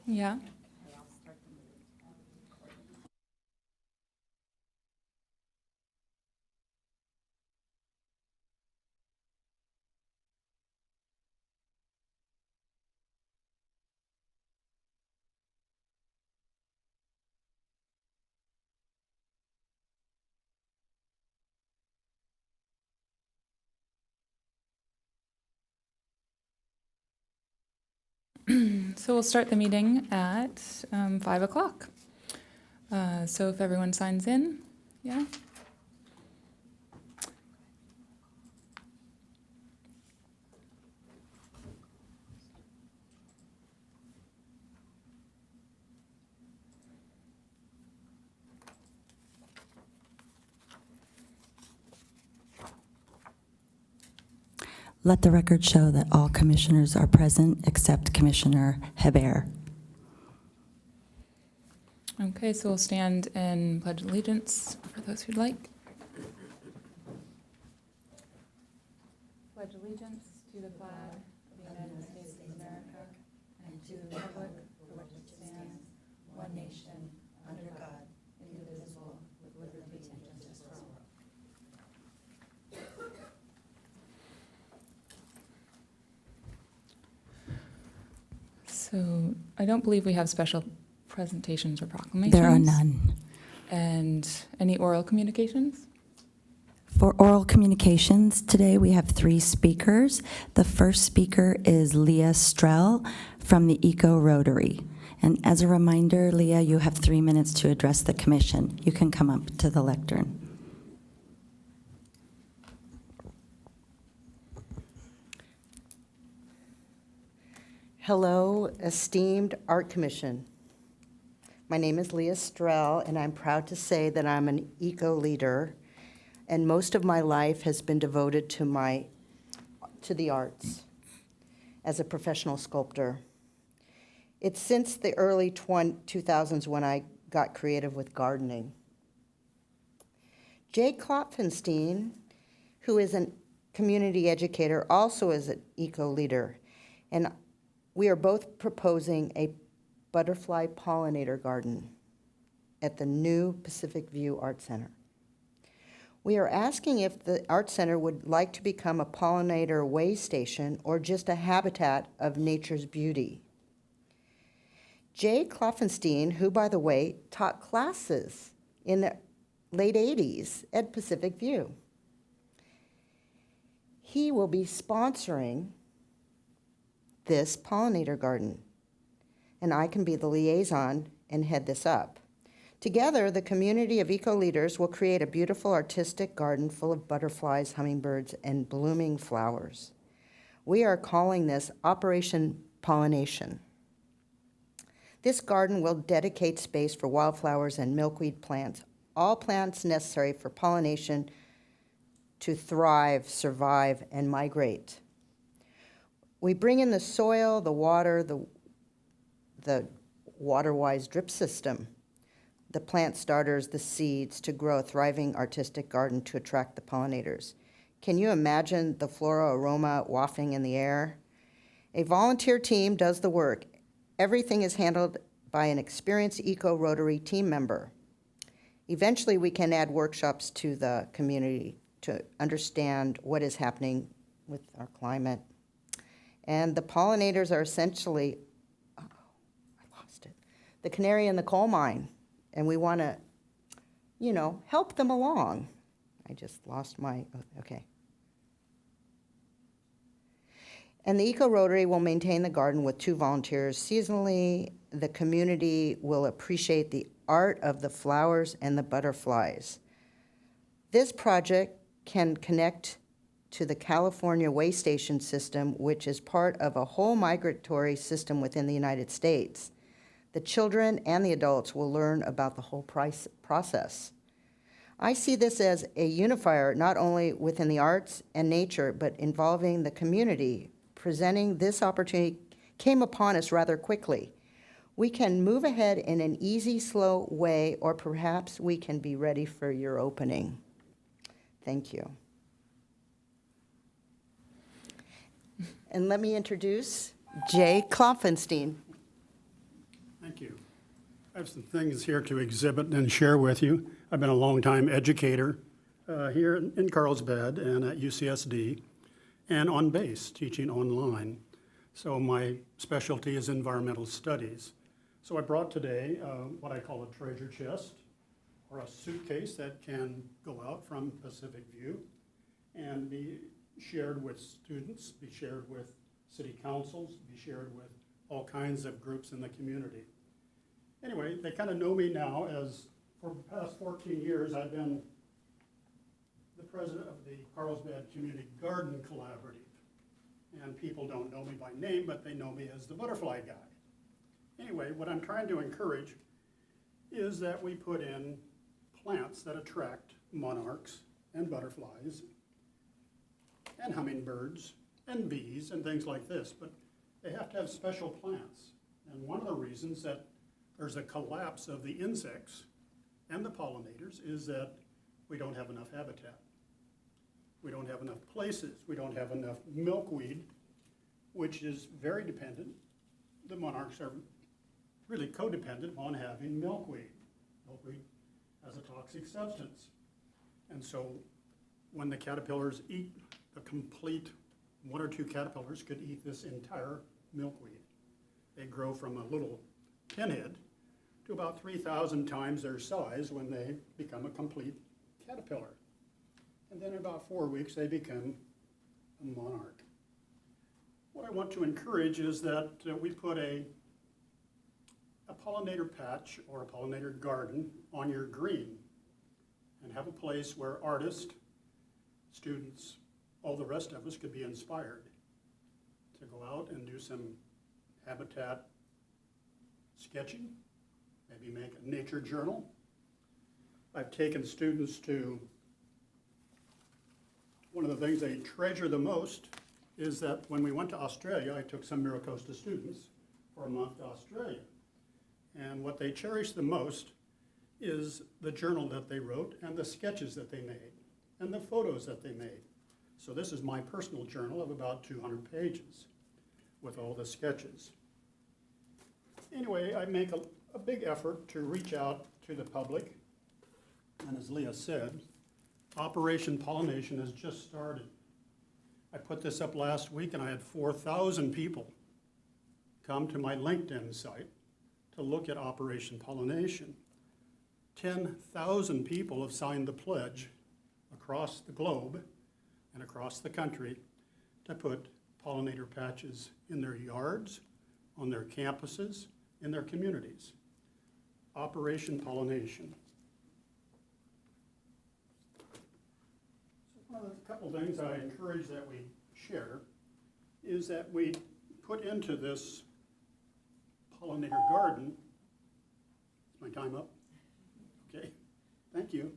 Yeah. So we'll start the meeting at 5 o'clock. So if everyone signs in, yeah. Let the record show that all commissioners are present except Commissioner Hebert. Okay, so we'll stand and pledge allegiance for those who'd like. Pledge allegiance to the flag of the United States of America and to the republic for which it stands, one nation, under God, indivisible, with liberty and justice for all. So I don't believe we have special presentations or proclamations. There are none. And any oral communications? For oral communications, today we have 3 speakers. The first speaker is Leah Strell from the Eco Rotary. And as a reminder, Leah, you have 3 minutes to address the commission. You can come up to the lectern. Hello, esteemed Art Commission. My name is Leah Strell, and I'm proud to say that I'm an eco leader, and most of my life has been devoted to the arts as a professional sculptor. It's since the early 2000s when I got creative with gardening. Jay Klopfenstein, who is a community educator, also is an eco leader, and we are both proposing a butterfly pollinator garden at the new Pacific View Art Center. We are asking if the Art Center would like to become a pollinator way station or just a habitat of nature's beauty. Jay Klopfenstein, who, by the way, taught classes in the late 80s at Pacific View. He will be sponsoring this pollinator garden, and I can be the liaison and head this up. Together, the community of eco-leaders will create a beautiful artistic garden full of butterflies, hummingbirds, and blooming flowers. We are calling this Operation Pollination. This garden will dedicate space for wildflowers and milkweed plants, all plants necessary for pollination to thrive, survive, and migrate. We bring in the soil, the water, the water-wise drip system, the plant starters, the seeds to grow a thriving artistic garden to attract the pollinators. Can you imagine the floral aroma wafting in the air? A volunteer team does the work. Everything is handled by an experienced Eco-Rotary team member. Eventually, we can add workshops to the community to understand what is happening with our climate. And the pollinators are essentially, the canary in the coal mine. And we want to, help them along. I just lost my, okay. And the Eco-Rotary will maintain the garden with 2 volunteers seasonally. The community will appreciate the art of the flowers and the butterflies. This project can connect to the California way station system, which is part of a whole migratory system within the United States. The children and the adults will learn about the whole process. I see this as a unifier, not only within the arts and nature, but involving the community. Presenting this opportunity came upon us rather quickly. We can move ahead in an easy, slow way, or perhaps we can be ready for your opening. Thank you. And let me introduce Jay Klopfenstein. I have some things here to exhibit and share with you. I've been a long-time educator here in Carlsbad and at UCSD and on base, teaching online. So my specialty is environmental studies. So I brought today what I call a treasure chest, or a suitcase that can go out from Pacific View and be shared with students, be shared with city councils, be shared with all kinds of groups in the community. Anyway, they kind of know me now as, for the past 14 years, I've been the president of the Carlsbad Community Garden Collaborative. And people don't know me by name, but they know me as the butterfly guy. Anyway, what I'm trying to encourage is that we put in plants that attract monarchs and butterflies and hummingbirds and bees and things like this, but they have to have special plants. And one of the reasons that there's a collapse of the insects and the pollinators is that we don't have enough habitat. We don't have enough places. We don't have enough milkweed, which is very dependent. The monarchs are really codependent on having milkweed. Milkweed has a toxic substance. And so when the caterpillars eat the complete, 1 or 2 caterpillars could eat this entire milkweed. They grow from a little pinhead to about 3,000 times their size when they become a complete caterpillar. And then in about 4 weeks, they become a monarch. What I want to encourage is that we put a pollinator patch or a pollinator garden on your green and have a place where artists, students, all the rest of us could be inspired to go out and do some habitat sketching, maybe make a nature journal. I've taken students to, one of the things they treasure the most is that when we went to Australia, I took some Miracosta students for a month to Australia. And what they cherish the most is the journal that they wrote and the sketches that they made and the photos that they made. So this is my personal journal of about 200 pages with all the sketches. Anyway, I make a big effort to reach out to the public. And as Leah said, Operation Pollination has just started. I put this up last week and I had 4,000 people come to my LinkedIn site to look at Operation Pollination. 10,000 people have signed the pledge across the globe and across the country to put pollinator patches in their yards, on their campuses, in their communities. Operation Pollination. So one of the couple things I encourage that we share is that we put into this pollinator garden. Is my time up? Okay, thank you.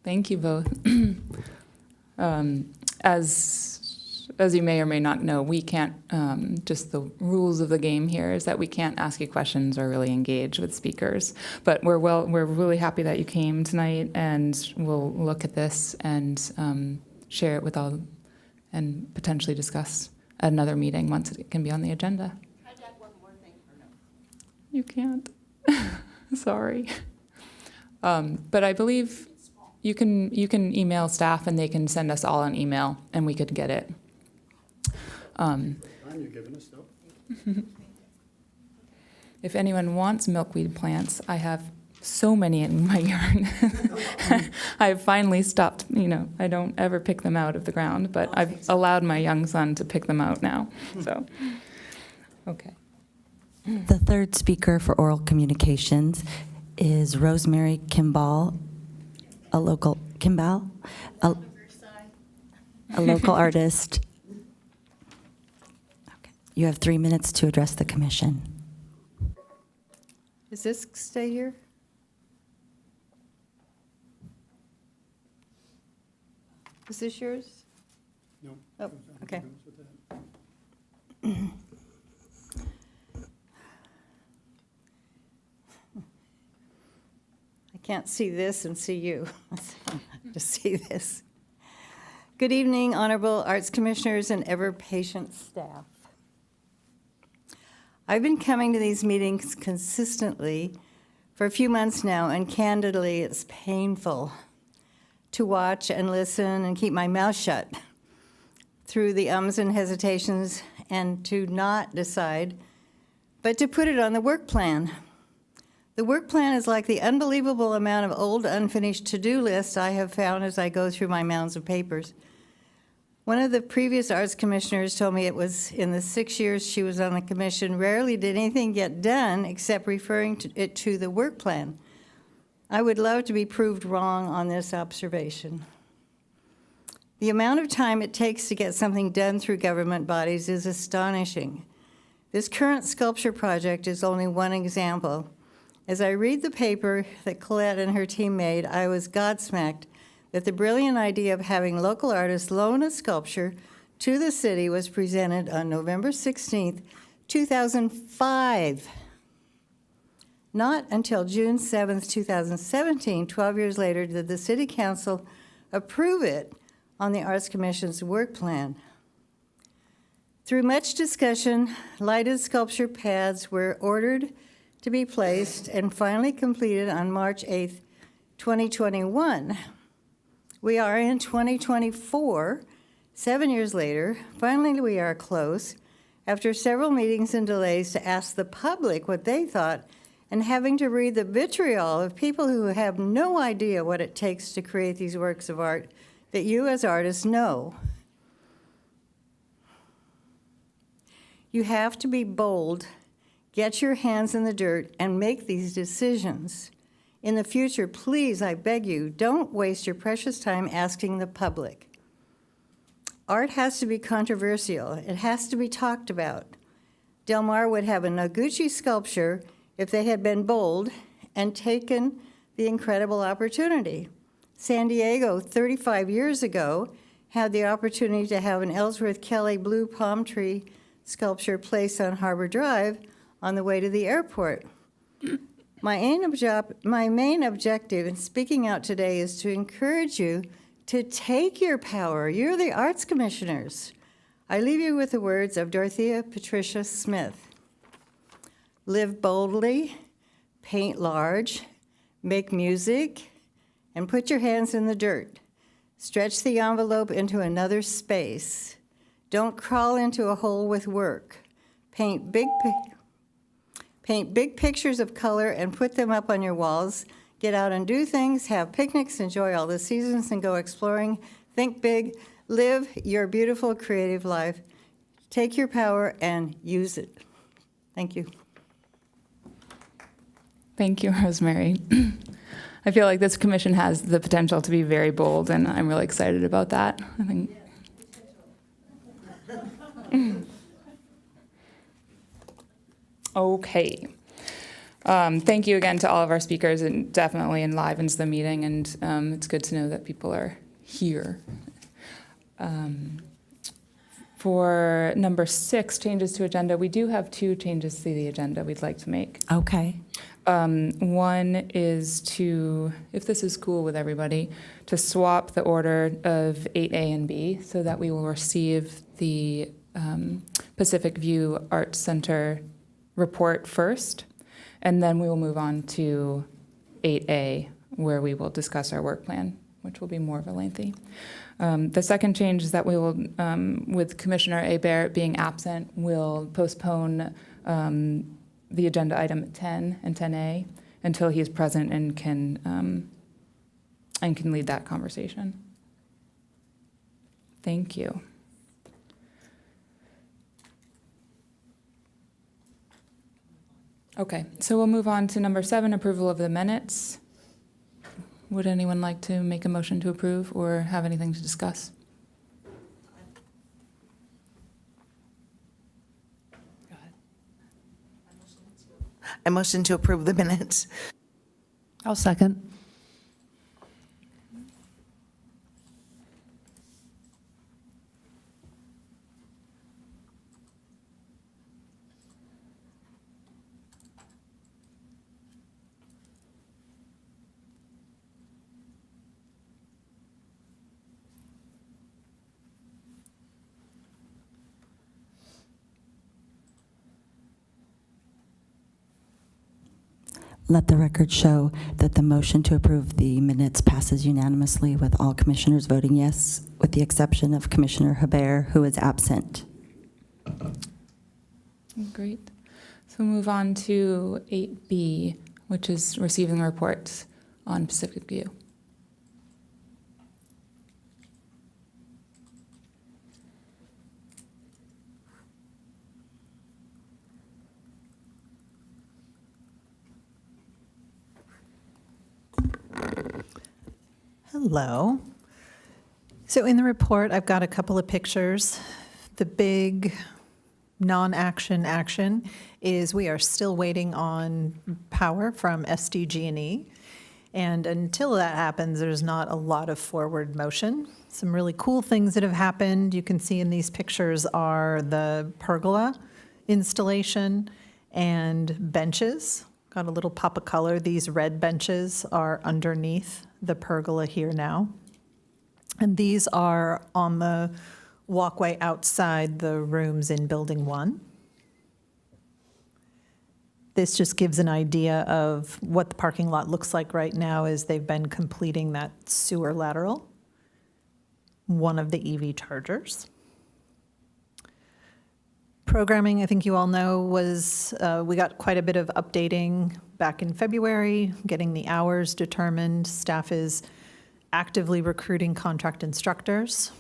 Thank you both. As you may or may not know, we can't, just the rules of the game here is that we can't ask you questions or really engage with speakers. But we're really happy that you came tonight, and we'll look at this and share it with all, and potentially discuss at another meeting once it can be on the agenda. I got one more thing for no. You can't. Sorry. But I believe you can email staff and they can send us all an email and we could get it. Time you're giving us though. If anyone wants milkweed plants, I have so many in my yard. I've finally stopped, I don't ever pick them out of the ground, but I've allowed my young son to pick them out now. So, okay. The third speaker for oral communications is Rosemary Kimball, a local artist. Okay. You have 3 minutes to address the commission. Does this stay here? Is this yours? No. Oh, okay. I can't see this and see you. Just see this. Good evening, Honorable Arts Commissioners and ever-patient staff. I've been coming to these meetings consistently for a few months now, and candidly, it's painful to watch and listen and keep my mouth shut through the ums and hesitations and to not decide, but to put it on the work plan. The work plan is like the unbelievable amount of old, unfinished to-do lists I have found as I go through my mounds of papers. One of the previous arts commissioners told me it was in the 6 years she was on the commission, rarely did anything get done except referring it to the work plan. I would love to be proved wrong on this observation. The amount of time it takes to get something done through government bodies is astonishing. This current sculpture project is only one example. As I read the paper that Colette and her team made, I was godsmacked that the brilliant idea of having local artists loan a sculpture to the city was presented on November 16th, 2005. Not until June 7th, 2017, 12 years later, did the City Council approve it on the Arts Commission's work plan. Through much discussion, lighted sculpture pads were ordered to be placed and finally completed on March 8th, 2021. We are in 2024, 7 years later. Finally, we are close, after several meetings and delays, to ask the public what they thought and having to read the vitriol of people who have no idea what it takes to create these works of art that you as artists know. You have to be bold, get your hands in the dirt, and make these decisions. In the future, please, I beg you, don't waste your precious time asking the public. Art has to be controversial. It has to be talked about. Del Mar would have a Noguchi sculpture if they had been bold and taken the incredible opportunity. San Diego, 35 years ago, had the opportunity to have an Ellsworth Kelly blue palm tree sculpture placed on Harbor Drive on the way to the airport. My main objective in speaking out today is to encourage you to take your power. You're the arts commissioners. I leave you with the words of Dorothea Patricia Smith. Live boldly, paint large, make music, and put your hands in the dirt. Stretch the envelope into another space. Don't crawl into a hole with work. Paint big pictures of color and put them up on your walls. Get out and do things, have picnics, enjoy all the seasons, and go exploring. Think big, live your beautiful creative life. Take your power and use it. Thank you. Thank you, Rosemary. I feel like this commission has the potential to be very bold, and I'm really excited about that. I think. Okay. Thank you again to all of our speakers. It definitely enlivens the meeting, and it's good to know that people are here. For number 6, changes to agenda, we do have 2 changes to the agenda we'd like to make. Okay. One is to, if this is cool with everybody, to swap the order of 8A and B so that we will receive the Pacific View Arts Center report first, and then we will move on to 8A, where we will discuss our work plan, which will be more of a lengthy. The second change is that we will, with Commissioner A. Barrett being absent, we'll postpone the agenda item 10 and 10A until he is present and can lead that conversation. Thank you. Okay, so we'll move on to number 7, approval of the minutes. Would anyone like to make a motion to approve or have anything to discuss? Go ahead. I motion to approve the minutes. I'll second. Let the record show that the motion to approve the minutes passes unanimously with all commissioners voting yes, with the exception of Commissioner Hebert, who is absent. Great. So we'll move on to 8B, which is receiving reports on Pacific View. Hello. So in the report, I've got a couple of pictures. The big non-action action is we are still waiting on power from SDG&E. And until that happens, there's not a lot of forward motion. Some really cool things that have happened, you can see in these pictures, are the pergola installation and benches. Got a little pop of color. These red benches are underneath the pergola here now. And these are on the walkway outside the rooms in Building 1. This just gives an idea of what the parking lot looks like right now as they've been completing that sewer lateral, one of the EV chargers. Programming, I think you all know, was we got quite a bit of updating back in February, getting the hours determined. Staff is actively recruiting contract instructors.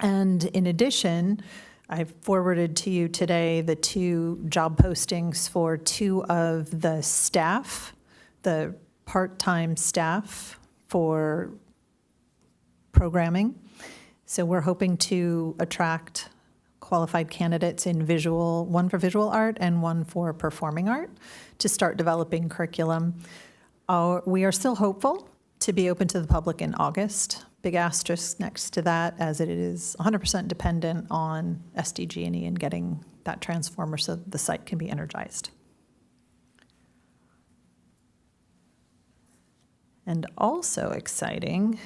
And in addition, I forwarded to you today the 2 job postings for 2 of the staff, the part-time staff for programming. So we're hoping to attract qualified candidates in visual, one for visual art and one for performing art, to start developing curriculum. We are still hopeful to be open to the public in August. Big asterisk next to that, as it is 100% dependent on SDG&E and getting that transformer so the site can be energized. And also exciting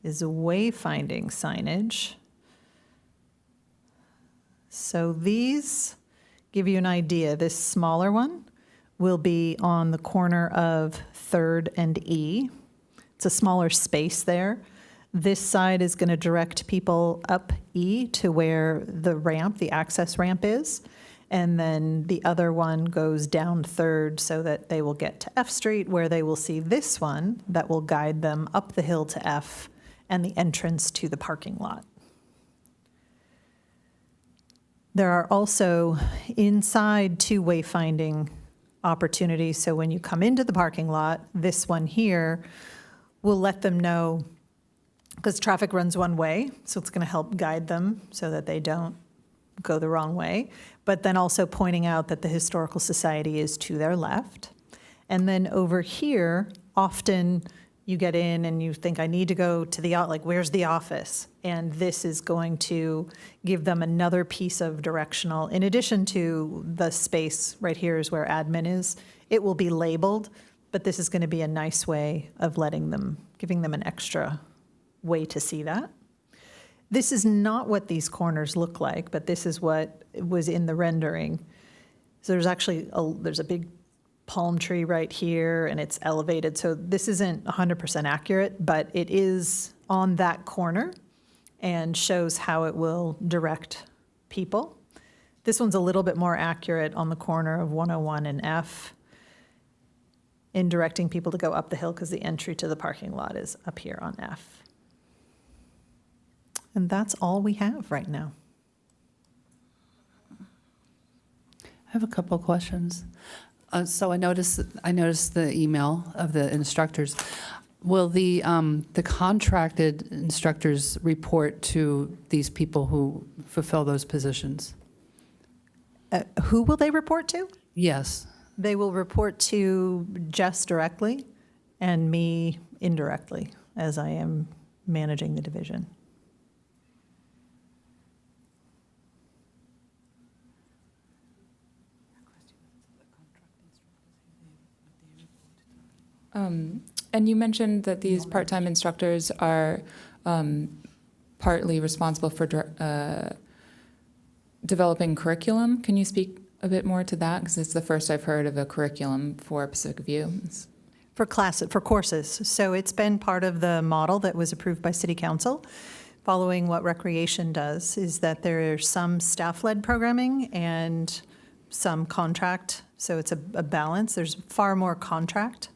is wayfinding signage. So these give you an idea. This smaller one will be on the corner of 3rd and E. It's a smaller space there. This side is going to direct people up E to where the ramp, the access ramp is. And then the other one goes down 3rd so that they will get to F Street, where they will see this one that will guide them up the hill to F and the entrance to the parking lot. There are also inside 2 wayfinding opportunities. So when you come into the parking lot, this one here will let them know, because traffic runs one way, so it's going to help guide them so that they don't go the wrong way, but then also pointing out that the Historical Society is to their left. And then over here, often you get in and you think, I need to go to the, like, where's the office? And this is going to give them another piece of directional, in addition to the space right here is where admin is. It will be labeled, but this is going to be a nice way of letting them, giving them an extra way to see that. This is not what these corners look like, but this is what was in the rendering. So there's actually there's a big palm tree right here, and it's elevated. So this isn't 100% accurate, but it is on that corner and shows how it will direct people. This one's a little bit more accurate on the corner of 101 and F in directing people to go up the hill, because the entry to the parking lot is up here on F. And that's all we have right now. I have a couple of questions. So I noticed the email of the instructors. Will the contracted instructors report to these people who fulfill those positions? Who will they report to? Yes. They will report to Jess directly and me indirectly, as I am managing the division. And you mentioned that these part-time instructors are partly responsible for developing curriculum. Can you speak a bit more to that? Because it's the first I've heard of a curriculum for Pacific View. For courses. So it's been part of the model that was approved by City Council. Following what recreation does is that there's some staff-led programming and some contract. So it's a balance. There's far more contract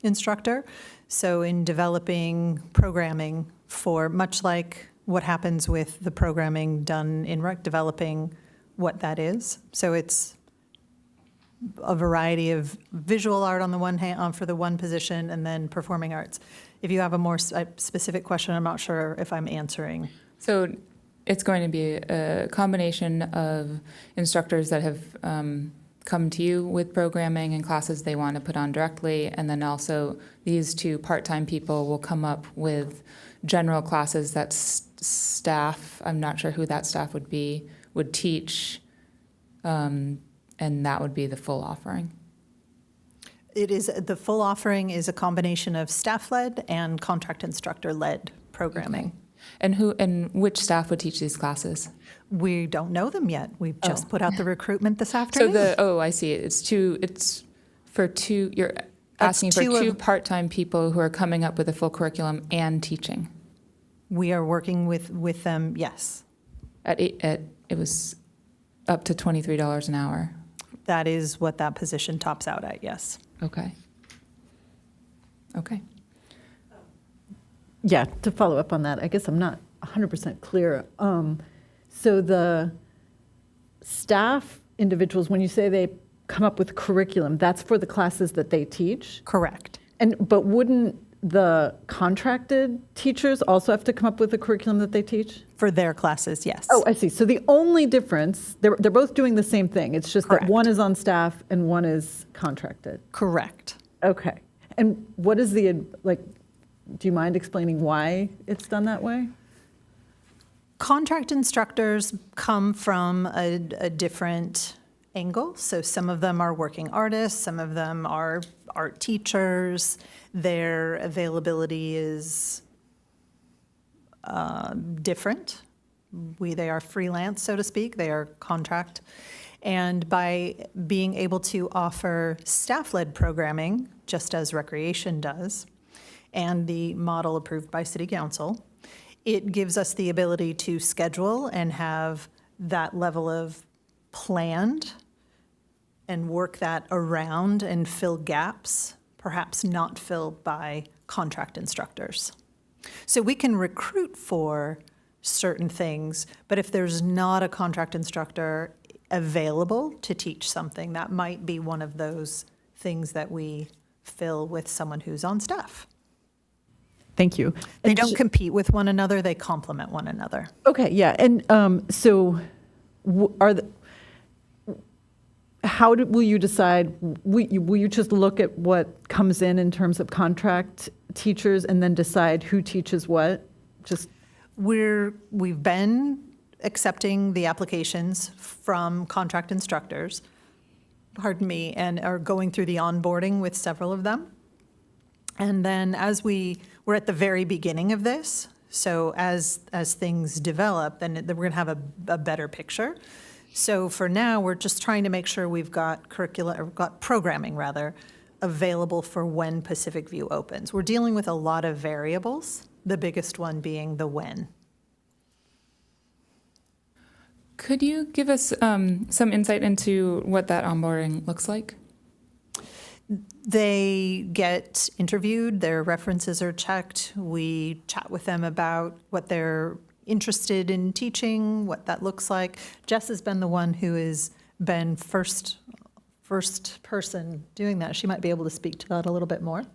instructor. So in developing programming for, much like what happens with the programming done in rec, developing what that is. So it's a variety of visual art on the one hand, for the one position, and then performing arts. If you have a more specific question, I'm not sure if I'm answering. So it's going to be a combination of instructors that have come to you with programming and classes they want to put on directly, and then also these two part-time people will come up with general classes that staff, I'm not sure who that staff would be, would teach, and that would be the full offering. It is, the full offering is a combination of staff-led and contract instructor-led programming. Okay. And which staff would teach these classes? We don't know them yet. We've just put out the recruitment this So afternoon. I see it. It's for two, you're asking for two part-time people who are coming up with a full curriculum and teaching. We are working with them, yes. It was up to $23 an hour. That is what that position tops out at, yes. Okay. Okay. Yeah, to follow up on that, I guess I'm not 100% clear. So the staff individuals, when you say they come up with curriculum, that's for the classes that they teach? Correct. But wouldn't the contracted teachers also have to come up with a curriculum that they teach? For their classes, yes. Oh, I see. So the only difference, they're both doing the same thing. It's just Correct. that one is on staff and one is contracted. Correct. Okay. And what is the, do you mind explaining why it's done that way? Contract instructors come from a different angle. So some of them are working artists, some of them are art teachers. Their availability is different. They are freelance, so to speak. They are contract. And by being able to offer staff-led programming, just as recreation does, and the model approved by City Council, it gives us the ability to schedule and have that level of planned and work that around and fill gaps, perhaps not filled by contract instructors. So we can recruit for certain things, but if there's not a contract instructor available to teach something, that might be one of those things that we fill with someone who's on staff. Thank you. They don't compete with one another, they complement one another. Okay, yeah, and so will you decide, will you just look at what comes in terms of contract teachers and then decide who teaches what? Just We've been accepting the applications from contract instructors, and are going through the onboarding with several of them. And then we're at the very beginning of this, so as things develop, then we're going to have a better picture. So for now, we're just trying to make sure we've got programming available for when Pacific View opens. We're dealing with a lot of variables, the biggest one being the when. Could you give us some insight into what that onboarding looks like? They get interviewed, their references are checked. We chat with them about what they're interested in teaching, what that looks like. Jess has been the one who has been first person doing that. She might be able to speak to that a little bit more.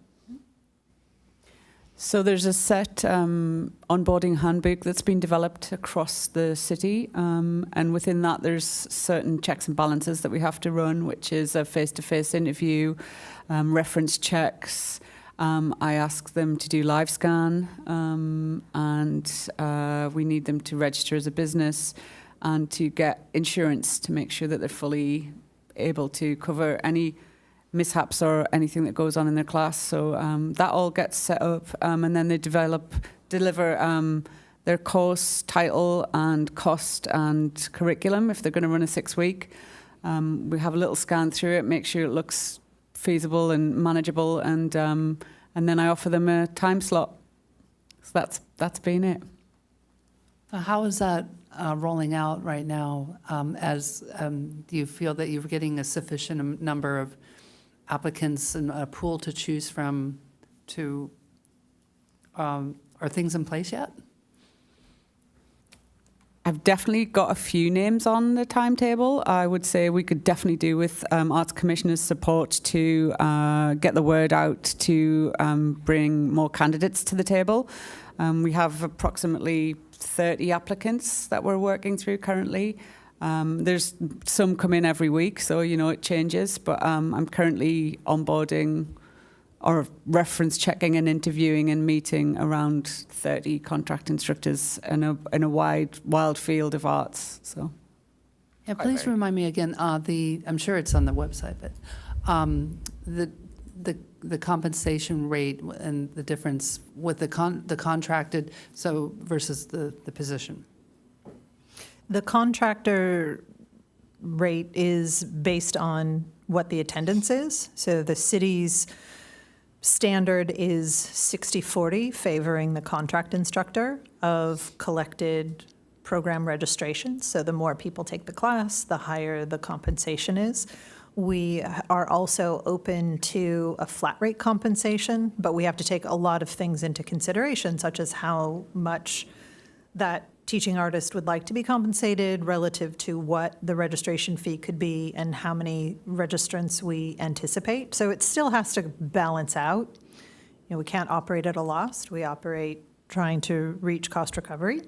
So there's a set onboarding handbook that's been developed across the city, and within that there's certain checks and balances that we have to run, which is a face-to-face interview, reference checks. I ask them to do live scan, and we need them to register as a business and to get insurance to make sure that they're fully able to cover any mishaps or anything that goes on in their class. So that all gets set up, and then they deliver their course title and cost and curriculum if they're going to run a 6-week. We have a little scan through it, make sure it looks feasible and manageable, and then I offer them a time slot. So that's been it. How is that rolling out right now? Do you feel that you're getting a sufficient number of applicants and a pool to choose from? Are things in place yet? I've definitely got a few names on the timetable. I would say we could definitely do with Arts Commissioner's support to get the word out to bring more candidates to the table. We have approximately 30 applicants that we're working through currently. There's some come in every week, so it changes, but I'm currently onboarding or reference checking and interviewing and meeting around 30 contract instructors in a wild field of arts. So, yeah, please remind me again. I'm sure it's on the website, but the compensation rate and the difference with the contracted versus the position. The contractor rate is based on what the attendance is. So the city's standard is 60-40, favoring the contract instructor of collected program registrations. So the more people take the class, the higher the compensation is. We are also open to a flat rate compensation, but we have to take a lot of things into consideration, such as how much that teaching artist would like to be compensated relative to what the registration fee could be and how many registrants we anticipate. So it still has to balance out. We can't operate at a loss. We operate trying to reach cost recovery.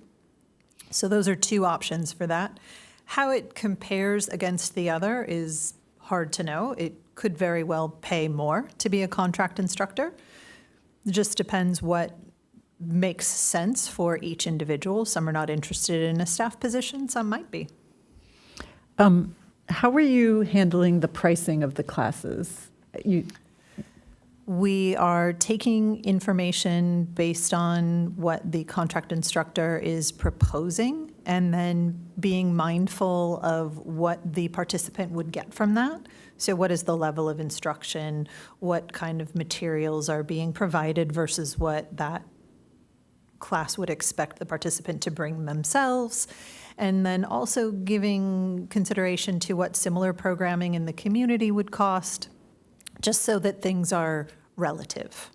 So those are two options for that. How it compares against the other is hard to know. It could very well pay more to be a contract instructor. It just depends what makes sense for each individual. Some are not interested in a staff position, some might be. How are you handling the pricing of the classes? We are taking information based on what the contract instructor is proposing and then being mindful of what the participant would get from that. So what is the level of instruction? What kind of materials are being provided versus what that class would expect the participant to bring themselves, and then also giving consideration to what similar programming in the community would cost, just so that things are relative.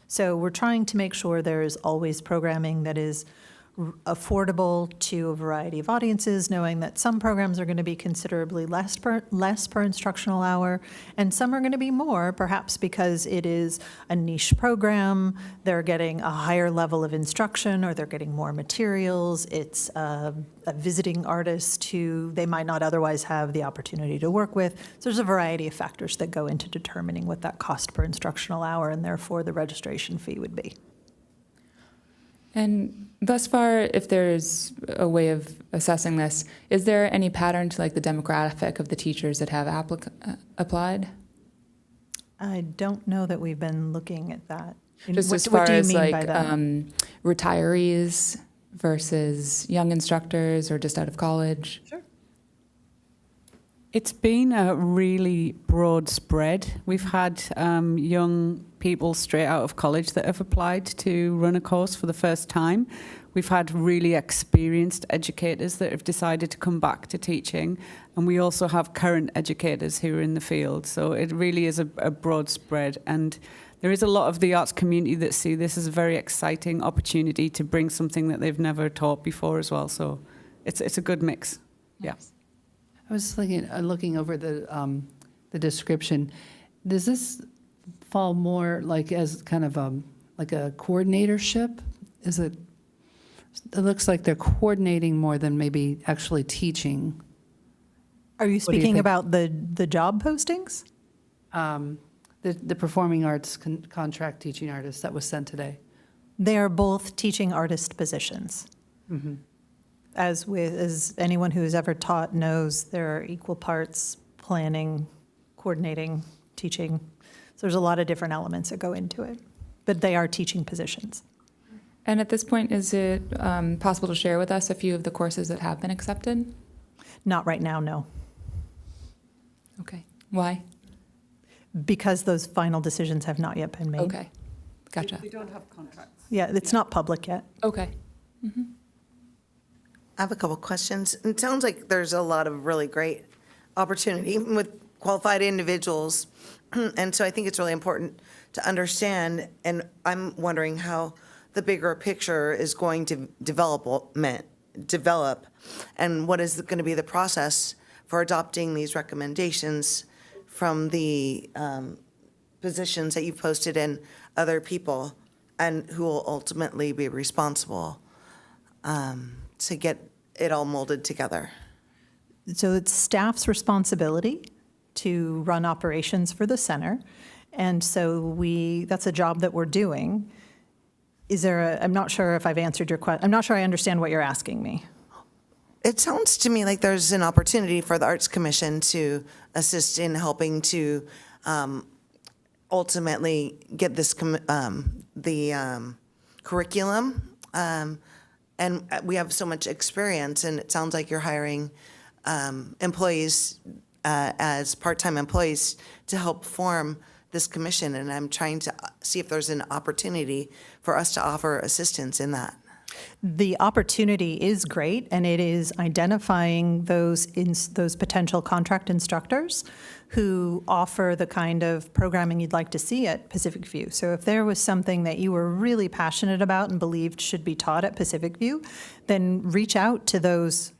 So we're trying to make sure there is always programming that is affordable to a variety of audiences, knowing that some programs are going to be considerably less per instructional hour, and some are going to be more, perhaps because it is a niche program, they're getting a higher level of instruction, or they're getting more materials, it's a visiting artist who they might not otherwise have the opportunity to work with. So there's a variety of factors that go into determining what that cost per instructional hour and therefore the registration fee would be. And thus far, if there's a way of assessing this, is there any pattern to the demographic of the teachers that have applied? I don't know that we've been looking at that. Just as What far do you as mean by that? retirees versus young instructors or just out of college? Sure. It's been a really broad spread. We've had young people straight out of college that have applied to run a course for the first time. We've had really experienced educators that have decided to come back to teaching. And we also have current educators who are in the field. So it really is a broad spread. And there is a lot of the arts community that see this as a very exciting opportunity to bring something that they've never taught before as well. So it's a good mix. Yeah. I was looking over the description. Does this fall more as kind of like a coordinatorship? Is it? It looks like they're coordinating more than maybe actually teaching. Are you do you speaking think? about the job postings? The performing arts contract teaching artist that was sent today. They are both teaching artist positions. Mm-hmm. As anyone who has ever taught knows, there are equal parts planning, coordinating, teaching. So there's a lot of different elements that go into it, but they are teaching positions. And at this point, is it possible to share with us a few of the courses that have been accepted? Not right now, no. Okay. Why? Because those final decisions have not yet been made. Okay. Gotcha. We don't have contracts. Yeah, it's not public yet. Okay. I have a couple questions. It sounds like there's a lot of really great opportunity with qualified individuals. And so I think it's really important to understand, and I'm wondering how the bigger picture is going to develop, and what is going to be the process for adopting these recommendations from the positions that you've posted and other people, and who will ultimately be responsible to get it all molded together. So it's staff's responsibility to run operations for the center. And so that's a job that we're doing. I'm not sure if I've answered your question. I'm not sure I understand what you're asking me. It sounds to me like there's an opportunity for the Arts Commission to assist in helping to ultimately get this curriculum. And we have so much experience, and it sounds like you're hiring employees as part-time employees to help form this commission. And I'm trying to see if there's an opportunity for us to offer assistance in that. The opportunity is great, and it is identifying those potential contract instructors who offer the kind of programming you'd like to see at Pacific View. So if there was something that you were really passionate about and believed should be taught at Pacific View, then reach out to those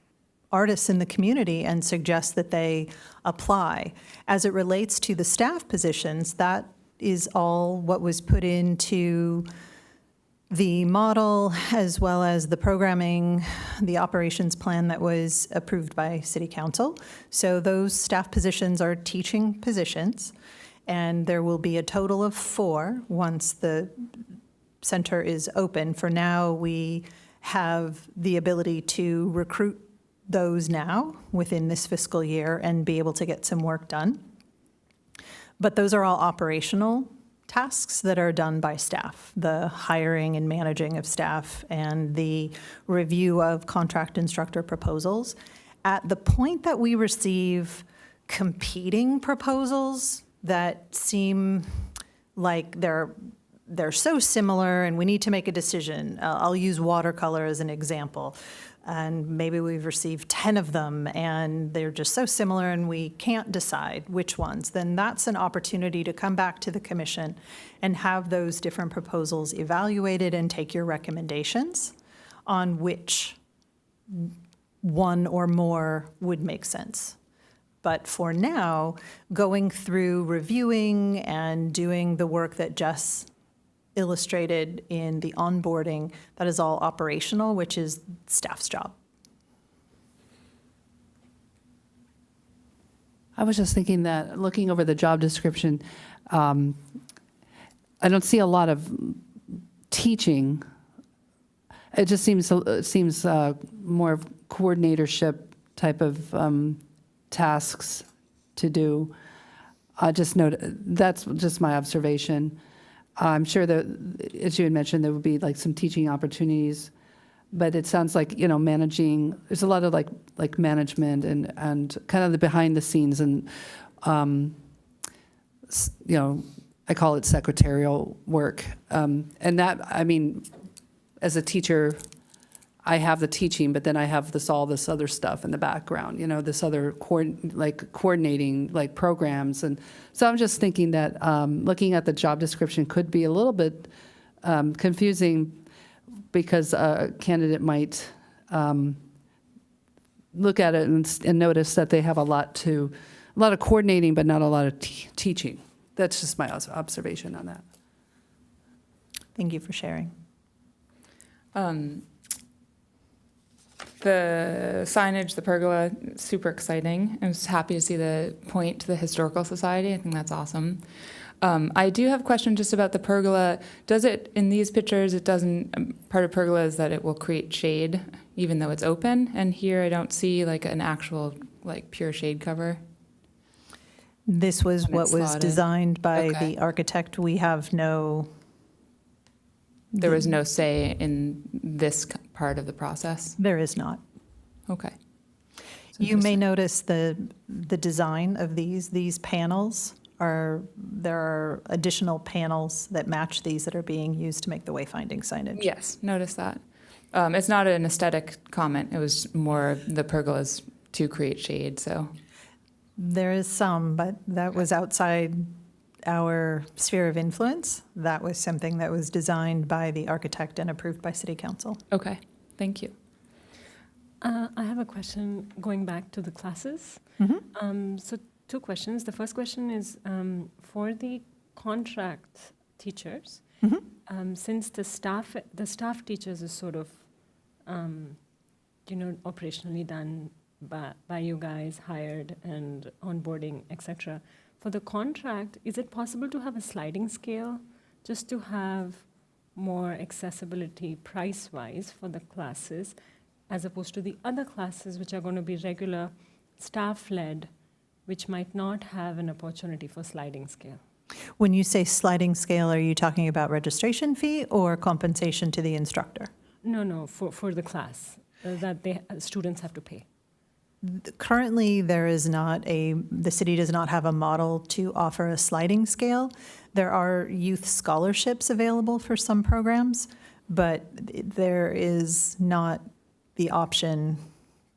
artists in the community and suggest that they apply. As it relates to the staff positions, that is all what was put into the model, as well as the programming, the operations plan that was approved by City Council. So those staff positions are teaching positions, and there will be a total of 4 once the center is open. For now, we have the ability to recruit those now within this fiscal year and be able to get some work done. But those are all operational tasks that are done by staff, the hiring and managing of staff and the review of contract instructor proposals. At the point that we receive competing proposals that seem like they're so similar and we need to make a decision, I'll use watercolor as an example. And maybe we've received 10 of them and they're just so similar and we can't decide which ones, then that's an opportunity to come back to the commission and have those different proposals evaluated and take your recommendations on which one or more would make sense. But for now, going through reviewing and doing the work that Jess illustrated in the onboarding, that is all operational, which is staff's job. I was just thinking that, looking over the job description, I don't see a lot of teaching. It just seems more of coordinatorship type of tasks to do. I just note that's just my observation. I'm sure that, as you had mentioned, there would be like some teaching opportunities, but it sounds like, managing, there's a lot of like management and kind of the behind the scenes and, I call it secretarial work. And that, as a teacher, I have the teaching, but then I have all this other stuff in the background, this other coordinating programs. And so I'm just thinking that looking at the job description could be a little bit confusing because a candidate might look at it and notice that they have a lot of coordinating, but not a lot of teaching. That's just my observation on that. Thank you for sharing. The signage, the pergola, super exciting. I was happy to see the point to the Historical Society. I think that's awesome. I do have a question just about the pergola. Does it, in these pictures, it doesn't, part of pergola is that it will create shade even though it's open. And here I don't see an actual pure shade cover. This was When what it's was slotted. designed by Okay. the architect. We have no. There was no say in this part of the process? There is not. Okay. You may notice the design of these panels there are additional panels that match these that are being used to make the wayfinding signage. Yes, notice that. It's not an aesthetic comment. It was more the pergolas to create shade, so. There is some, but that was outside our sphere of influence. That was something that was designed by the architect and approved by City Council. Okay, thank you. I have a question going back to the classes. So 2 questions. The first question is for the contract teachers, since the staff teachers is sort of, operationally done by you guys, hired and onboarding, etc. For the contract, is it possible to have a sliding scale just to have more accessibility price-wise for the classes, as opposed to the other classes which are going to be regular staff-led, which might not have an opportunity for sliding scale? When you say sliding scale, are you talking about registration fee or compensation to the instructor? No, for the class that students have to pay. Currently, the city does not have a model to offer a sliding scale. There are youth scholarships available for some programs, but there is not the option.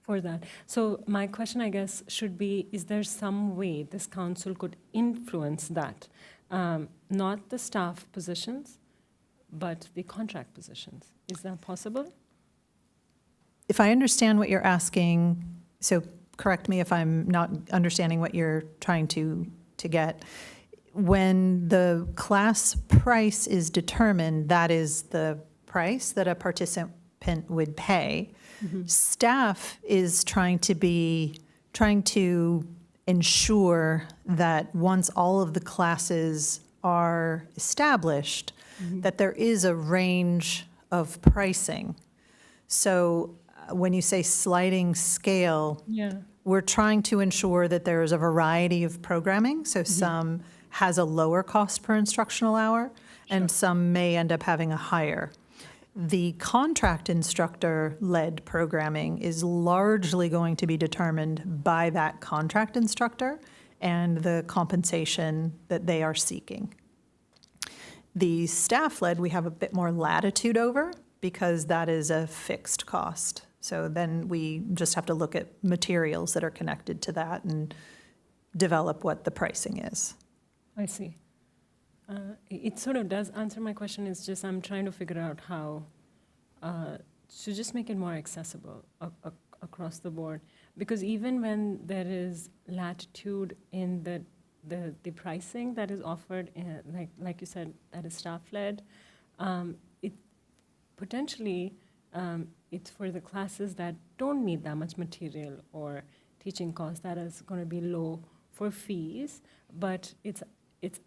For that. So my question, I guess, should be, is there some way this council could influence that? Not the staff positions, but the contract positions. Is that possible? If I understand what you're asking, so correct me if I'm not understanding what you're trying to get. When the class price is determined, that is the price that a participant would pay. Staff is trying to ensure that once all of the classes are established, that there is a range of pricing. So when you say sliding scale, we're trying to ensure that there is a variety of programming. So some has a lower cost per instructional hour, and some may end up having a higher. The contract instructor-led programming is largely going to be determined by that contract instructor and the compensation that they are seeking. The staff-led, we have a bit more latitude over because that is a fixed cost. So then we just have to look at materials that are connected to that and develop what the pricing is. I see. It sort of does answer my question. It's just I'm trying to figure out how to just make it more accessible across the board. Because even when there is latitude in the pricing that is offered, like you said, that is staff-led, it potentially it's for the classes that don't need that much material or teaching costs, that is going to be low for fees, but it's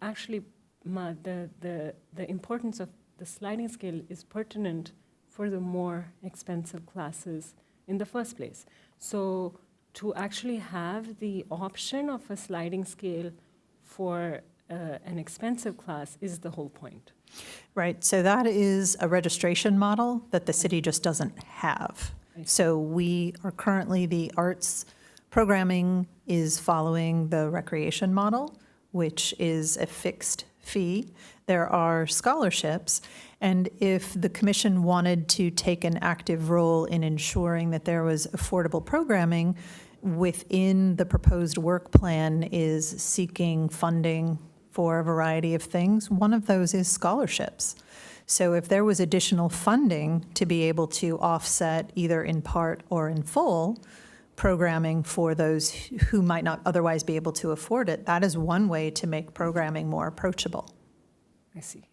actually the importance of the sliding scale is pertinent for the more expensive classes in the first place. So to actually have the option of a sliding scale for an expensive class is the whole point. Right, so that is a registration model that the city just doesn't have. So we are currently, the arts programming is following the recreation model, which is a fixed fee. There are scholarships, and if the commission wanted to take an active role in ensuring that there was affordable programming, within the proposed work plan is seeking funding for a variety of things. One of those is scholarships. So if there was additional funding to be able to offset either in part or in full programming for those who might not otherwise be able to afford it, that is one way to make programming more approachable. I see.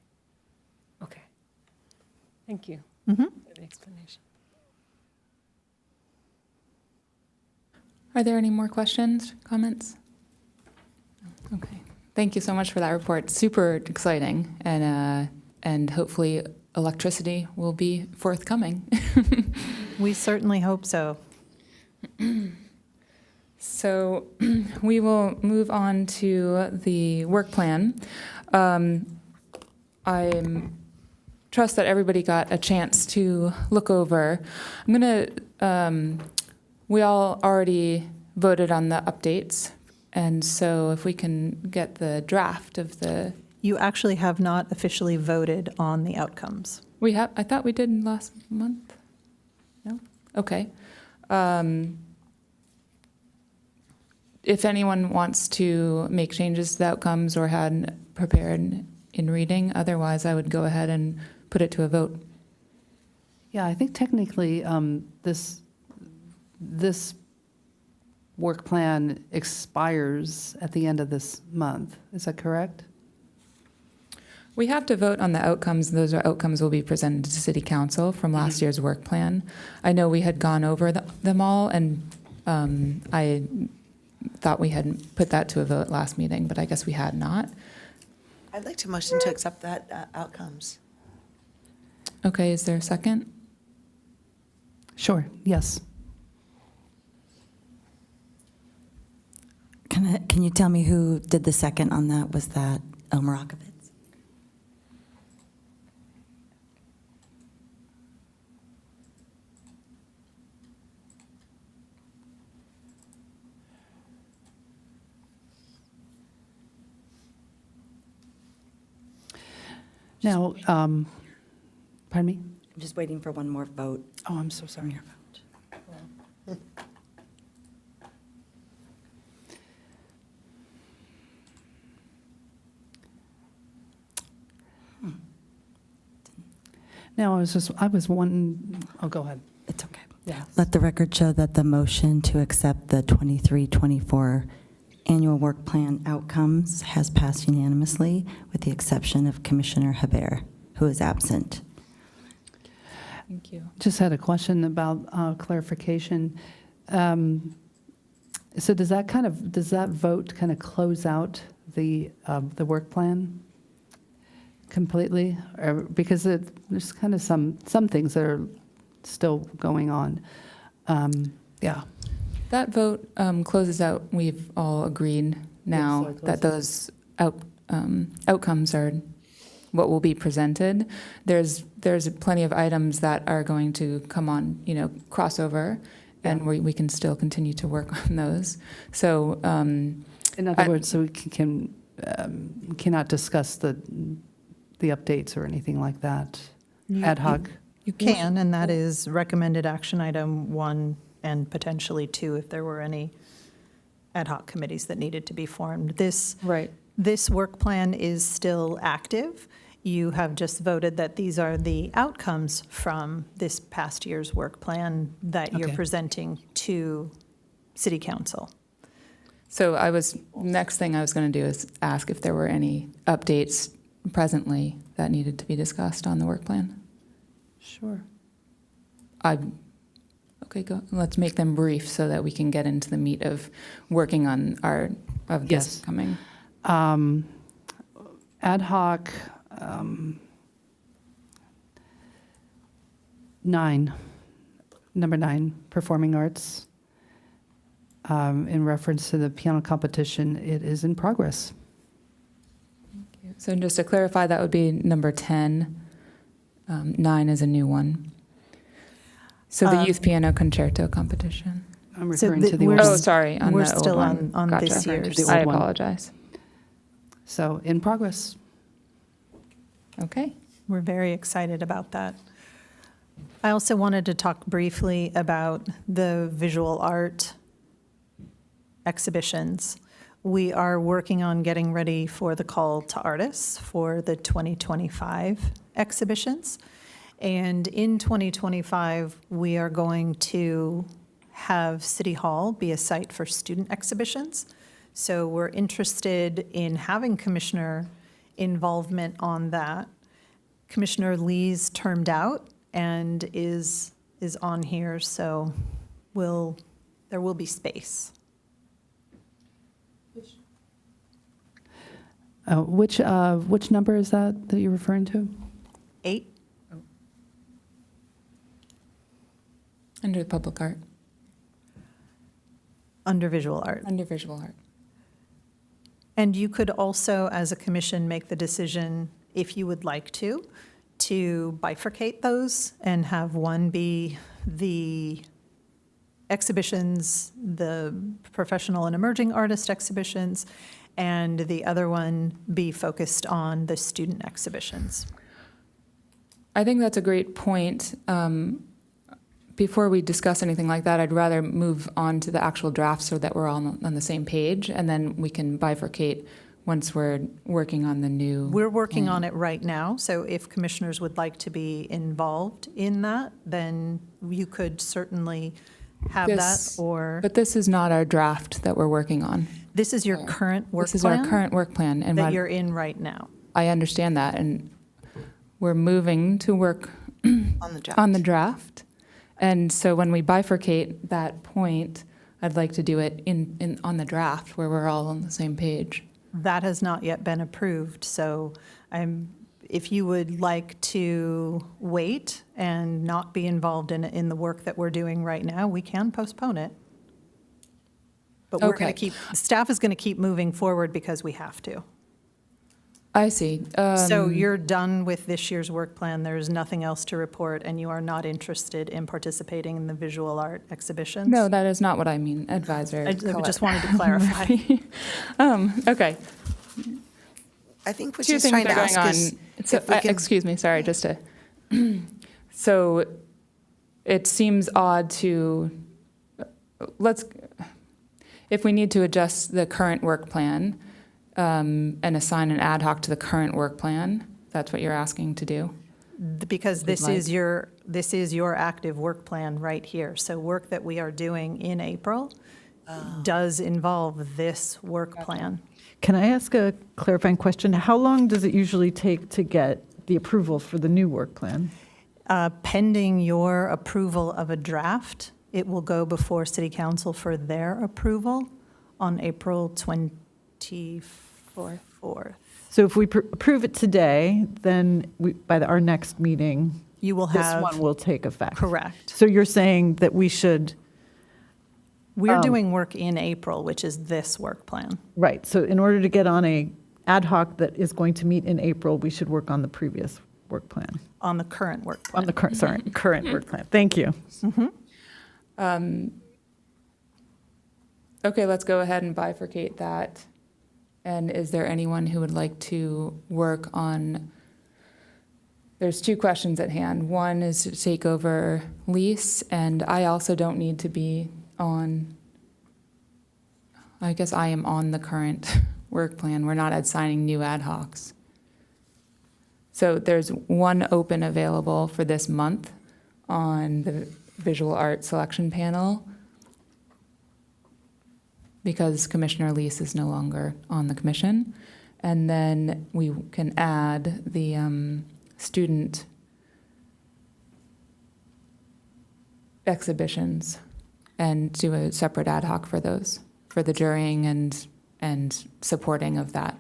Okay. Thank you Mhm. for the explanation. Are there any more questions, comments? Okay. Thank you so much for that report. Super exciting, and hopefully electricity will be forthcoming. We certainly hope so. So we will move on to the work plan. I trust that everybody got a chance to look over. I'm going to We all already voted on the updates, and so if we can get the draft of the, You actually have not officially voted on the outcomes. we have, I thought we did last month? No? Okay. If anyone wants to make changes to the outcomes or had prepared in reading, otherwise I would go ahead and put it to a vote. Yeah, I think technically, this work plan expires at the end of this month. Is that correct? We have to vote on the outcomes. Those are outcomes will be presented to City Council from last year's work plan. I know we had gone over them all, and I thought we had put that to a vote last meeting, but I guess we had not. I'd like to motion to accept that outcomes. Okay, is there a second? Sure, yes. Can you tell me who did the second on that? Was that Marakovitz? Now, pardon me? I'm just waiting for one more vote. Oh, I'm so sorry. Now, I was one, oh, go ahead. It's okay. Yeah. Let the record show that the motion to accept the 23-24 annual work plan outcomes has passed unanimously, with the exception of Commissioner Hebert, who is absent. Thank you. Just had a question about clarification. So does that vote kind of close out the work plan completely? Or, because there's kind of some things that are still going on. Yeah. That vote closes out. We've all agreed now Yes, so it that those outcomes are what will be presented. There's plenty of items that are going to come on, crossover, and we can still continue to work on those. So, In other words, so we cannot discuss the updates or anything like that ad hoc. You can, and that is recommended action item 1 and potentially 2 if there were any ad hoc committees that needed to be formed. right. This work plan is still active. You have just voted that these are the outcomes from this past year's work plan that you're Okay. presenting to City Council. So next thing I was going to do is ask if there were any updates presently that needed to be discussed on the work plan. Sure. Okay, go. Let's make them brief so that we can get into the meat of working on this Yes. coming. Ad hoc, 9, number 9, performing arts. In reference to the piano competition, it is in progress. So just to clarify, that would be number 10. 9 is a new one. So the youth piano concerto competition. I'm So referring to the we're old Oh, one. sorry, on We're the old still one. on Gotcha. this year's. The I old one. apologize. So in progress. Okay. We're very excited about that. I also wanted to talk briefly about the visual art exhibitions. We are working on getting ready for the call to artists for the 2025 exhibitions. And in 2025, we are going to have City Hall be a site for student exhibitions. So we're interested in having commissioner involvement on that. Commissioner Lee's termed out and is on here, so there will be space. Which number is that you're referring to? 8? Under public art, Under visual art. under visual art. And you could also, as a commission, make the decision, if you would like to bifurcate those and have one be the exhibitions, the professional and emerging artist exhibitions, and the other one be focused on the student exhibitions. I think that's a great point. Before we discuss anything like that, I'd rather move on to the actual draft so that we're all on the same page, and then we can bifurcate once we're working on the new. We're working plan. on it right now, so if commissioners would like to be involved in that, then you could certainly have that, This- or, But this is not our draft that we're working on. this is your current work This is our plan current work plan, and that what- you're in right now. I understand that, and we're moving to work On the draft. on the draft. And so when we bifurcate that point, I'd like to do it on the draft where we're all on the same page. That has not yet been approved, so if you would like to wait and not be involved in the work that we're doing right now, we can postpone it. But we're going to Okay. staff is going to keep moving forward because we have to. I see. So you're done with this year's work plan, there's nothing else to report, and you are not interested in participating in the visual art exhibitions? No, that is not what I mean, advisor. I just wanted to clarify. Okay. I think what Two she's things trying are to ask going is on. So, if we can, excuse me, sorry, just to. So it seems odd to, if we need to adjust the current work plan and assign an ad hoc to the current work plan, that's what you're asking to do? Because this Would is your active work plan right here. So work that we are doing in April does involve this work plan. Can I ask a clarifying question? How long does it usually take to get the approval for the new work plan? Pending your approval of a draft, it will go before City Council for their approval on April 24th. So if we approve it today, then by our next meeting, You will this have, one will take effect. correct. So you're saying that we should, We're doing work in April, which is this work plan. right, so in order to get on a ad hoc that is going to meet in April, we should work on the previous work plan, On the current work plan. on the current, sorry, current work plan. Thank you. Okay, let's go ahead and bifurcate that. And is there anyone who would like to work on, there's two questions at hand. One is to take over lease, and I also don't need to be on, I guess I am on the current work plan. We're not assigning new ad hocs. So there's one open available for this month on the visual art selection panel, because Commissioner Lease is no longer on the commission. And then we can add the student exhibitions and do a separate ad hoc for those, for the jurying and supporting of that,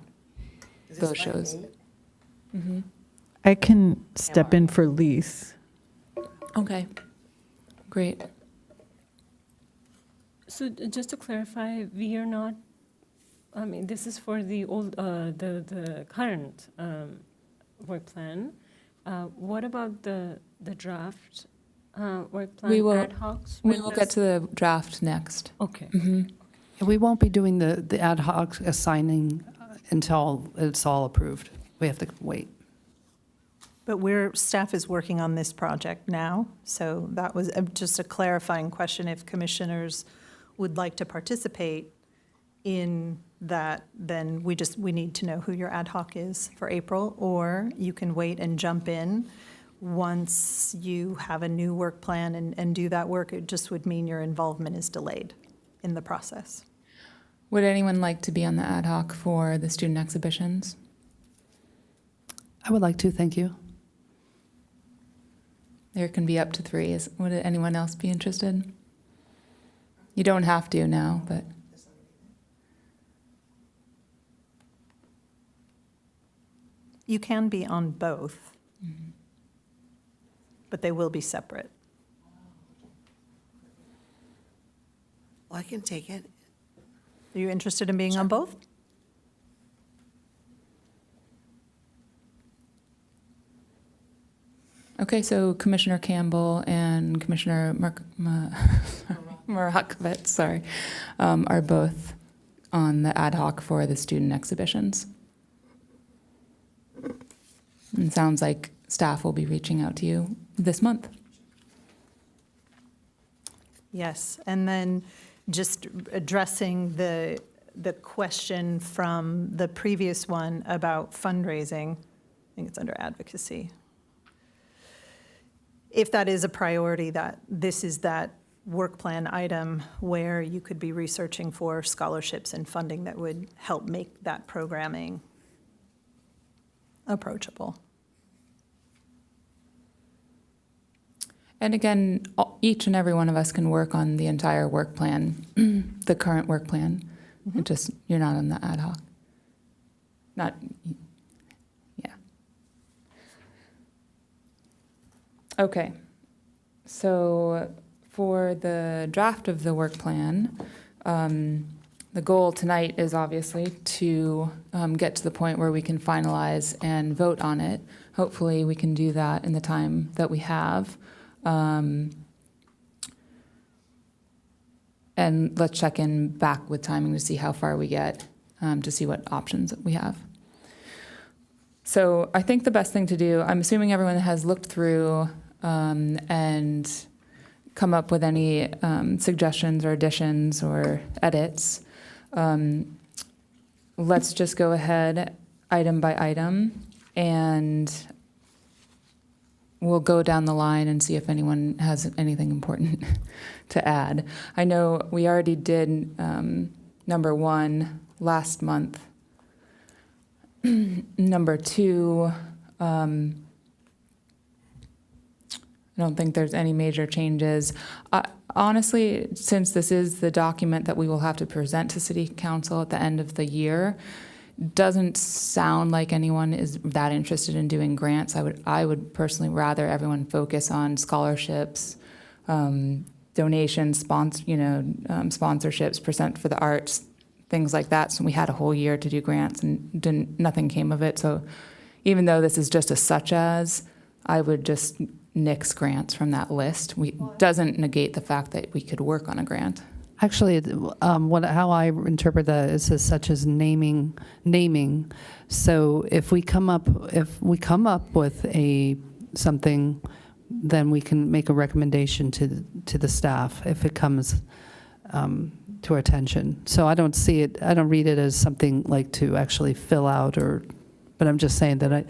those shows. I can step in for lease. Okay, great. So just to clarify, we are not, I mean, this is for the old, the current work plan. What about the draft work plan We will- ad hocs? We When will does- get to the draft next. Okay. We won't be doing the ad hoc assigning until it's all approved. We have to wait. But staff is working on this project now, so that was just a clarifying question. If commissioners would like to participate in that, then we need to know who your ad hoc is for April, or you can wait and jump in once you have a new work plan and do that work. It just would mean your involvement is delayed in the process. Would anyone like to be on the ad hoc for the student exhibitions? I would like to, thank you. There can be up to 3. Would anyone else be interested? You don't have to now, but You can be on both, but they will be separate. well, I can take it. Are you interested in being on both? okay. So Commissioner Campbell and Commissioner Marakovitz, sorry, are both on the ad hoc for the student exhibitions. And sounds like staff will be reaching out to you this month. Yes, and then just addressing the question from the previous one about fundraising, I think it's under advocacy. If that is a priority, that this is that work plan item where you could be researching for scholarships and funding that would help make that programming approachable. And again, each and every one of us can work on the entire work plan, the current work plan. It just, you're not on the ad hoc. Not, yeah. Okay. So for the draft of the work plan, the goal tonight is obviously to get to the point where we can finalize and vote on it. Hopefully we can do that in the time that we have. And let's check in back with timing to see how far we get, to see what options we have. So I think the best thing to do, I'm assuming everyone has looked through and come up with any suggestions or additions or edits. Let's just go ahead item by item, and we'll go down the line and see if anyone has anything important to add. I know we already did number 1 last month. Number 2, I don't think there's any major changes. Honestly, since this is the document that we will have to present to City Council at the end of the year, doesn't sound like anyone is that interested in doing grants. I would personally rather everyone focus on scholarships, donations, sponsorships, percent for the arts, things like that. So we had a whole year to do grants and nothing came of it. So even though this is just a such as, I would just nix grants from that list. Doesn't negate the fact that we could work on a grant. Actually, how I interpret that is as such as naming. So if we come up with something, then we can make a recommendation to the staff if it comes to our attention. So I don't read it as something like to actually fill out but I'm just saying that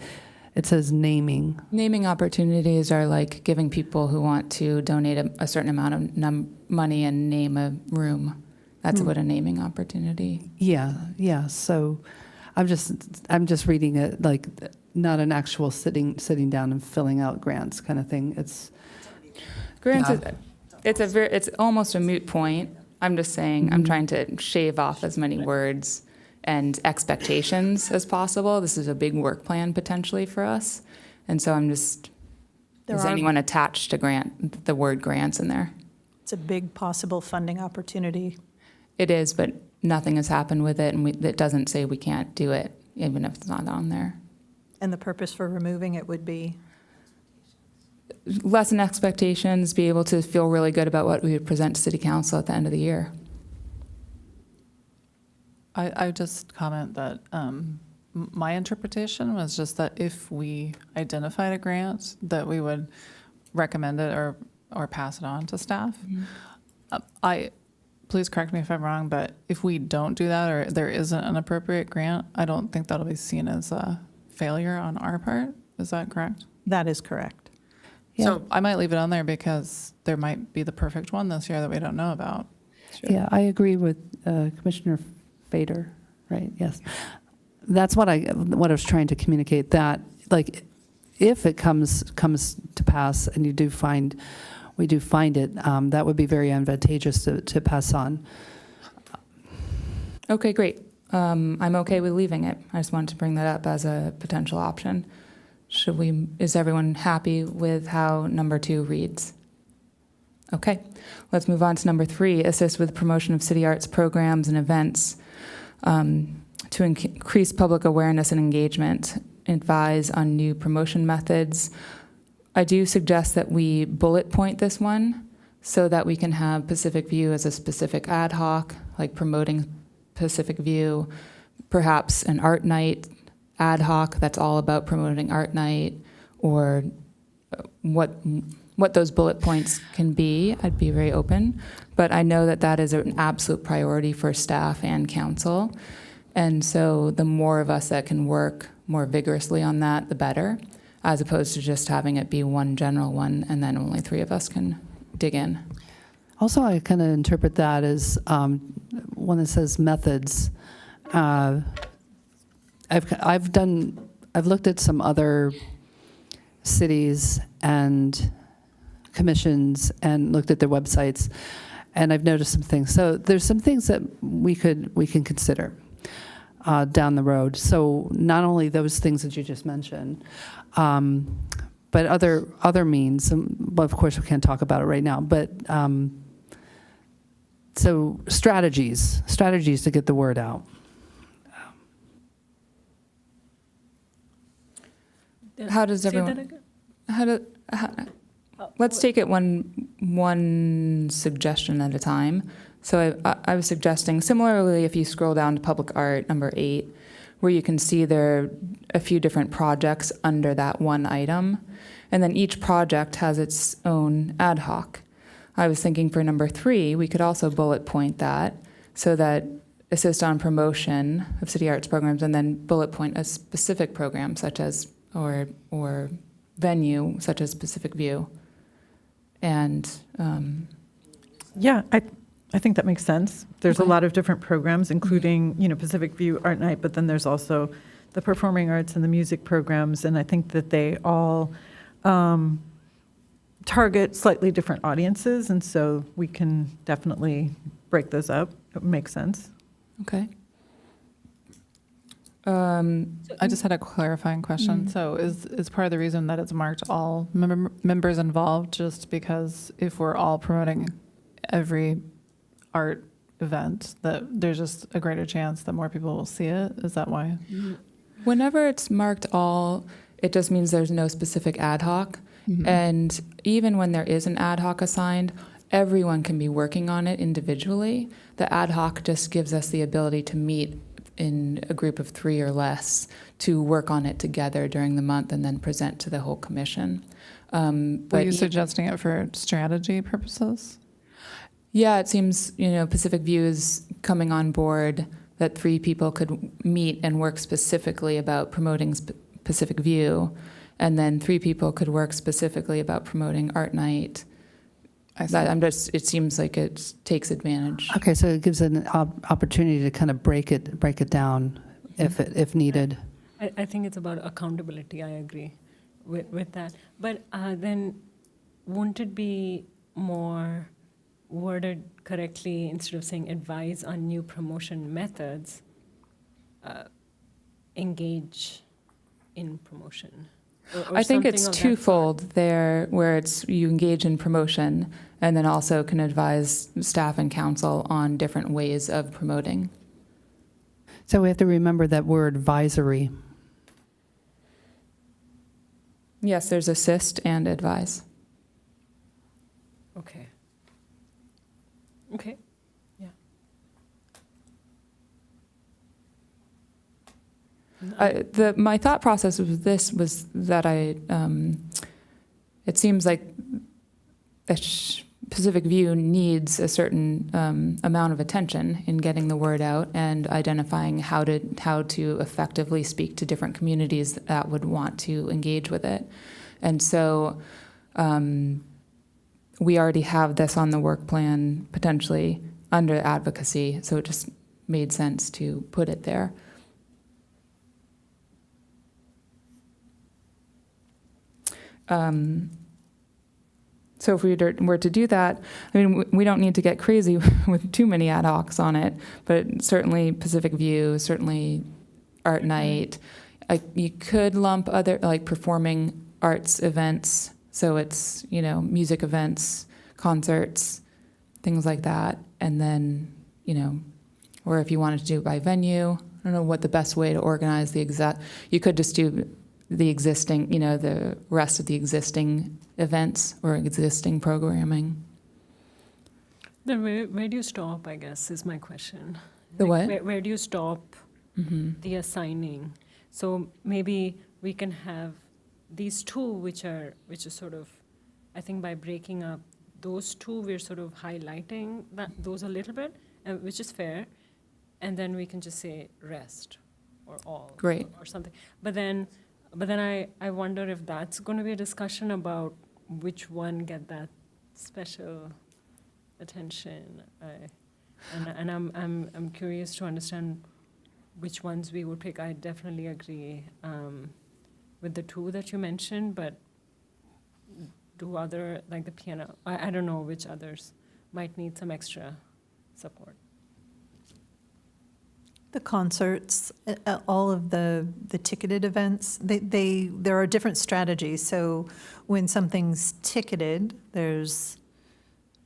it says naming. Naming opportunities are like giving people who want to donate a certain amount of money and name a room. That's what a naming opportunity. Yeah. So I'm just reading it like not an actual sitting down and filling out grants kind of thing. Grants. It's almost a moot point. I'm just saying I'm trying to shave off as many words and expectations as possible. This is a big work plan potentially for us. And so is anyone attached to the word grants in there? It's a big possible funding opportunity. It is, but nothing has happened with it, and it doesn't say we can't do it, even if it's not on there. And the purpose for removing it would be? Lessen expectations, be able to feel really good about what we would present to City Council at the end of the year. I just comment that my interpretation was just that if we identified a grant, that we would recommend it or pass it on to staff. Please correct me if I'm wrong, but if we don't do that or there isn't an appropriate grant, I don't think that'll be seen as a failure on our part. Is that correct? That is correct. Yeah. So I might leave it on there because there might be the perfect one this year that we don't know about. Yeah, I agree with Commissioner Fader, right? Yes. That's what I was trying to communicate, that like if it comes to pass and we do find it, that would be very advantageous to pass on. Okay, great. I'm okay with leaving it. I just wanted to bring that up as a potential option. Is everyone happy with how number 2 reads? Okay, let's move on to number 3, assist with promotion of city arts programs and events to increase public awareness and engagement, advise on new promotion methods. I do suggest that we bullet point this one so that we can have Pacific View as a specific ad hoc, like promoting Pacific View, perhaps an art night ad hoc that's all about promoting art night, or what those bullet points can be. I'd be very open, but I know that that is an absolute priority for staff and council, and so the more of us that can work more vigorously on that, the better, as opposed to just having it be one general one and then only 3 of us can dig in. Also, I kind of interpret that as when it says methods. I've looked at some other cities and commissions and looked at their websites, and I've noticed some things. So there's some things that we can consider down the road. So not only those things that you just mentioned, but other means. Well, of course, we can't talk about it right now. But so strategies to get the word out. How does everyone? Let's take it one suggestion at a time. So I was suggesting, similarly, if you scroll down to public art, number 8, where you can see there are a few different projects under that one item, and then each project has its own ad hoc. I was thinking for number 3, we could also bullet point that, so that assist on promotion of city arts programs, and then bullet point a specific program, such as or venue, such as Pacific View. And Yeah, I think that makes sense. There's a Okay. lot of different programs, including, Pacific View Art Night, but then there's also the performing arts and the music programs, and I think that they all target slightly different audiences, and so we can definitely break those up. It makes sense. okay. I just had a clarifying question. So is part of the reason that it's marked all members involved just because if we're all promoting every art event, that there's just a greater chance that more people will see it? Is that why? Whenever it's marked all, it just means there's no specific ad hoc. And even when there is an ad hoc assigned, everyone can be working on it individually. The ad hoc just gives us the ability to meet in a group of 3 or less to work on it together during the month and then present to the whole commission. Were you suggesting it for strategy purposes? Yeah, it seems, Pacific View is coming on board, that 3 people could meet and work specifically about promoting Pacific View, and then 3 people could work specifically about promoting Art Night. It seems like it takes advantage. Okay, so it gives an opportunity to kind of break it down if needed. I think it's about accountability. I agree with that. But then won't it be more worded correctly, instead of saying advise on new promotion methods, engage in promotion? Or I think it's something of that twofold there, where it's you engage in promotion and then also can advise staff and council on different ways of promoting. So we have to remember that word advisory. Yes, there's assist and advise. Okay. Yeah. My thought process with this was that it seems like Pacific View needs a certain amount of attention in getting the word out and identifying how to effectively speak to different communities that would want to engage with it. And so we already have this on the work plan potentially under advocacy, so it just made sense to put it there. So if we were to do that, I mean, we don't need to get crazy with too many ad hocs on it, but certainly Pacific View, certainly Art Night. You could lump other, like performing arts events, so it's, music events, concerts, things like that. And then, or if you wanted to do it by venue, I don't know what the best way to organize you could just do the existing, the rest of the existing events or existing programming. Then where do you stop, I guess, is my question. The what? Where do you stop the assigning? So maybe we can have these two, which is sort of, I think by breaking up those two, we're sort of highlighting those a little bit, which is fair. And then we can just say rest or all. Great. Or something. But then I wonder if that's going to be a discussion about which one get that special attention. And I'm curious to understand which ones we would pick. I definitely agree with the two that you mentioned, but do other, like the piano, I don't know which others might need some extra support. The concerts, all of the ticketed events, there are different strategies. So when something's ticketed, there's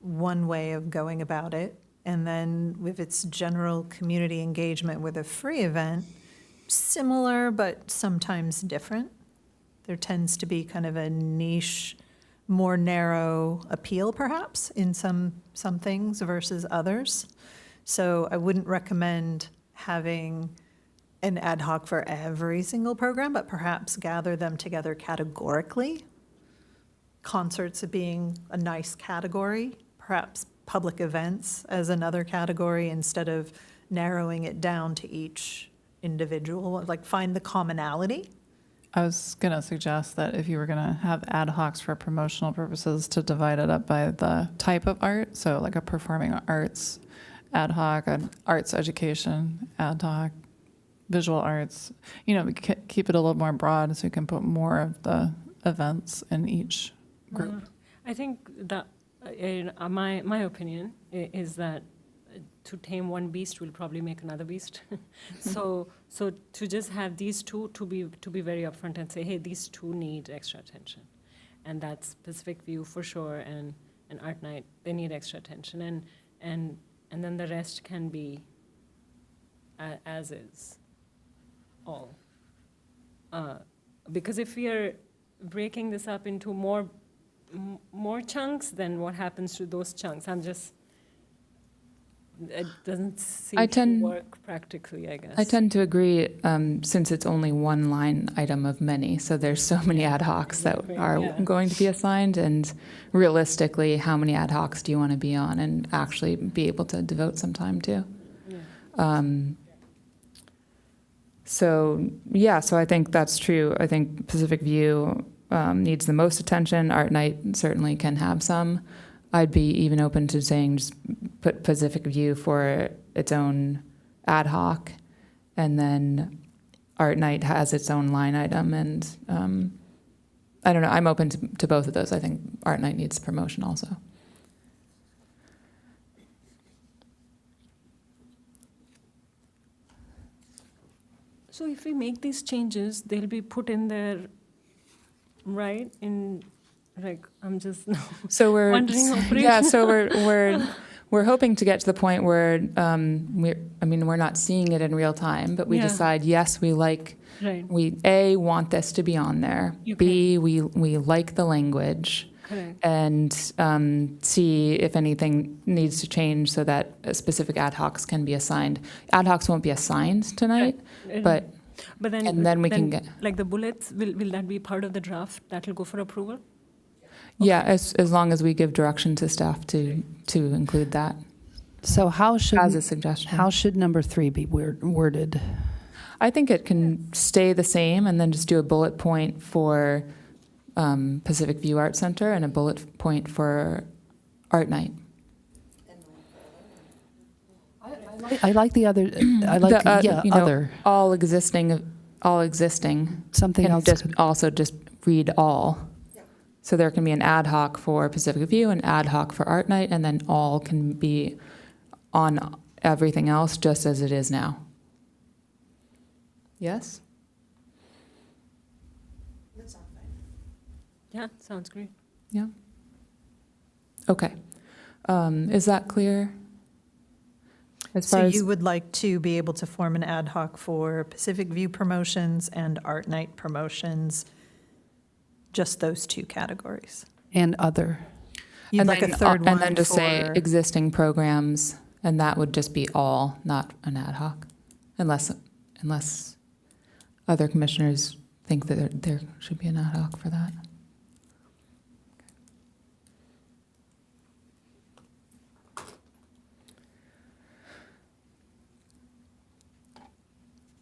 one way of going about it. And then with its general community engagement with a free event, similar but sometimes different. There tends to be kind of a niche, more narrow appeal perhaps in some things versus others. So I wouldn't recommend having an ad hoc for every single program, but perhaps gather them together categorically. Concerts being a nice category, perhaps public events as another category instead of narrowing it down to each individual, like find the commonality. I was going to suggest that if you were going to have ad hocs for promotional purposes, to divide it up by the type of art. So like a performing arts ad hoc, an arts education ad hoc, visual arts. Keep it a little more broad so you can put more of the events in each group. I think that my opinion is that to tame one beast will probably make another beast. So to just have these two, to be very upfront and say, hey, these two need extra attention, and that's Pacific View for sure, and Art Night, they need extra attention, and then the rest can be as is, all. Because if we are breaking this up into more chunks, then what happens to those chunks? It doesn't seem to work practically, I guess. I tend to agree, since it's only one line item of many, so there's so many ad hocs that are going to be assigned, and realistically, how many ad hocs do you want to be on and actually be able to devote some time to? So I think that's true. I think Pacific View needs the most attention. Art Night certainly can have some. I'd be even open to saying just put Pacific View for its own ad hoc, and then Art Night has its own line item. And I don't know, I'm open to both of those. I think Art Night needs promotion also. So if we make these changes, they'll be put in there, right? I'm just so we're wondering. So we're hoping to get to the point where we're not seeing it in real time, but we decide yes, we like. Right. We want this to be on there. Okay. B, we like the language. Correct. And C, if anything needs to change so that specific ad hocs can be assigned. Ad hocs won't be assigned tonight, but then we can get like the bullets. Will that be part of the draft that will go for approval? Yeah, as long as we give direction to staff to include that. So as a suggestion. How should number 3 be worded? I think it can stay the same, and then just do a bullet point for Pacific View Art Center and a bullet point for Art Night. I like the other. I like other. All existing. Something else. Just read all. So there can be an ad hoc for Pacific View, an ad hoc for Art Night, and then all can be on everything else just as it is now. Yes? That sounds fine. Yeah, sounds great. Yeah. Okay. Is that clear? So you would like to be able to form an ad hoc for Pacific View promotions and Art Night promotions, just those two categories? And other. You'd And like a then, third one and then just say for- existing programs, and that would just be all, not an ad hoc, unless other commissioners think that there should be an ad hoc for that.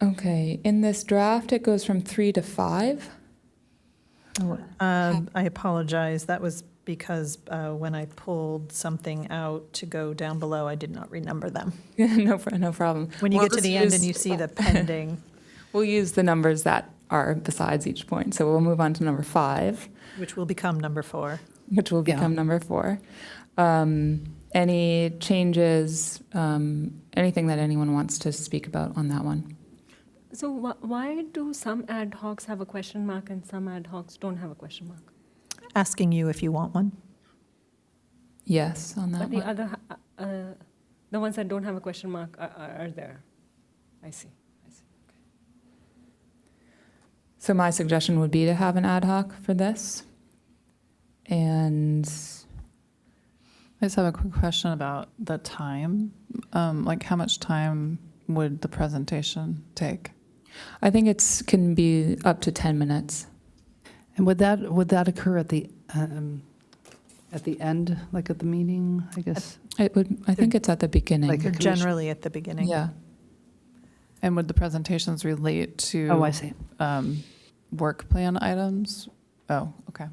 Okay, in this draft, it goes from 3 to 5. I apologize. That was because when I pulled something out to go down below, I did not renumber them. No problem. When you Well, get to let's the end and use- you see the pending, We'll use the numbers that are besides each point. So we'll move on to number 5, which will become number 4. which will Yeah. become number 4. Any changes, anything that anyone wants to speak about on that one? So why do some ad hocs have a question mark and some ad hocs don't have a question mark? Asking you if you want one. Yes, on that But the one. other, the ones that don't have a question mark are there. I see. So my suggestion would be to have an ad hoc for this. And I just have a quick question about the time. Like, how much time would the presentation take? I think can be up to 10 minutes. And would that occur at the end, like at the meeting, I guess? I think it's at the beginning. Like a They're commission- generally at the beginning. Yeah. And would the presentations relate to? Oh, I see. Work plan items? Oh, okay.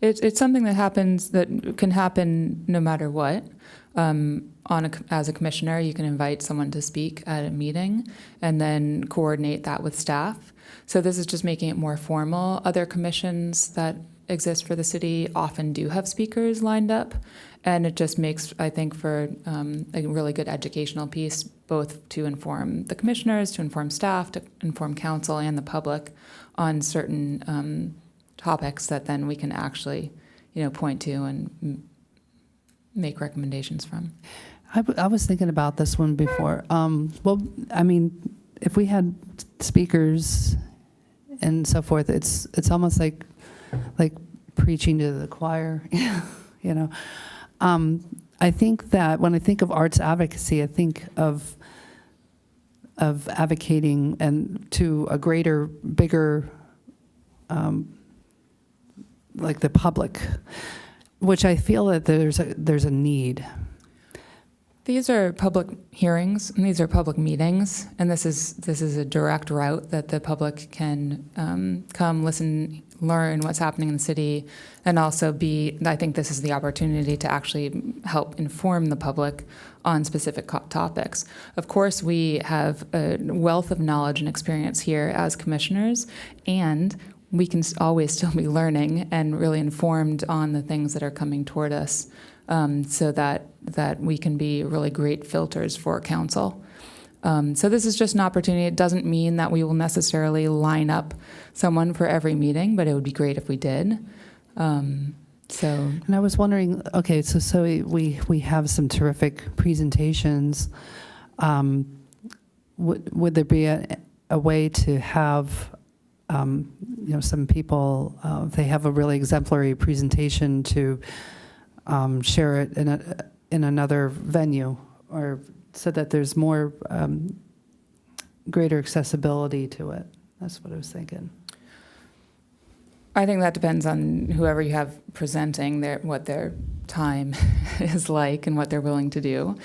It's something that can happen no matter what. As a commissioner, you can invite someone to speak at a meeting and then coordinate that with staff. So this is just making it more formal. Other commissions that exist for the city often do have speakers lined up, and it just makes, I think, for a really good educational piece, both to inform the commissioners, to inform staff, to inform council and the public on certain topics that then we can actually, point to and make recommendations from. I was thinking about this one before. Well, I mean, if we had speakers and so forth, it's almost like preaching to the choir, you know. I think that when I think of arts advocacy, I think of advocating and to a greater, bigger, like the public, which I feel that there's a need. These are public hearings, and these are public meetings, and this is a direct route that the public can come, listen, learn what's happening in the city, and also I think this is the opportunity to actually help inform the public on specific topics. Of course, we have a wealth of knowledge and experience here as commissioners, and we can always still be learning and really informed on the things that are coming toward us, so that we can be really great filters for council. So this is just an opportunity. It doesn't mean that we will necessarily line up someone for every meeting, but it would be great if we did. And I was wondering, okay, so we have some terrific presentations. Would there be a way to have some people, if they have a really exemplary presentation, to share it in another venue, or so that there's more greater accessibility to it? That's what I was thinking. I think that depends on whoever you have presenting, what their time is like and what they're willing to do.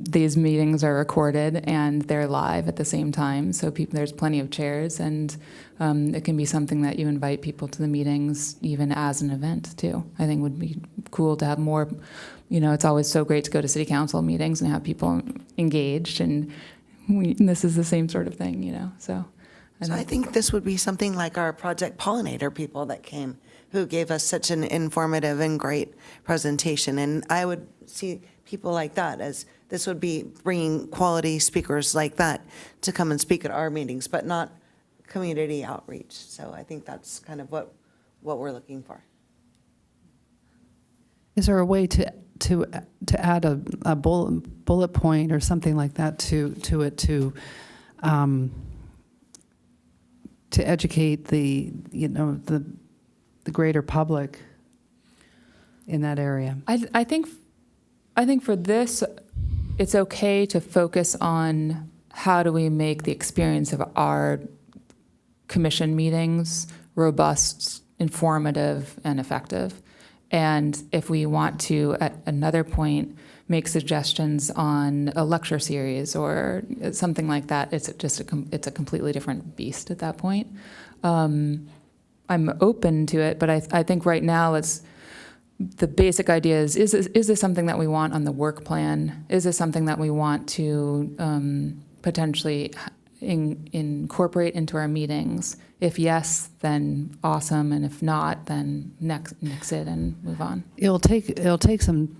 These meetings are recorded and they're live at the same time, so there's plenty of chairs, and it can be something that you invite people to the meetings even as an event too. I think would be cool to have more. It's always so great to go to city council meetings and have people engaged, and this is the same sort of thing, so. So I think this would be something like our Project Pollinator people that came, who gave us such an informative and great presentation. And I would see people like that as, this would be bringing quality speakers like that to come and speak at our meetings, but not community outreach. So I think that's kind of what we're looking for. Is there a way to add a bullet point or something like that to it to educate the the greater public in that area? I think for this, it's okay to focus on how do we make the experience of our commission meetings robust, informative, and effective. And if we want to, at another point, make suggestions on a lecture series or something like that, it's just it's a completely different beast at that point. I'm open to it, but I think right now the basic idea is this something that we want on the work plan? Is this something that we want to potentially incorporate into our meetings? If yes, then awesome, and if not, then nix it and move on. It'll take some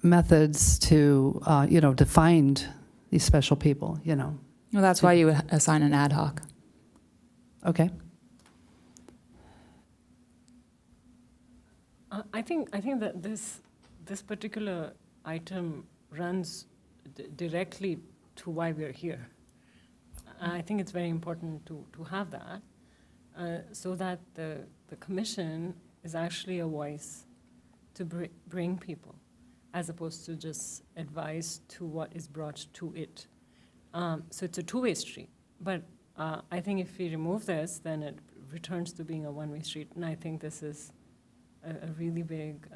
methods to to find these special people. Well, that's why you would assign an ad hoc. Okay. I think that this particular item runs directly to why we're here. I think it's very important to have that, so that the commission is actually a voice to bring people, as opposed to just advice to what is brought to it. So it's a two-way street. But I think if we remove this, then it returns to being a one-way street. And I think this is a really big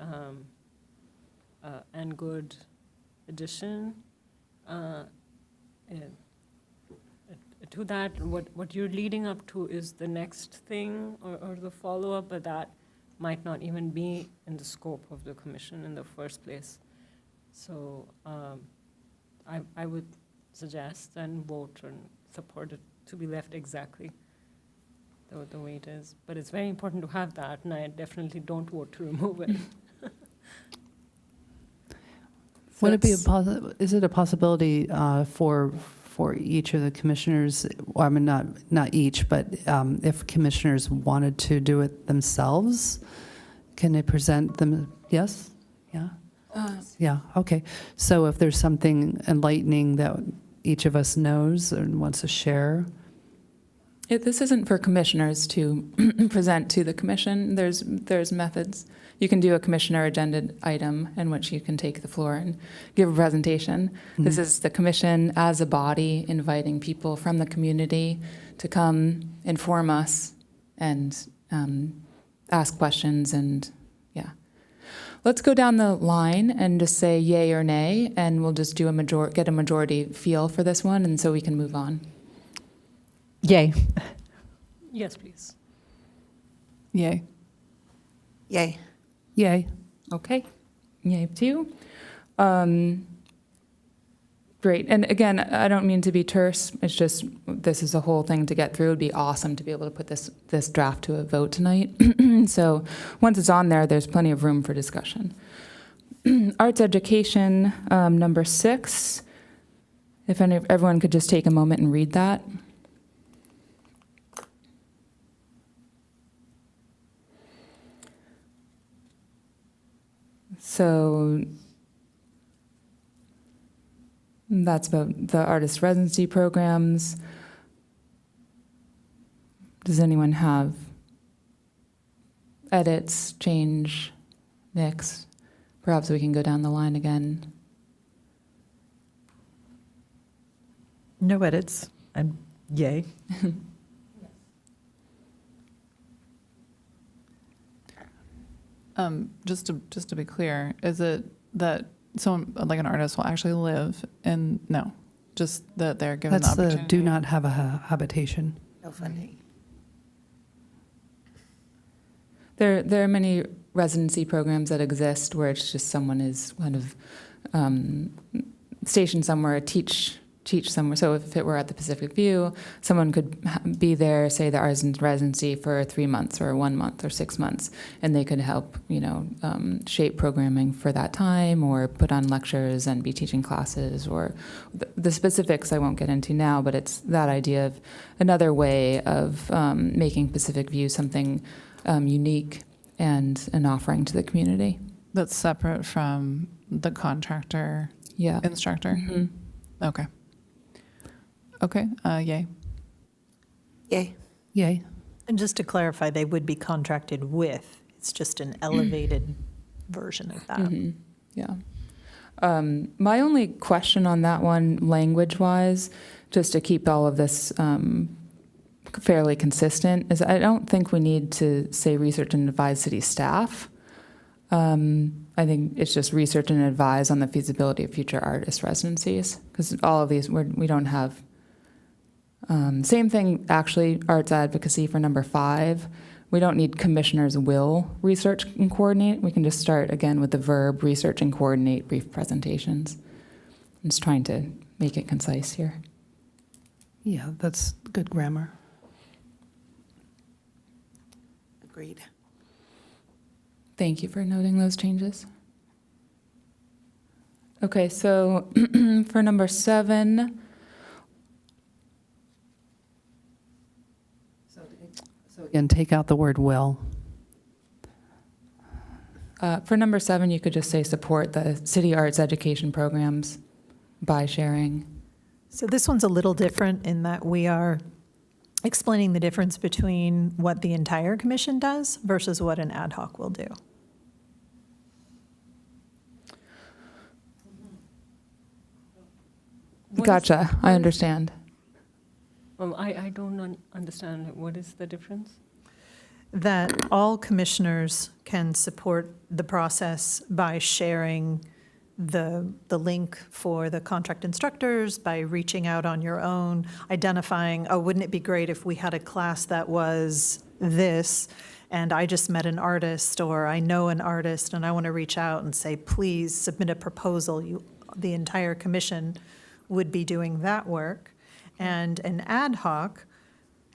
and good addition. To that, what you're leading up to is the next thing or the follow-up, but that might not even be in the scope of the commission in the first place. So I would suggest and vote and support it to be left exactly the way it is. But it's very important to have that, and I definitely don't vote to remove it. Would it be is it a possibility for each of the commissioners? Well, I mean, not each, but if commissioners wanted to do it themselves, can they present them? Yes. Yeah. Yeah. Okay. So if there's something enlightening that each of us knows and wants to share. This isn't for commissioners to present to the commission. There's methods. You can do a commissioner agenda item in which you can take the floor and give a presentation. Mm-hmm. This is the commission as a body inviting people from the community to come inform us and ask questions. And yeah, let's go down the line and just say yay or nay, and we'll just do get a majority feel for this one, and so we can move on. Yay. Yes, please. Yay. Yay. Yay. Okay. Yay, too. Great. And again, I don't mean to be terse. It's just this is a whole thing to get through. It would be awesome to be able to put this draft to a vote tonight. So once it's on there, there's plenty of room for discussion. Arts education, number 6. If everyone could just take a moment and read that. So that's about the artist residency programs. Does anyone have edits, change, mix? Perhaps we can go down the line again. No edits. I'm yay. Just to be clear, is it that someone like an artist will actually live in? No, just that they're given That's the opportunity. do not have a habitation. No funding. There are many residency programs that exist where it's just someone is kind of stationed somewhere, teach somewhere. So if it were at the Pacific View, someone could be there, say the artist residency for 3 months or 1 month or 6 months, and they could help, shape programming for that time or put on lectures and be teaching classes or the specifics I won't get into now, but it's that idea of another way of making Pacific View something unique and an offering to the community. That's separate from the contractor instructor? Mm-hmm. Okay. Okay, yay. Yay. Yay. And just to clarify, they would be contracted with, it's just an elevated version of that. Yeah. My only question on that one, language-wise, just to keep all of this fairly consistent, is I don't think we need to say research and advise city staff. I think it's just research and advise on the feasibility of future artist residencies, because all of these, we don't have. Same thing, actually, arts advocacy for number 5. We don't need commissioners will research and coordinate. We can just start again with the verb research and coordinate brief presentations. I'm just trying to make it concise here. Yeah, that's good grammar. Agreed. Thank you for noting those changes. Okay, so for number 7, So again, take out the word will. for number 7, you could just say support the city arts education programs by sharing. So this one's a little different in that we are explaining the difference between what the entire commission does versus what an ad hoc will do. Gotcha, I understand. Well, I don't understand. What is the difference? That all commissioners can support the process by sharing the link for the contract instructors, by reaching out on your own, identifying, oh, wouldn't it be great if we had a class that was this, and I just met an artist, or I know an artist, and I want to reach out and say, please submit a proposal. The entire commission would be doing that work. And an ad hoc,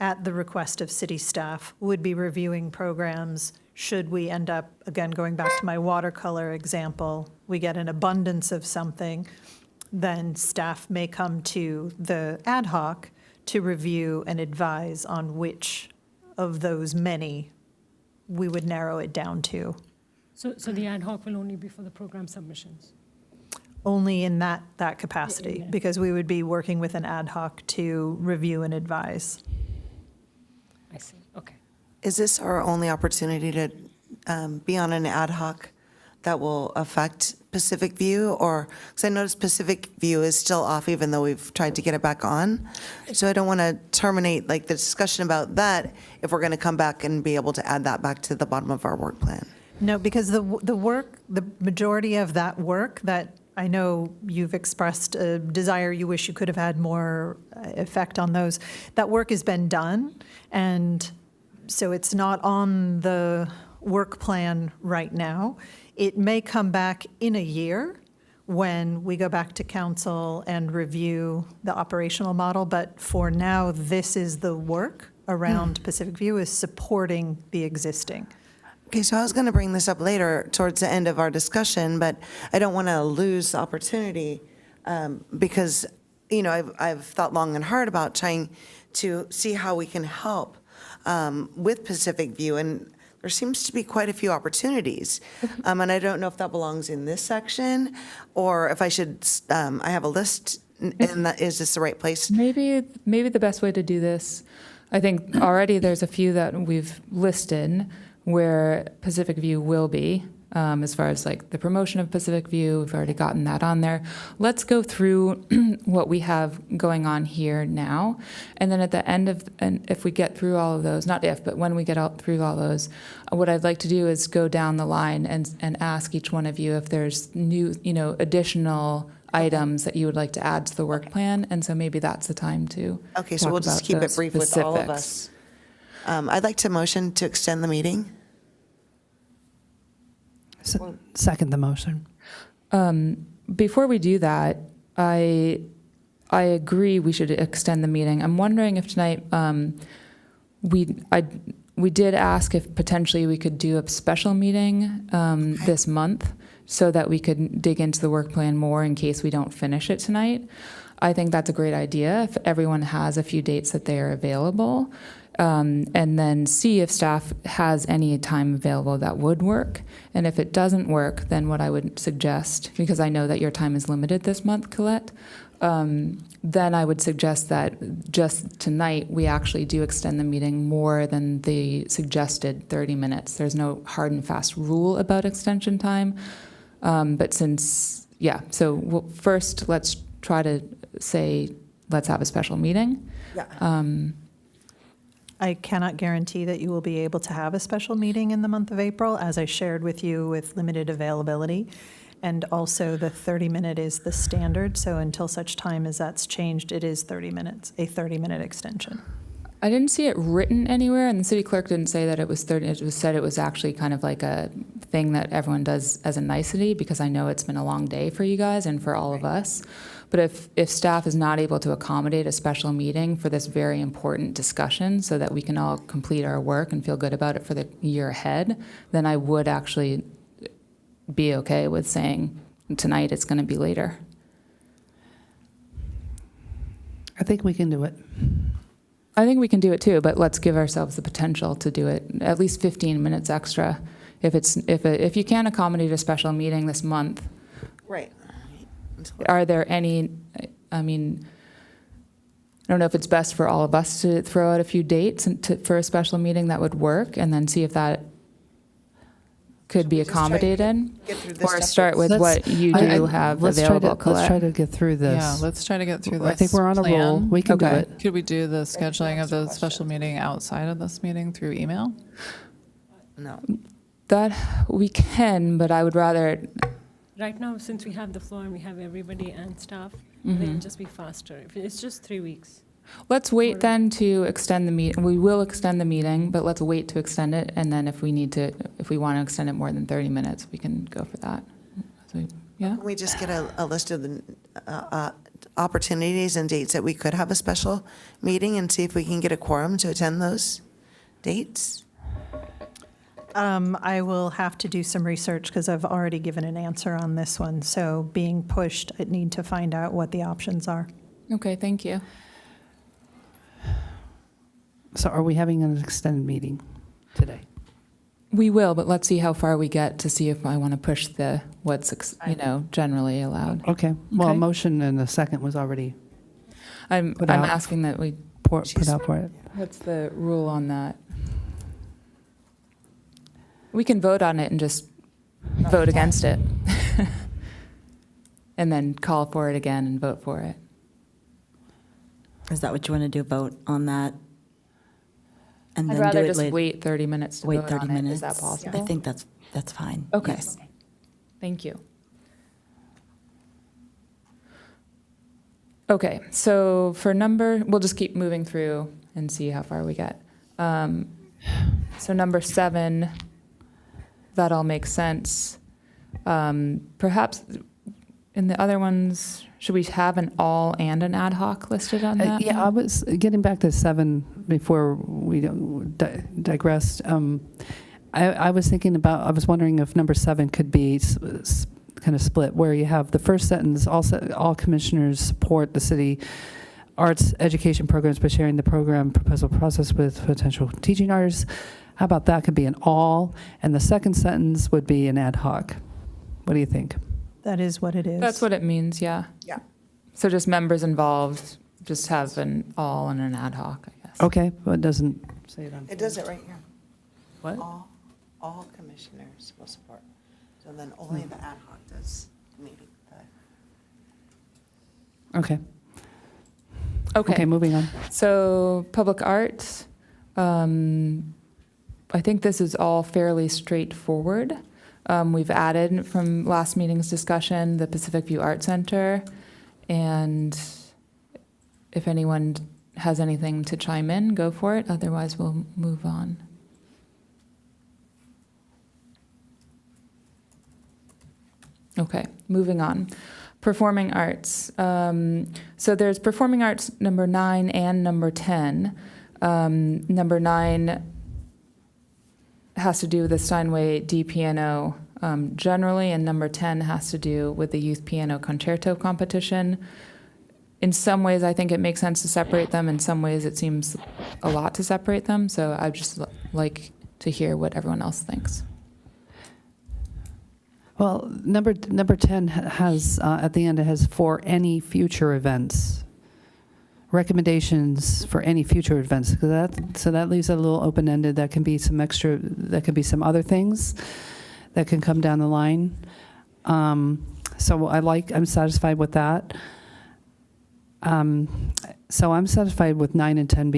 at the request of city staff, would be reviewing programs. Should we end up, again, going back to my watercolor example, we get an abundance of something, then staff may come to the ad hoc to review and advise on which of those many we would narrow it down to. So the ad hoc will only be for the program submissions? Only in that capacity, Yeah. because we would be working with an ad hoc to review and advise. I see, okay. Is this our only opportunity to be on an ad hoc that will affect Pacific View? Or, because I noticed Pacific View is still off even though we've tried to get it back on. So I don't want to terminate like the discussion about that if we're going to come back and be able to add that back to the bottom of our work plan. No, because the work, the majority of that work that I know you've expressed a desire, you wish you could have had more effect on those, that work has been done. And so it's not on the work plan right now. It may come back in a year when we go back to council and review the operational model. But for now, this is the work around Pacific View, is supporting the existing. Okay, so I was going to bring this up later towards the end of our discussion, but I don't want to lose the opportunity because, you know, I've thought long and hard about trying to see how we can help with Pacific View, and there seems to be quite a few opportunities. And I don't know if that belongs in this section or if I should, I have a list, and is this the right place? Maybe the best way to do this, I think already there's a few that we've listed where Pacific View will be, as far as like the promotion of Pacific View, we've already gotten that on there. Let's go through what we have going on here now. And then at the end of, and if we get through all of those, not if, but when we get out through all those, what I'd like to do is go down the line and ask each one of you if there's new, additional items that you would like to add to the work plan. And so maybe that's the time to Okay, so talk we'll just about keep it those brief with all of specifics. us. I'd like to motion to extend the meeting. Second the motion. Before we do that, I agree we should extend the meeting. I'm wondering if tonight, we did ask if potentially we could do a special meeting this month so that we could dig into the work plan more in case we don't finish it tonight. I think that's a great idea if everyone has a few dates that they are available. And then see if staff has any time available that would work. And if it doesn't work, then what I would suggest, because I know that your time is limited this month, Colette, then I would suggest that just tonight, we actually do extend the meeting more than the suggested 30 minutes. There's no hard and fast rule about extension time. But since, first, let's try to say, let's have a special meeting. I cannot guarantee that you will be able to have a special meeting in the month of April, as I shared with you with limited availability. And also the 30-minute is the standard, so until such time as that's changed, it is 30 minutes, a 30-minute extension. I didn't see it written anywhere, and the city clerk didn't say that it was 30. It was said it was actually kind of like a thing that everyone does as a nicety, because I know it's been a long day for you guys and for all of us. But if staff is not able to accommodate a special meeting for this very important discussion so that we can all complete our work and feel good about it for the year ahead, then I would actually be okay with saying tonight it's going to be later. I think we can do it. I think we can do it too, but let's give ourselves the potential to do it at least 15 minutes extra. If you can't accommodate a special meeting this month, Right. are there any, I mean, I don't know if it's best for all of us to throw out a few dates for a special meeting that would work, and then see if that could be just try to accommodated, get through this or stuff start first? with what you do have available, Let's Colette. try to get through this. Yeah, let's try to get through this. I think we're on a roll. plan. We can do Okay. it. Could we do the scheduling of the special meeting outside of this meeting through email? No. That we can, but I would rather, Right now, since we have the floor and we have everybody and staff, Mm-hmm. it'll just be faster. If it's just 3 weeks. let's wait then to extend the meeting. We will extend the meeting, but let's wait to extend it, and then if we want to extend it more than 30 minutes, we can go for that. So, yeah? Can we just get a list of the opportunities and dates that we could have a special meeting and see if we can get a quorum to attend those dates? I will have to do some research because I've already given an answer on this one. So being pushed, I need to find out what the options are. Okay, thank you. So are we having an extended meeting today? We will, but let's see how far we get to see if I want to push what's generally allowed. Okay. Well, a Okay. motion and a second was already I'm Put out. asking that we, put out for it. what's the rule on that? We can vote on it and just vote against it. And then call for it again and vote for it. Is that what you want to do, vote on that? And I'd then do rather it just later? wait 30 minutes to Wait vote 30 on it. minutes? Is that possible? I think that's fine. Okay. Yes. Thank you. Okay, so we'll just keep moving through and see how far we get. So number 7, that all makes sense. Perhaps in the other ones, should we have an all and an ad hoc listed on that? Yeah, I was getting back to 7 before we digressed. I was wondering if number 7 could be kind of split, where you have the first sentence, all commissioners support the city arts education programs by sharing the program proposal process with potential teaching artists. How about that could be an all, and the second sentence would be an ad hoc? What do you think? That is what it is. That's what it means, yeah. Yeah. So just members involved, just have an all and an ad hoc, I guess. Okay, but it doesn't say it on. It does it right here. What? All commissioners will support. So then only the ad hoc does meeting. Okay. Okay. Moving on. So public art, I think this is all fairly straightforward. We've added from last meeting's discussion the Pacific View Art Center, and if anyone has anything to chime in, go for it. Otherwise, we'll move on. Okay, moving on. Performing arts. So there's performing arts number 9 and number 10. Number 9 has to do with the Steinway D piano generally, and number 10 has to do with the youth piano concerto competition. In some ways, I think it makes sense to separate them. In some ways, it seems a lot to separate them. So I'd just like to hear what everyone else thinks. Well, number 10 has, at the end, it has for any future events. Recommendations for any future events. So that leaves it a little open-ended. That can be some extra, that can be some other things that can come down the line. So I'm satisfied with that. So I'm satisfied with 9 and 10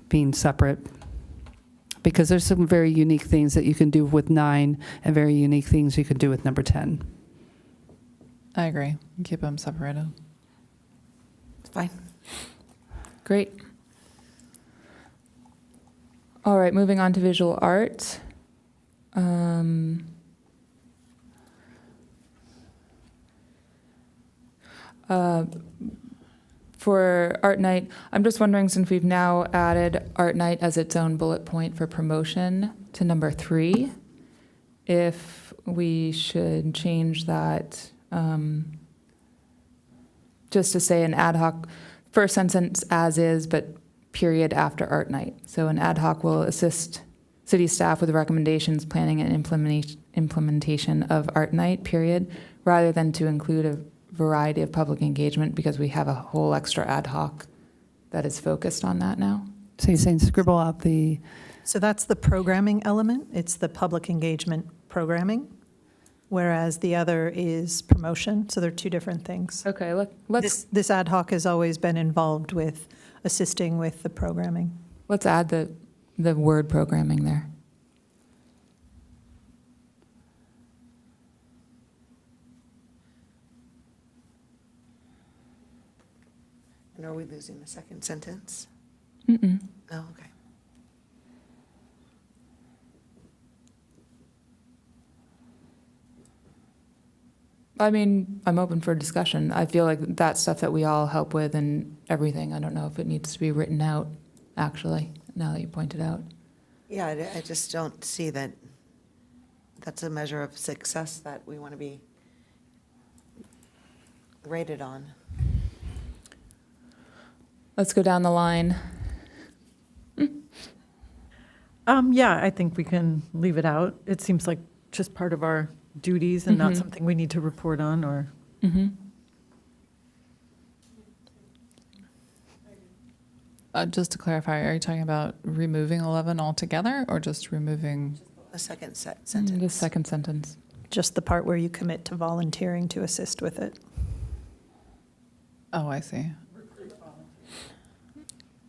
being separate, because there's some very unique things that you can do with 9 and very unique things you can do with number 10. I agree. Keep them separated. It's fine. Great. All right, moving on to visual art. For art night, I'm just wondering, since we've now added art night as its own bullet point for promotion to number 3, if we should change that just to say an ad hoc, first sentence as is, but period after art night. So an ad hoc will assist city staff with recommendations, planning, and implementation of art night, period, rather than to include a variety of public engagement, because we have a whole extra ad hoc that is focused on that now. So you're saying scribble out the, So that's the programming element. It's the public engagement programming, whereas the other is promotion. So they're two different things. Okay, let's This ad hoc has always been involved with assisting with the programming. let's add the word programming there. And are we losing the second sentence? Mm-mm. No, okay. I mean, I'm open for discussion. I feel like that's stuff that we all help with and everything. I don't know if it needs to be written out, actually, now that you pointed out. Yeah, I just don't see that that's a measure of success that we want to be rated on. Let's go down the line. Yeah, I think we can leave it out. It seems like just part of our duties and not Mhm. something we need to report on or. Mm-hmm. Just to clarify, are you talking about removing 11 altogether or just removing? The second The sentence. second sentence. Just the part where you commit to volunteering to assist with it. Oh, I see.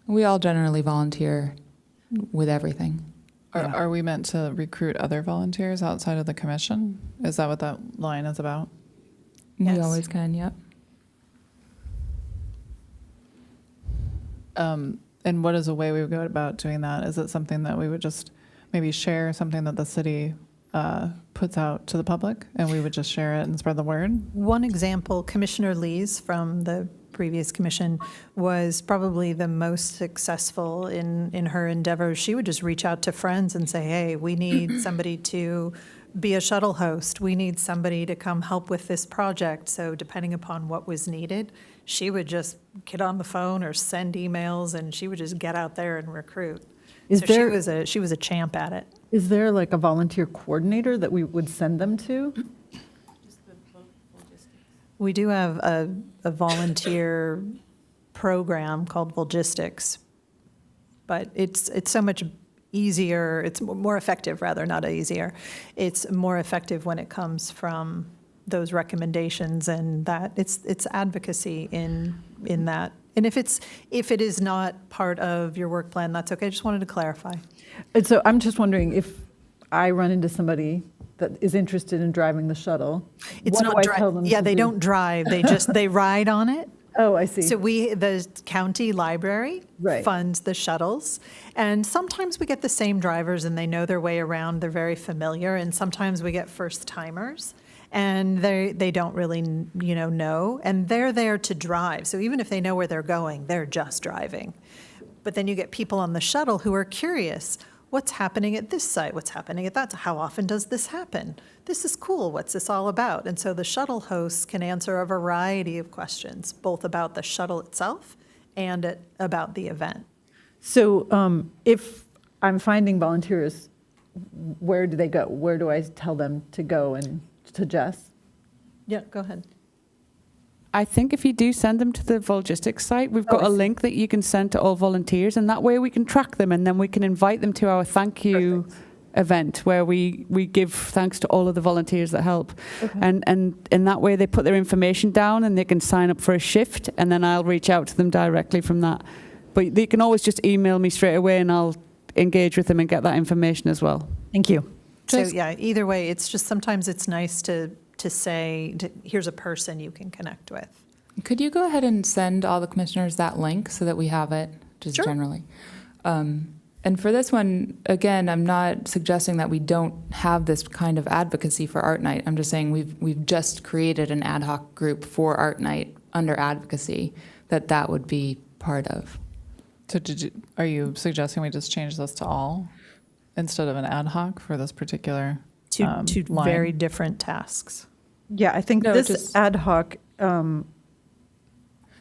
We all generally volunteer with everything. Are we meant to recruit other volunteers outside of the commission? Is that what that line is about? We Yes. always can, yep. And what is a way we would go about doing that? Is it something that we would just maybe share something that the city puts out to the public and we would just share it and spread the word? One example, Commissioner Lees from the previous commission was probably the most successful in her endeavors. She would just reach out to friends and say, hey, we need somebody to be a shuttle host. We need somebody to come help with this project. So depending upon what was needed, she would just get on the phone or send emails and she would just get out there and recruit. Is So there- she was a champ at it. Is there like a volunteer coordinator that we would send them to? We do have a volunteer program called Volgistics, but it's so much easier, it's more effective rather, not easier. It's more effective when it comes from those recommendations and that it's advocacy in that. And if it is not part of your work plan, that's okay. I just wanted to clarify. And so I'm just wondering if I run into somebody that is interested in driving the shuttle. It's what not do I tell them yeah, to they do? don't drive. They ride on it. Oh, I see. So the county library Right. funds the shuttles. And sometimes we get the same drivers and they know their way around. They're very familiar. And sometimes we get first timers and they don't really, know. And they're there to drive. So even if they know where they're going, they're just driving. But then you get people on the shuttle who are curious. What's happening at this site? What's happening at that? How often does this happen? This is cool. What's this all about? And so the shuttle hosts can answer a variety of questions, both about the shuttle itself and about the event. So if I'm finding volunteers, where do they go? Where do I tell them to go and to Jess? Yeah, go ahead. I think if you do send them to the Volgistics site, we've got I a see. link that you can send to all volunteers, and that way we can track them, and then we can invite them to our thank you event where we give thanks to all of the volunteers that help. Okay. And in that way they put their information down and they can sign up for a shift, and then I'll reach out to them directly from that. But they can always just email me straight away and I'll engage with them and get that information as well. Thank you. So, Just- yeah, either way, it's just sometimes it's nice to say, here's a person you can connect with. Could you go ahead and send all the commissioners that link so that we have it, just Sure. generally? And for this one, again, I'm not suggesting that we don't have this kind of advocacy for Art Night. I'm just saying we've just created an ad hoc group for Art Night under advocacy that would be part of. So are you suggesting we just change this to all instead of an ad hoc for this particular Two line? very different tasks. Yeah, I think No, this just- ad hoc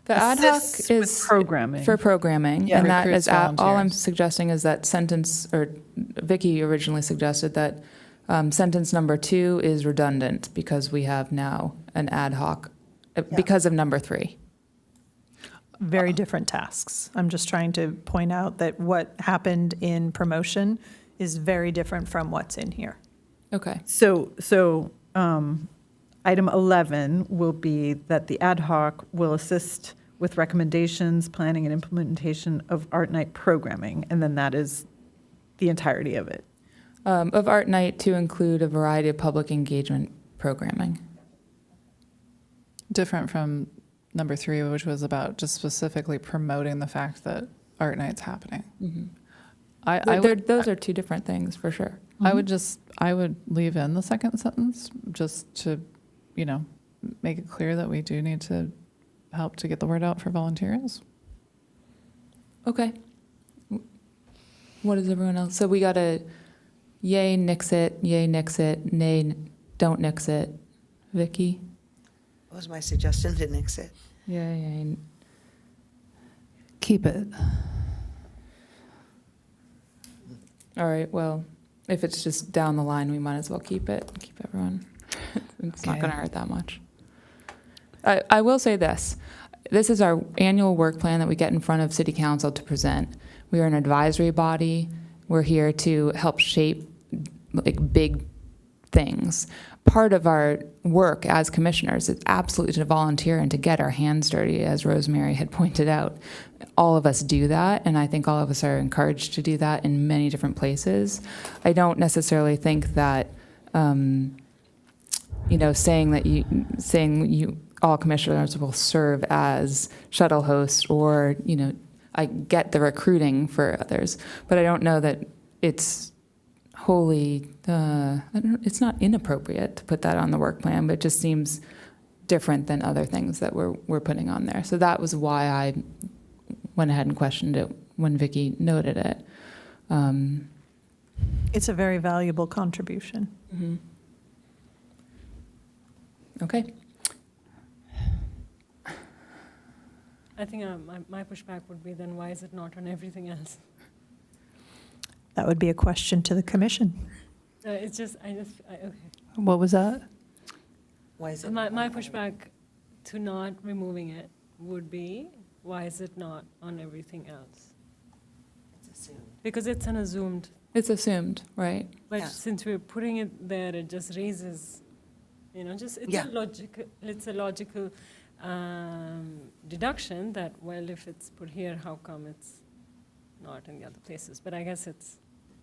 The ad hoc assists with is programming. for programming, Yeah. and that Recruits is all I'm volunteers. suggesting is that sentence, or Vicky originally suggested that sentence number 2 is redundant because we have now an ad hoc because of number 3. Very different tasks. I'm just trying to point out that what happened in promotion is very different from what's in here. Okay. So item 11 will be that the ad hoc will assist with recommendations, planning, and implementation of Art Night programming, and then that is the entirety of it. Of Art Night to include a variety of public engagement programming. Different from number 3, which was about just specifically promoting the fact that Art Night's happening. Those are two different things for sure. I would leave in the second sentence just to, make it clear that we do need to help to get the word out for volunteers. Okay. What is everyone else? So we got a yay, nix it, nay, don't nix it. Vicky? What was my suggestion to nix it? Yay. Keep it. All right, well, if it's just down the line, we might as well keep it, keep everyone. It's not Okay. going to hurt that much. I will say this. This is our annual work plan that we get in front of City Council to present. We are an advisory body. We're here to help shape big things. Part of our work as commissioners is absolutely to volunteer and to get our hands dirty, as Rosemary had pointed out. All of us do that, and I think all of us are encouraged to do that in many different places. I don't necessarily think that, saying you all commissioners will serve as shuttle hosts, or I get the recruiting for others, but I don't know that it's wholly, it's not inappropriate to put that on the work plan, but it just seems different than other things that we're putting on there. So that was why I went ahead and questioned it when Vicky noted it. It's a very valuable contribution. Mm-hmm. Okay. I think my pushback would be then why is it not on everything else? That would be a question to the commission. It's just, okay. What was that? Why is it? My pushback to not removing it would be, why is it not on everything else? It's assumed. Because it's an assumed, It's assumed, right? but Yeah. since we're putting it there, it just raises, it's Yeah. a logical deduction that, well, if it's put here, how come it's not in the other places? But I guess it's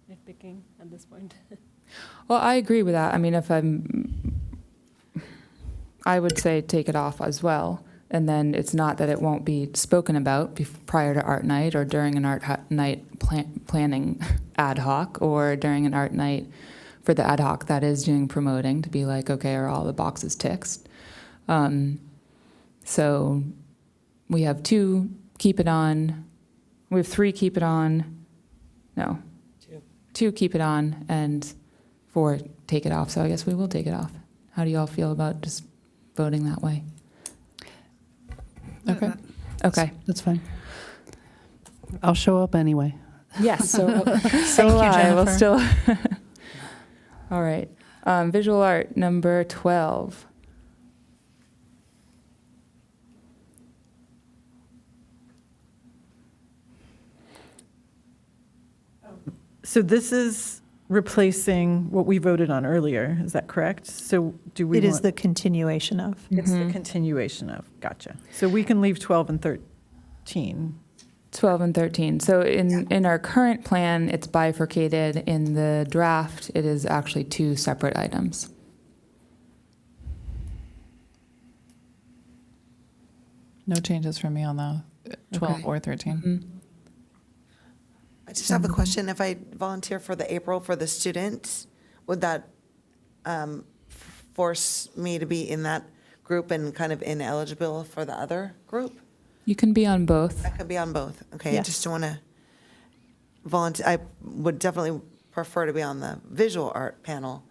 nitpicking at this point. Well, I agree with that. I mean, I would say take it off as well. And then it's not that it won't be spoken about prior to Art Night or during an Art Night planning ad hoc, or during an Art Night for the ad hoc that is doing promoting, to be like, okay, are all the boxes ticked? So we have 2, keep it on. We have 3, keep it on. No. 2, keep it on, and 4, take it off. So I guess we will take it off. How do you all feel about just voting that way? Okay. Okay. That's fine. I'll show up anyway. Yes. So Thank you, I will Jennifer. still. All right. Visual art, number 12. So this is replacing what we voted on earlier, is that correct? So do we It is want- the continuation of. It's the continuation of, gotcha. So we can leave 12 and 13. 12 and 13. So in our current plan, it's bifurcated. In the draft, it is actually two separate items. No changes from me on the 12 Okay. or 13. Mhm. I just have a question. If I volunteer for the April for the students, would that force me to be in that group and kind of ineligible for the other group? You can be on both. I could be on both. Okay, I Yes. just don't want to volunteer. I would definitely prefer to be on the visual art panel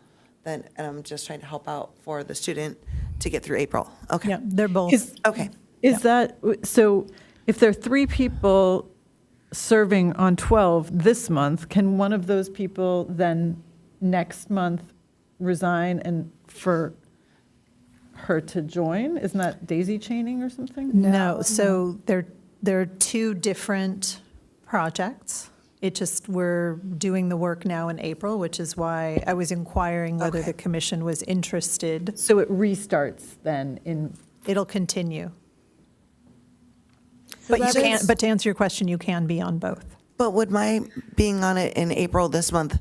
and I'm just trying to help out for the student to get through April. Okay. Yeah, they're both. Okay. Is that, so if there are 3 people serving on 12 this month, can one of those people then next month resign and for her to join? Isn't that daisy chaining or something? No, so they're two different projects. It just, we're doing the work now in April, which is why I was inquiring whether Okay. the commission was interested. So it restarts then in, It'll continue. So But you that can't, is- but to answer your question, you can be on both. But would my being on it in April this month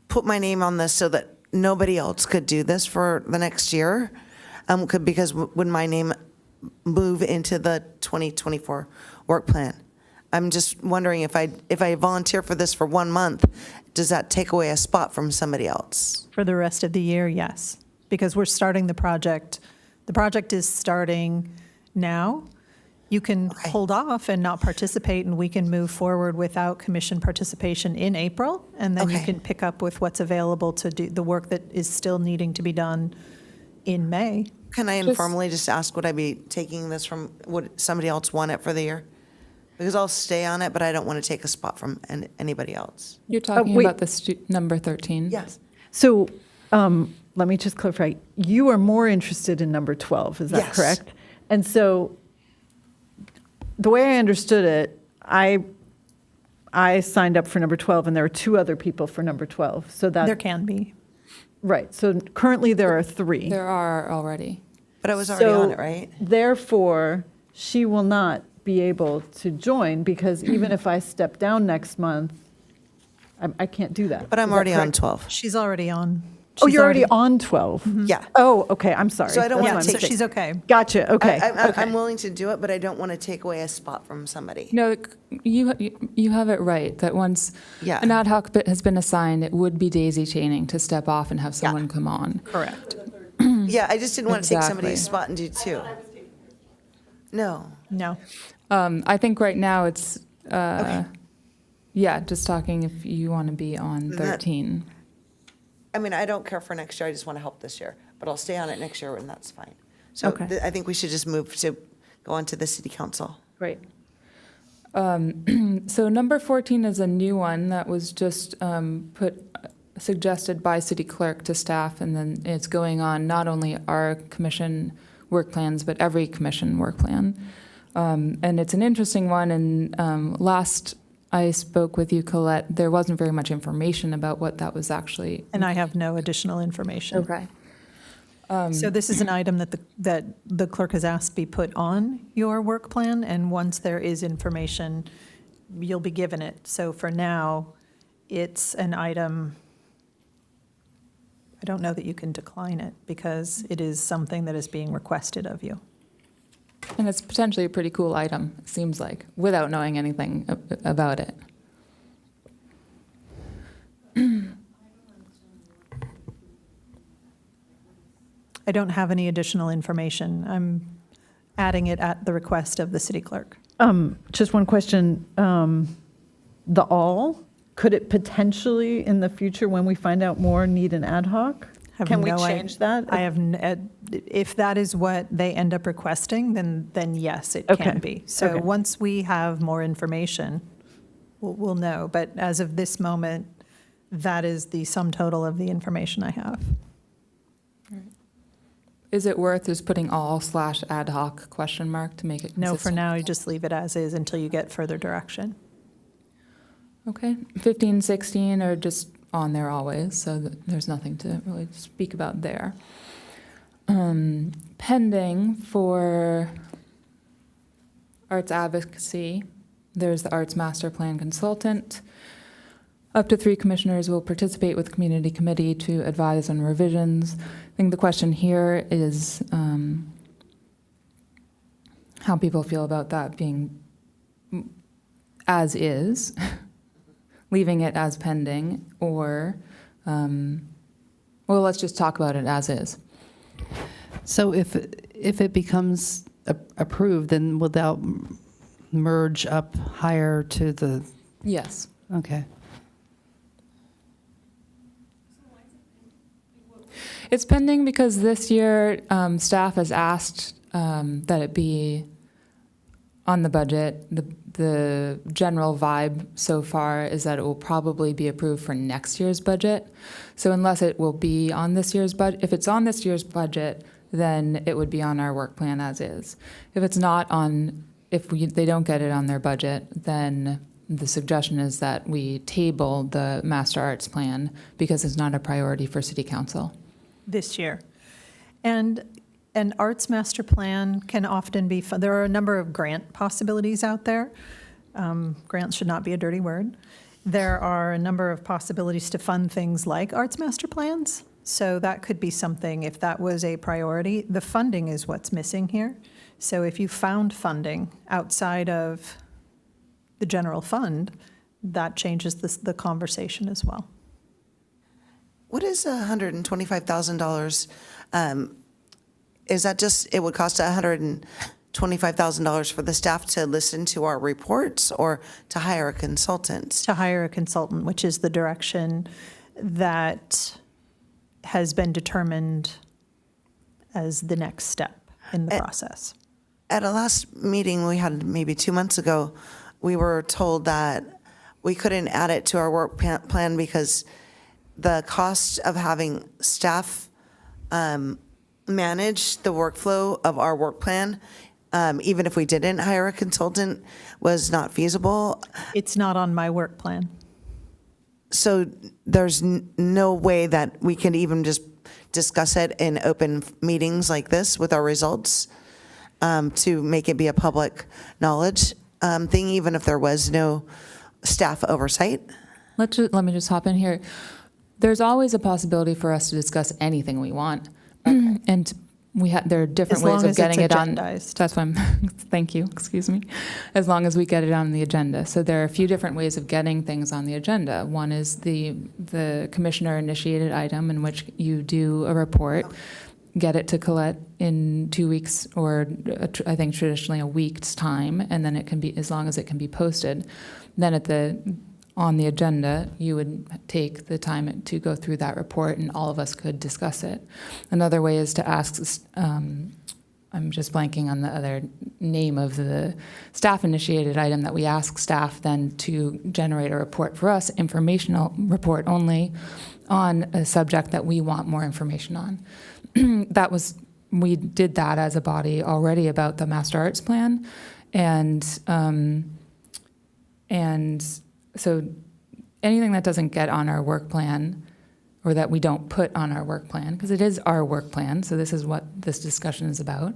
put my name on this so that nobody else could do this for the next year? Because would my name move into the 2024 work plan? I'm just wondering if I volunteer for this for 1 month, does that take away a spot from somebody else? For the rest of the year, yes, because we're starting the project. The project is starting now. You can Okay. hold off and not participate, and we can move forward without commission participation in April, and then you Okay. can pick up with what's available to do the work that is still needing to be done in May. Can I informally just ask, would I be taking this from, would somebody else want it for the year? Because I'll stay on it, but I don't want to take a spot from anybody else. You're talking wait. about the number 13? Yes. so let me just clarify. You are more interested in number 12, is that Yes. correct? And so the way I understood it, I signed up for number 12 and there were 2 other people for number 12. So There that, can be. right, so currently there are 3. There are already. But I was already So, on it, right? Therefore, she will not be able to join because even if I step down next month, I can't do that. But I'm Is that already on correct? 12. She's already on. Oh, she's you're already on 12? Yeah. Oh, okay, I'm sorry. So I don't That's wanna my Yeah, so mistake. she's okay. Gotcha, okay. I'm willing to do it, but I don't want to take away a spot from somebody. No, you have it right, that once Yeah. an ad hoc bit has been assigned, it would be daisy chaining to step off and have someone come on. Correct. Yeah, I just didn't want to take Exactly. somebody's spot and do 2. No. No. I think right now it's, yeah, just talking if you want to be on That- 13. I mean, I don't care for next year, I just want to help this year, but I'll stay on it next year and that's fine. So Okay. I think we should just move to go on to the city council. Great. So number 14 is a new one that was just suggested by city clerk to staff, and then it's going on not only our commission work plans, but every commission work plan. And it's an interesting one, and last I spoke with you, Colette, there wasn't very much information about what that was actually. And I have no additional information. Okay. So this is an item that the clerk has asked be put on your work plan, and once there is information, you'll be given it. So for now, it's an item, I don't know that you can decline it, because it is something that is being requested of you. And it's potentially a pretty cool item, it seems like, without knowing anything about it. I don't have any additional information. I'm adding it at the request of the city clerk. Just one question. The all, could it potentially in the future, when we find out more, need an ad hoc? Have Can we no i- change that? I have, if that is what they end up requesting, then yes, it Okay. can be. So Okay. once we have more information, we'll know. But as of this moment, that is the sum total of the information I have. Is it worth just putting all/ad hoc question mark to make it No, for consistent? now, you just leave it as is until you get further direction. Okay, 15, 16 are just on there always, so there's nothing to really speak about there. Pending for arts advocacy, there's the Arts Master Plan Consultant. Up to 3 commissioners will participate with the community committee to advise on revisions. I think the question here is how people feel about that being as is, leaving it as pending, or, well, let's just talk about it as is. So if it becomes approved, then will that merge up higher to the, Yes. okay. It's pending because this year staff has asked that it be on the budget. The general vibe so far is that it will probably be approved for next year's budget. So unless it will be on this year's budget, if it's on this year's budget, then it would be on our work plan as is. If it's not on, they don't get it on their budget, then the suggestion is that we table the Master Arts Plan because it's not a priority for City Council. This year. And an arts master plan can often be, there are a number of grant possibilities out there. Grants should not be a dirty word. There are a number of possibilities to fund things like arts master plans. So that could be something, if that was a priority. The funding is what's missing here. So if you found funding outside of the general fund, that changes the conversation as well. What is $125,000? Is that just, it would cost $125,000 for the staff to listen to our reports or to hire a consultant? To hire a consultant, which is the direction that has been determined as the next step in the process. At a last meeting we had maybe 2 months ago, we were told that we couldn't add it to our work plan because the cost of having staff manage the workflow of our work plan, even if we didn't hire a consultant, was not feasible. It's not on my work plan. So there's no way that we can even just discuss it in open meetings like this with our results to make it be a public knowledge thing, even if there was no staff oversight. Let me just hop in here. There's always a possibility for us to discuss anything we want. And there are different ways of getting it on. That's why I'm, thank you, excuse me. As long as we get it on the agenda. So there are a few different ways of getting things on the agenda. One is the commissioner initiated item in which you do a report, get it to Colette in 2 weeks or I think traditionally a week's time, and then it can be, as long as it can be posted. Then on the agenda, you would take the time to go through that report and all of us could discuss it. Another way is to ask, I'm just blanking on the other name of the staff-initiated item that we ask staff then to generate a report for us, informational report only, on a subject that we want more information on. We did that as a body already about the Master Arts Plan, and so anything that doesn't get on our work plan or that we don't put on our work plan, because it is our work plan, so this is what this discussion is about,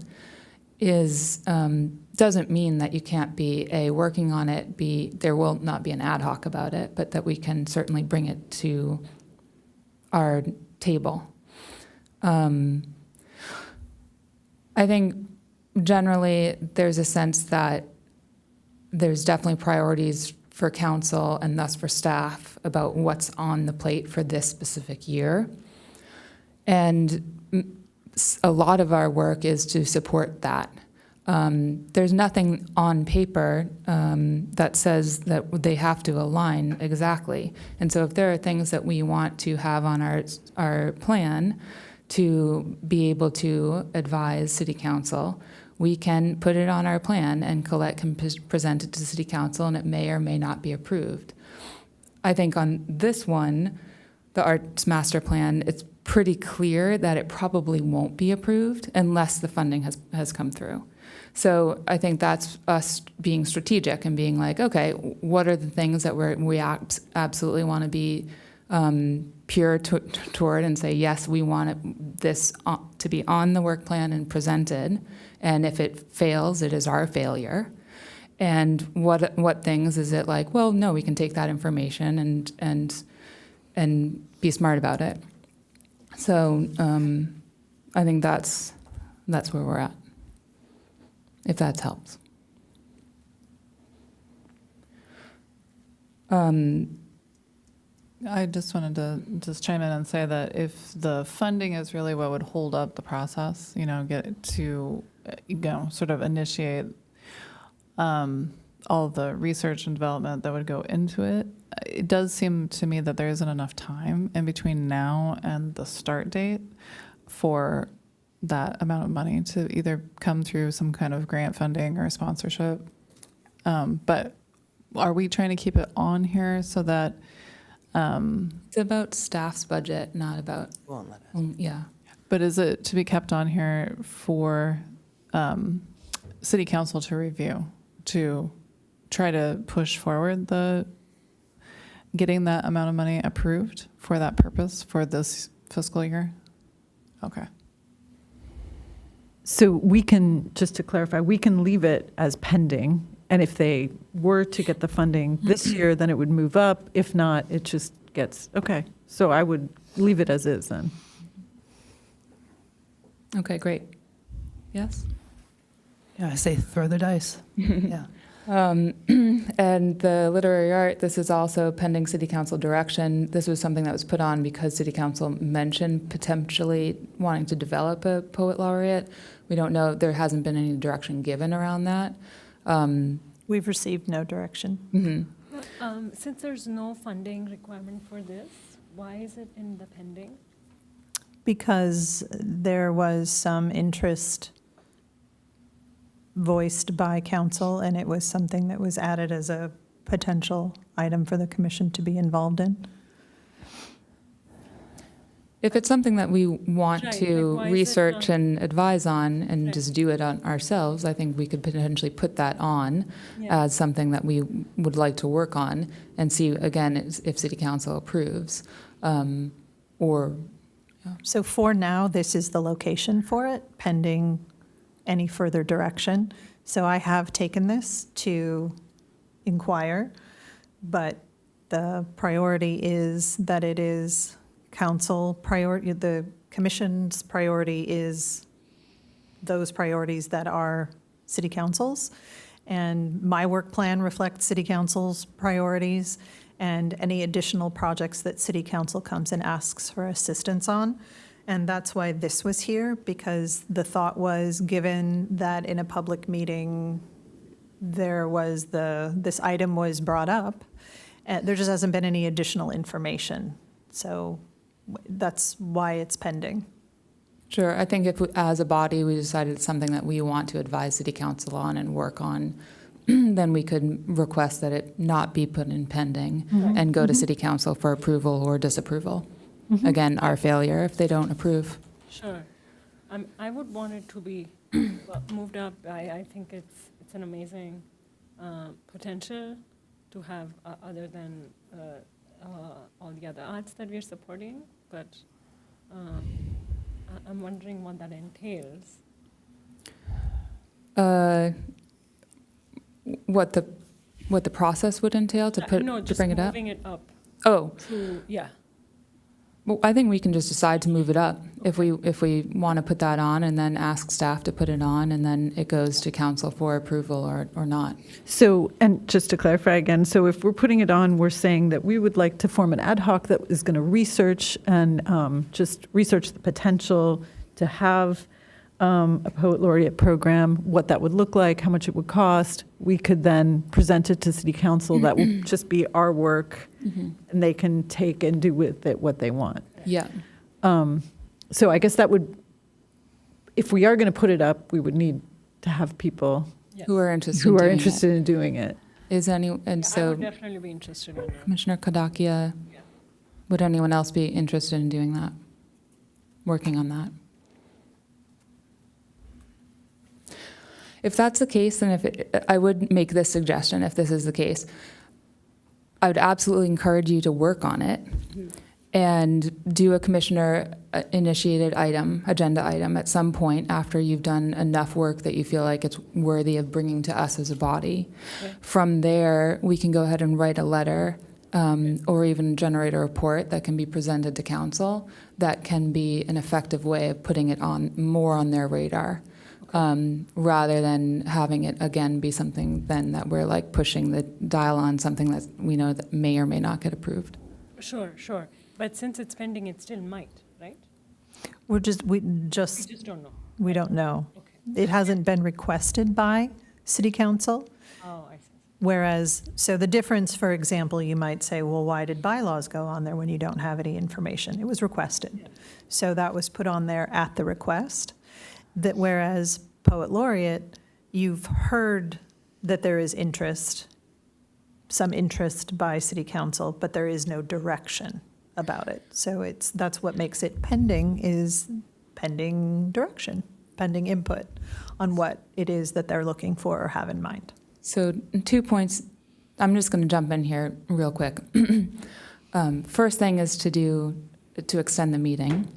doesn't mean that you can't be working on it, there will not be an ad hoc about it, but that we can certainly bring it to our table. I think generally there's a sense that there's definitely priorities for council and thus for staff about what's on the plate for this specific year. And a lot of our work is to support that. There's nothing on paper that says that they have to align exactly. And so if there are things that we want to have on our plan to be able to advise City Council, we can put it on our plan and Colette can present it to City Council and it may or may not be approved. I think on this one, the arts master plan, it's pretty clear that it probably won't be approved unless the funding has come through. So I think that's us being strategic and being like, okay, what are the things that we absolutely want to be pure toward and say, yes, we want this to be on the work plan and presented. And if it fails, it is our failure. And what things is it like, well, no, we can take that information and be smart about it. So I think that's where we're at, if that helps. I just wanted to just chime in and say that if the funding is really what would hold up the process, get it to, sort of initiate all the research and development that would go into it, it does seem to me that there isn't enough time in between now and the start date for that amount of money to either come through some kind of grant funding or sponsorship. But are we trying to keep it on here so that it's about staff's budget, not about, Won't let us. yeah. but is it to be kept on here for city council to review, to try to push forward getting that amount of money approved for that purpose for this fiscal year? Okay. So we can, just to clarify, we can leave it as pending, and if they were to get the funding this year, then it would move up. If not, it just gets, okay. So I would leave it as is then. Okay, great. Yes? Yeah, I say throw the dice. Yeah. And the literary art, this is also pending city council direction. This was something that was put on because city council mentioned potentially wanting to develop a poet laureate. We don't know, there hasn't been any direction given around that. We've received no direction. Mm-hmm. Since there's no funding requirement for this, why is it in the pending? Because there was some interest voiced by council, and it was something that was added as a potential item for the commission to be involved in. If it's something that we want Right, to like, why is it research not- and advise on and Right. just do it on ourselves, I think we could potentially put that on Yeah. as something that we would like to work on and see, again, if city council approves. Or, So for now, this is the location for it, pending any further direction. So I have taken this to inquire, but the priority is that it is council priority, the commission's priority is those priorities that are city council's. And my work plan reflects city council's priorities and any additional projects that city council comes and asks for assistance on. And that's why this was here, because the thought was, given that in a public meeting, this item was brought up, there just hasn't been any additional information. So that's why it's pending. sure, I think if, as a body, we decided it's something that we want to advise city council on and work on, then we could request that it not be put in pending and go to city council for approval or disapproval. Again, our failure if they don't approve. Sure. I would want it to be moved up. I think it's an amazing potential to have other than all the other arts that we're supporting, but I'm wondering what that entails. What the process would entail to No, to just bring it up? moving it up Oh, to, yeah. well, I think we can just decide to move it up if we want to put that on and then ask staff to put it on and then it goes to council for approval or not. So, and just to clarify again, so if we're putting it on, we're saying that we would like to form an ad hoc that is going to research and just research the potential to have a poet laureate program, what that would look like, how much it would cost. We could then present it to city council. That will just be our work, and they can take and do with it what they want. Yeah. So I guess that would, if we are going to put it up, we would need to have people Who are interested who in are doing it. interested in doing it. And I would so definitely be interested in that. Commissioner Kadakia, would anyone else be interested in doing that? Working on that? If that's the case, then I would make this suggestion, if this is the case. I would absolutely encourage you to work on it and do a commissioner-initiated agenda item at some point after you've done enough work that you feel like it's worthy of bringing to us as a body. From there, we can go ahead and write a letter or even generate a report that can be presented to council that can be an effective way of putting it more on their radar. Rather than having it again be something then that we're like pushing the dial on something that we know that may or may not get approved. Sure. But since it's pending, it still might, right? We We just don't know. we don't know. Okay. It hasn't been requested by city council. Oh, I see. Whereas, so the difference, for example, you might say, well, why did bylaws go on there when you don't have any information? It was requested. So that was put on there at the request. That whereas Poet Laureate, you've heard that there is some interest by city council, but there is no direction about it. So that's what makes it pending, is pending direction, pending input on what it is that they're looking for or have in mind. So 2 points, I'm just going to jump in here real quick. First thing is to extend the meeting.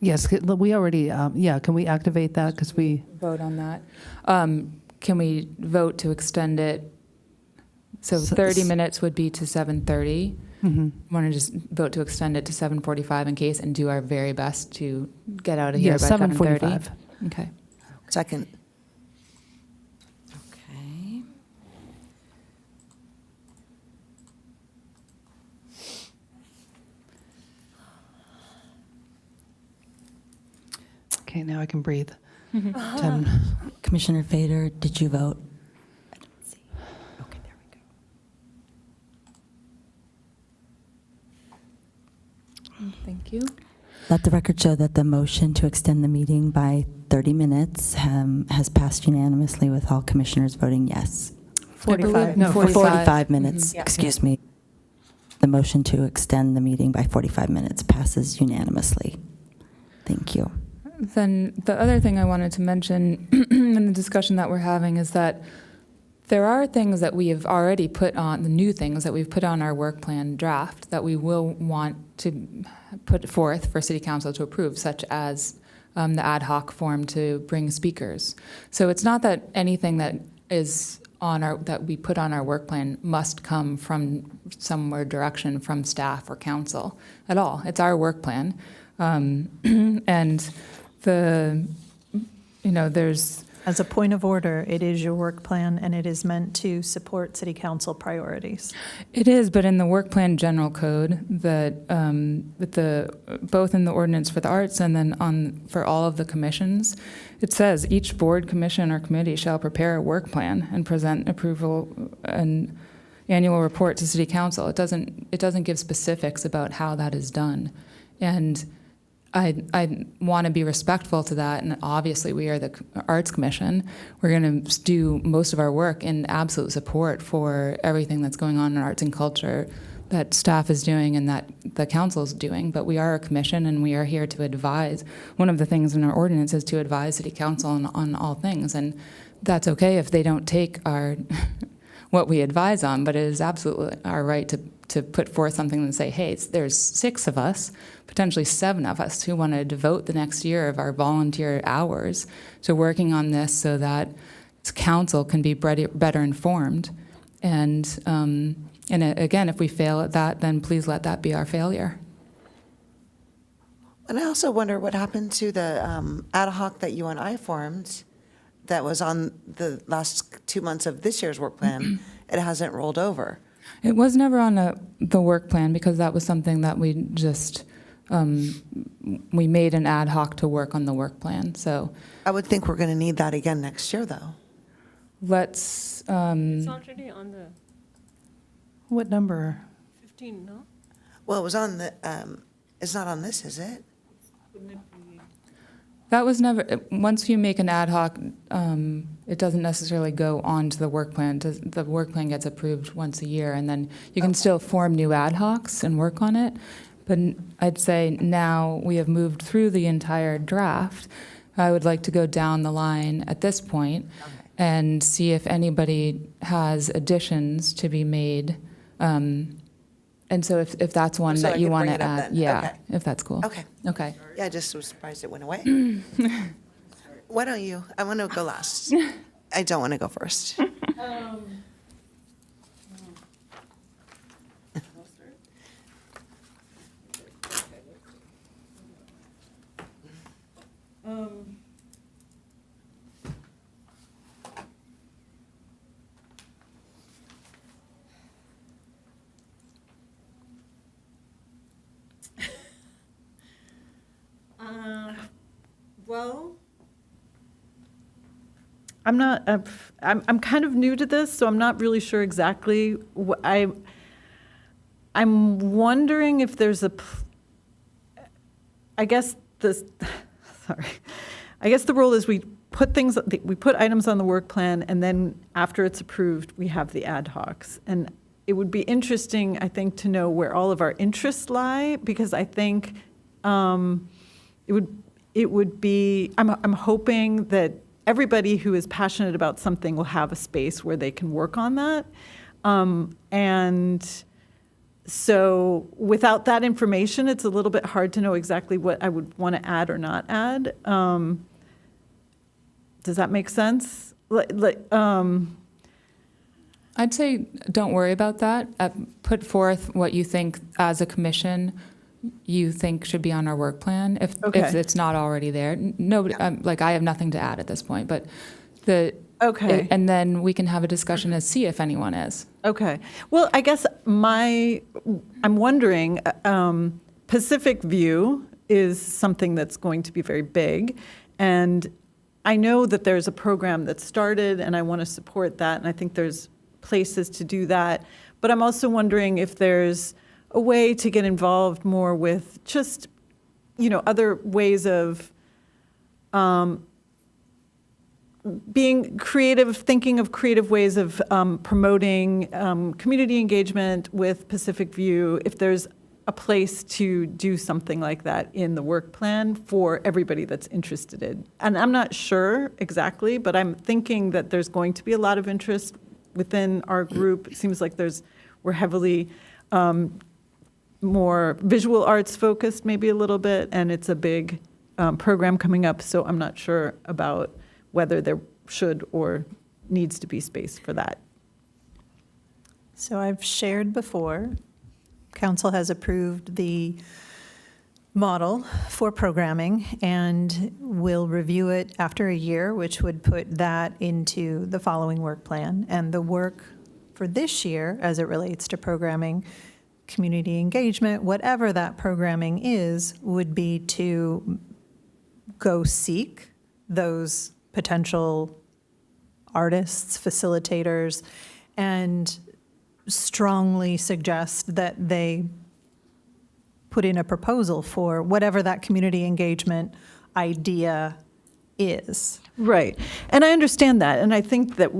Yes, we already, can we activate that? Because we, Vote on that. Can we vote to extend it? So 30 minutes would be to 7:30. Want to just vote to extend it to 7:45 in case and do our very best to get out of here by 7:30? 7:45. Okay. Second. Okay. Okay, now I can breathe. Commissioner Fader, did you vote? I don't see. Okay, there we go. Thank you. Let the record show that the motion to extend the meeting by 30 minutes has passed unanimously with all commissioners voting yes. 45. No, 45 minutes, Yeah. excuse me. The motion to extend the meeting by 45 minutes passes unanimously. Thank you. Then the other thing I wanted to mention in the discussion that we're having is that there are things that we have already put on, the new things that we've put on our work plan draft that we will want to put forth for City Council to approve, such as the ad hoc form to bring speakers. So it's not that anything that is that we put on our work plan must come from somewhere direction from staff or council at all. It's our work plan. And there's... As a point of order, it is your work plan, and it is meant to support city council priorities. It is, but in the work plan general code, that both in the ordinance for the arts and then for all of the commissions, it says each board, commission, or committee shall prepare a work plan and present approval and annual report to city council. It doesn't give specifics about how that is done, and I want to be respectful to that, and obviously we are the Arts Commission. We're going to do most of our work in absolute support for everything that's going on in arts and culture that staff is doing and that the council is doing, but we are a commission and we are here to advise. One of the things in our ordinance is to advise City Council on all things, and that's okay if they don't take our what we advise on, but it is absolutely our right to put forth something and say, hey, there's 6 of us, potentially 7 of us, who want to devote the next year of our volunteer hours to working on this so that council can be better informed. And again, if we fail at that, then please let that be our failure. And I also wonder what happened to the ad hoc that you and I formed that was on the last 2 months of this year's work plan. It hasn't rolled over. It was never on the work plan because that was something that we just, we made an ad hoc to work on the work plan. So I would think we're going to need that again next year, though. let's, It's already on the What number? 15, no? Well, it was on the, it's not on this, is it? That was never, once you make an ad hoc, it doesn't necessarily go on to the work plan. The work plan gets approved once a year, and then you can still form new ad hocs and work on it. But I'd say now we have moved through the entire draft. I would like to go down the line at this point and see if anybody has additions to be made. And so if that's one So I that you could want bring to it up add, then. yeah, Okay. if that's cool. Okay. Okay. Yeah, I just was surprised it went away. Why don't you? I want to go last. I don't want to go first. Well, I'm not, I'm kind of new to this, so I'm not really sure exactly. I'm wondering if there's I guess sorry. I guess the rule is we put items on the work plan, and then after it's approved, we have the ad hocs. And it would be interesting, I think, to know where all of our interests lie, because I think it would be, I'm hoping that everybody who is passionate about something will have a space where they can work on that. And so without that information, it's a little bit hard to know exactly what I would want to add or not add. Does that make sense? I'd say don't worry about that. Put forth what you think as a commission you think should be on our work plan if it's not already there. Nobody, I have nothing to add at this point, but and then we can have a discussion and see if anyone is. Okay. Well, I guess I'm wondering, Pacific View is something that's going to be very big, and I know that there's a program that started, and I want to support that, and I think there's places to do that. But I'm also wondering if there's a way to get involved more with just, other ways of being creative, thinking of creative ways of promoting community engagement with Pacific View, if there's a place to do something like that in the work plan for everybody that's interested in. And I'm not sure exactly, but I'm thinking that there's going to be a lot of interest within our group. It seems like we're heavily more visual arts focused maybe a little bit, and it's a big program coming up, so I'm not sure about whether there should or needs to be space for that. So I've shared before, council has approved the model for programming and will review it after a year, which would put that into the following work plan. And the work for this year, as it relates to programming, community engagement, whatever that programming is, would be to go seek those potential artists, facilitators, and strongly suggest that they put in a proposal for whatever that community engagement idea is. Right. And I understand that. And I think that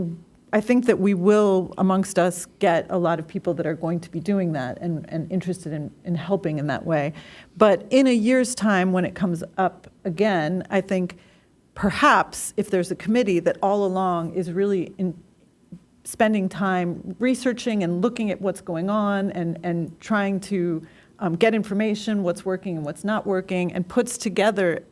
we will, amongst us, get a lot of people that are going to be doing that and interested in helping in that way. But in a year's time, when it comes up again, I think perhaps if there's a committee that all along is really spending time researching and looking at what's going on and trying to get information, what's working and what's not working, and puts together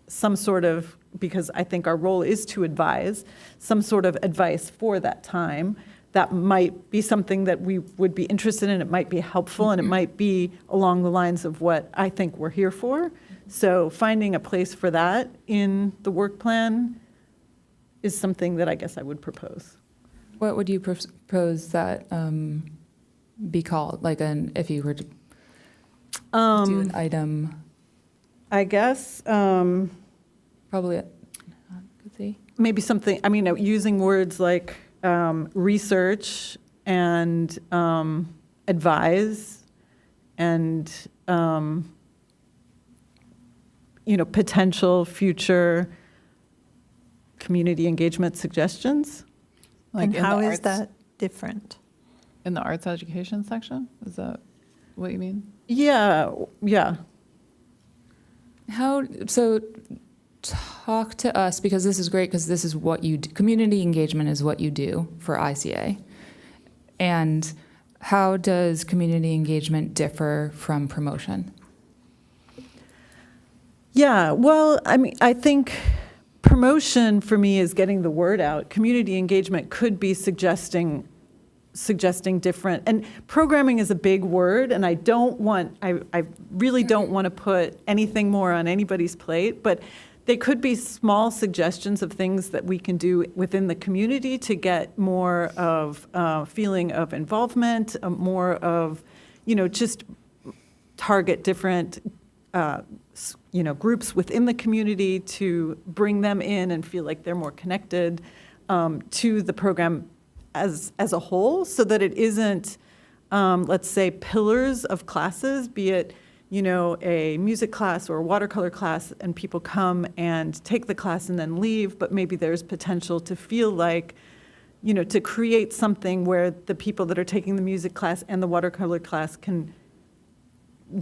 some sort of, because I think our role is to advise, some sort of advice for that time, that might be something that we would be interested in. It might be helpful, and it might be along the lines of what I think we're here for. So finding a place for that in the work plan is something that I guess I would propose. What would you propose that be called? If you were to do an item? I guess. Probably, could see. Maybe something, using words like research and advise and potential future community engagement suggestions. Like And in how the is arts- that different? In the arts education section? Is that what you mean? Yeah, yeah. So talk to us, because this is great, because this is what you do. Community engagement is what you do for ICA. And how does community engagement differ from promotion? Yeah, well, I mean, I think promotion for me is getting the word out. Community engagement could be suggesting different, and programming is a big word, and I really don't want to put anything more on anybody's plate, but they could be small suggestions of things that we can do within the community to get more of feeling of involvement, more of, just target different groups within the community to bring them in and feel like they're more connected to the program as a whole, so that it isn't, let's say, pillars of classes, be it, a music class or a watercolor class, and people come and take the class and then leave, but maybe there's potential to feel like, to create something where the people that are taking the music class and the watercolor class can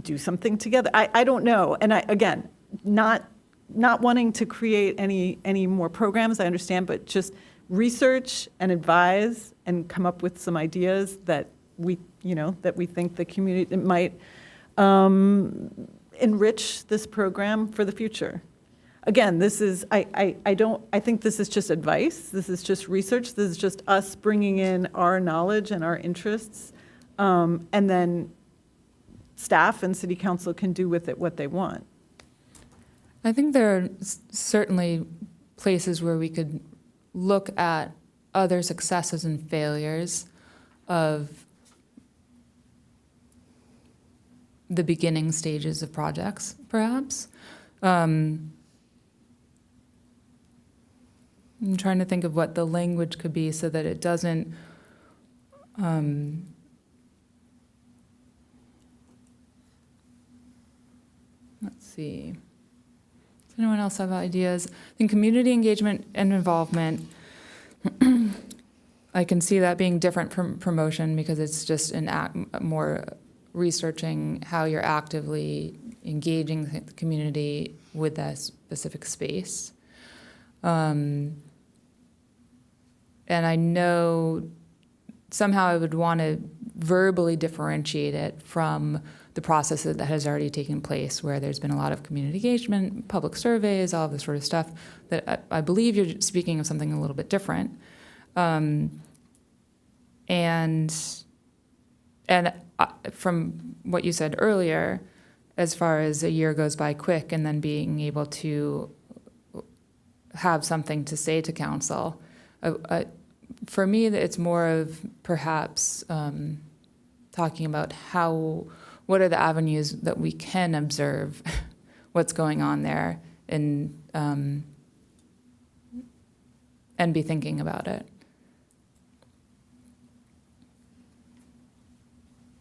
do something together. I don't know. And again, not wanting to create any more programs, I understand, but just research and advise and come up with some ideas that we think the community might enrich this program for the future. Again, this is, I think this is just advice. This is just research. This is just us bringing in our knowledge and our interests. And then staff and city council can do with it what they want. I think there are certainly places where we could look at other successes and failures of the beginning stages of projects, perhaps. I'm trying to think of what the language could be so that it doesn't let's see. Does anyone else have ideas? I think community engagement and involvement, I can see that being different from promotion because it's just more researching how you're actively engaging the community with that specific space. And I know somehow I would want to verbally differentiate it from the process that has already taken place, where there's been a lot of community engagement, public surveys, all of this sort of stuff, that I believe you're speaking of something a little bit different. And from what you said earlier, as far as a year goes by quick and then being able to have something to say to council, for me, it's more of perhaps talking about what are the avenues that we can observe what's going on there and be thinking about it.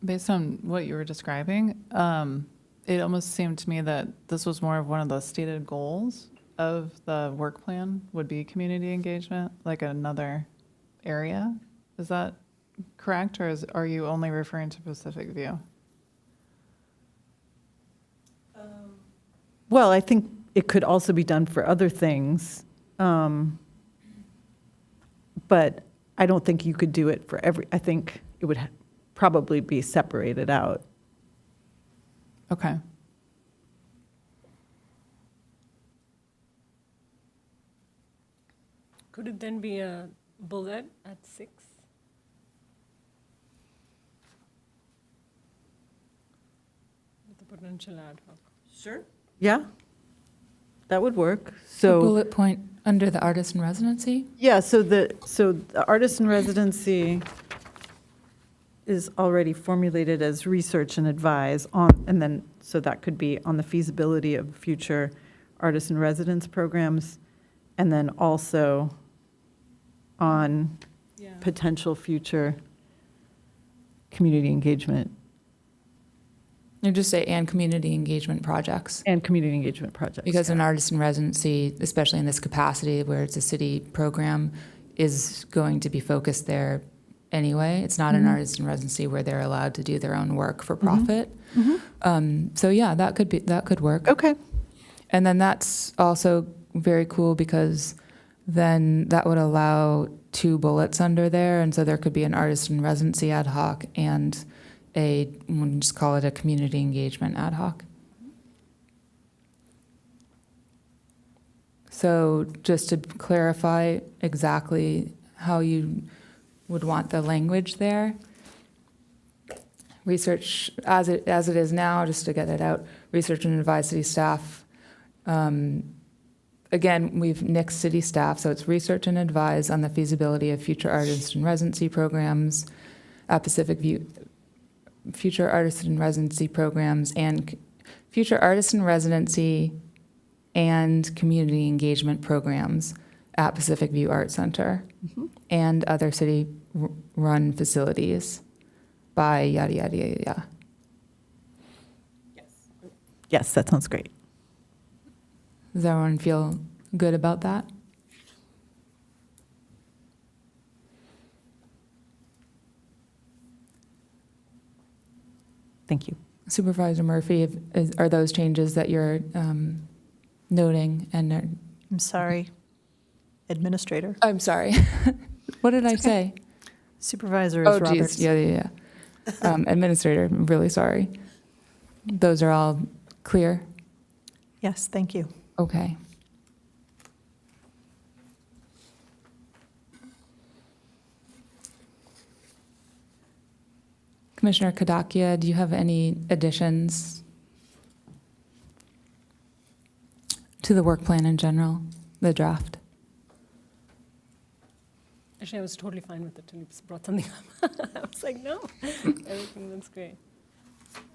Based on what you were describing, it almost seemed to me that this was more of one of the stated goals of the work plan would be community engagement, like another area. Is that correct, or are you only referring to Pacific View? Well, I think it could also be done for other things, but I don't think you could do it for I think it would probably be separated out. Okay. Could it then be a bullet at 6? With the potential ad hoc. Sure. Yeah, that would work. A So, bullet point under the artist in residency. yeah, so the artist in residency is already formulated as research and advise on, and then, so that could be on the feasibility of future artist in residence programs, and then also on Yeah. potential future community engagement You just say, and community engagement projects. And community engagement projects. Because an artist in residency, especially in this capacity where it's a city program, is going to be focused there anyway. It's not an artist in residency where they're allowed to do their own work for profit. So yeah, that could work. Okay. And then that's also very cool because then that would allow 2 bullets under there, and so there could be an artist in residency ad hoc and we'll just call it a community engagement ad hoc. So just to clarify exactly how you would want the language there, research as it is now, just to get it out, research and advise city staff. Again, we've nixed city staff, so it's research and advise on the feasibility of future artist in residency programs at Pacific View, future artist in residency programs, and future artist in residency and community engagement programs at Pacific View Art Center and other city-run facilities by yada, yada, yada, yada. Yes, that sounds great. Does everyone feel good about that? Thank you. Supervisor Murphy, are those changes that you're noting? And I'm sorry, Administrator. I'm sorry. What did I say? Supervisor Oh, is Roberts. geez. Yeah. Administrator, I'm really sorry. Those are all clear? Yes, thank you. Okay. Commissioner Kadakia, do you have any additions to the work plan in general, the draft? Actually, I was totally fine with it till you brought something up. I was like, no, everything looks great.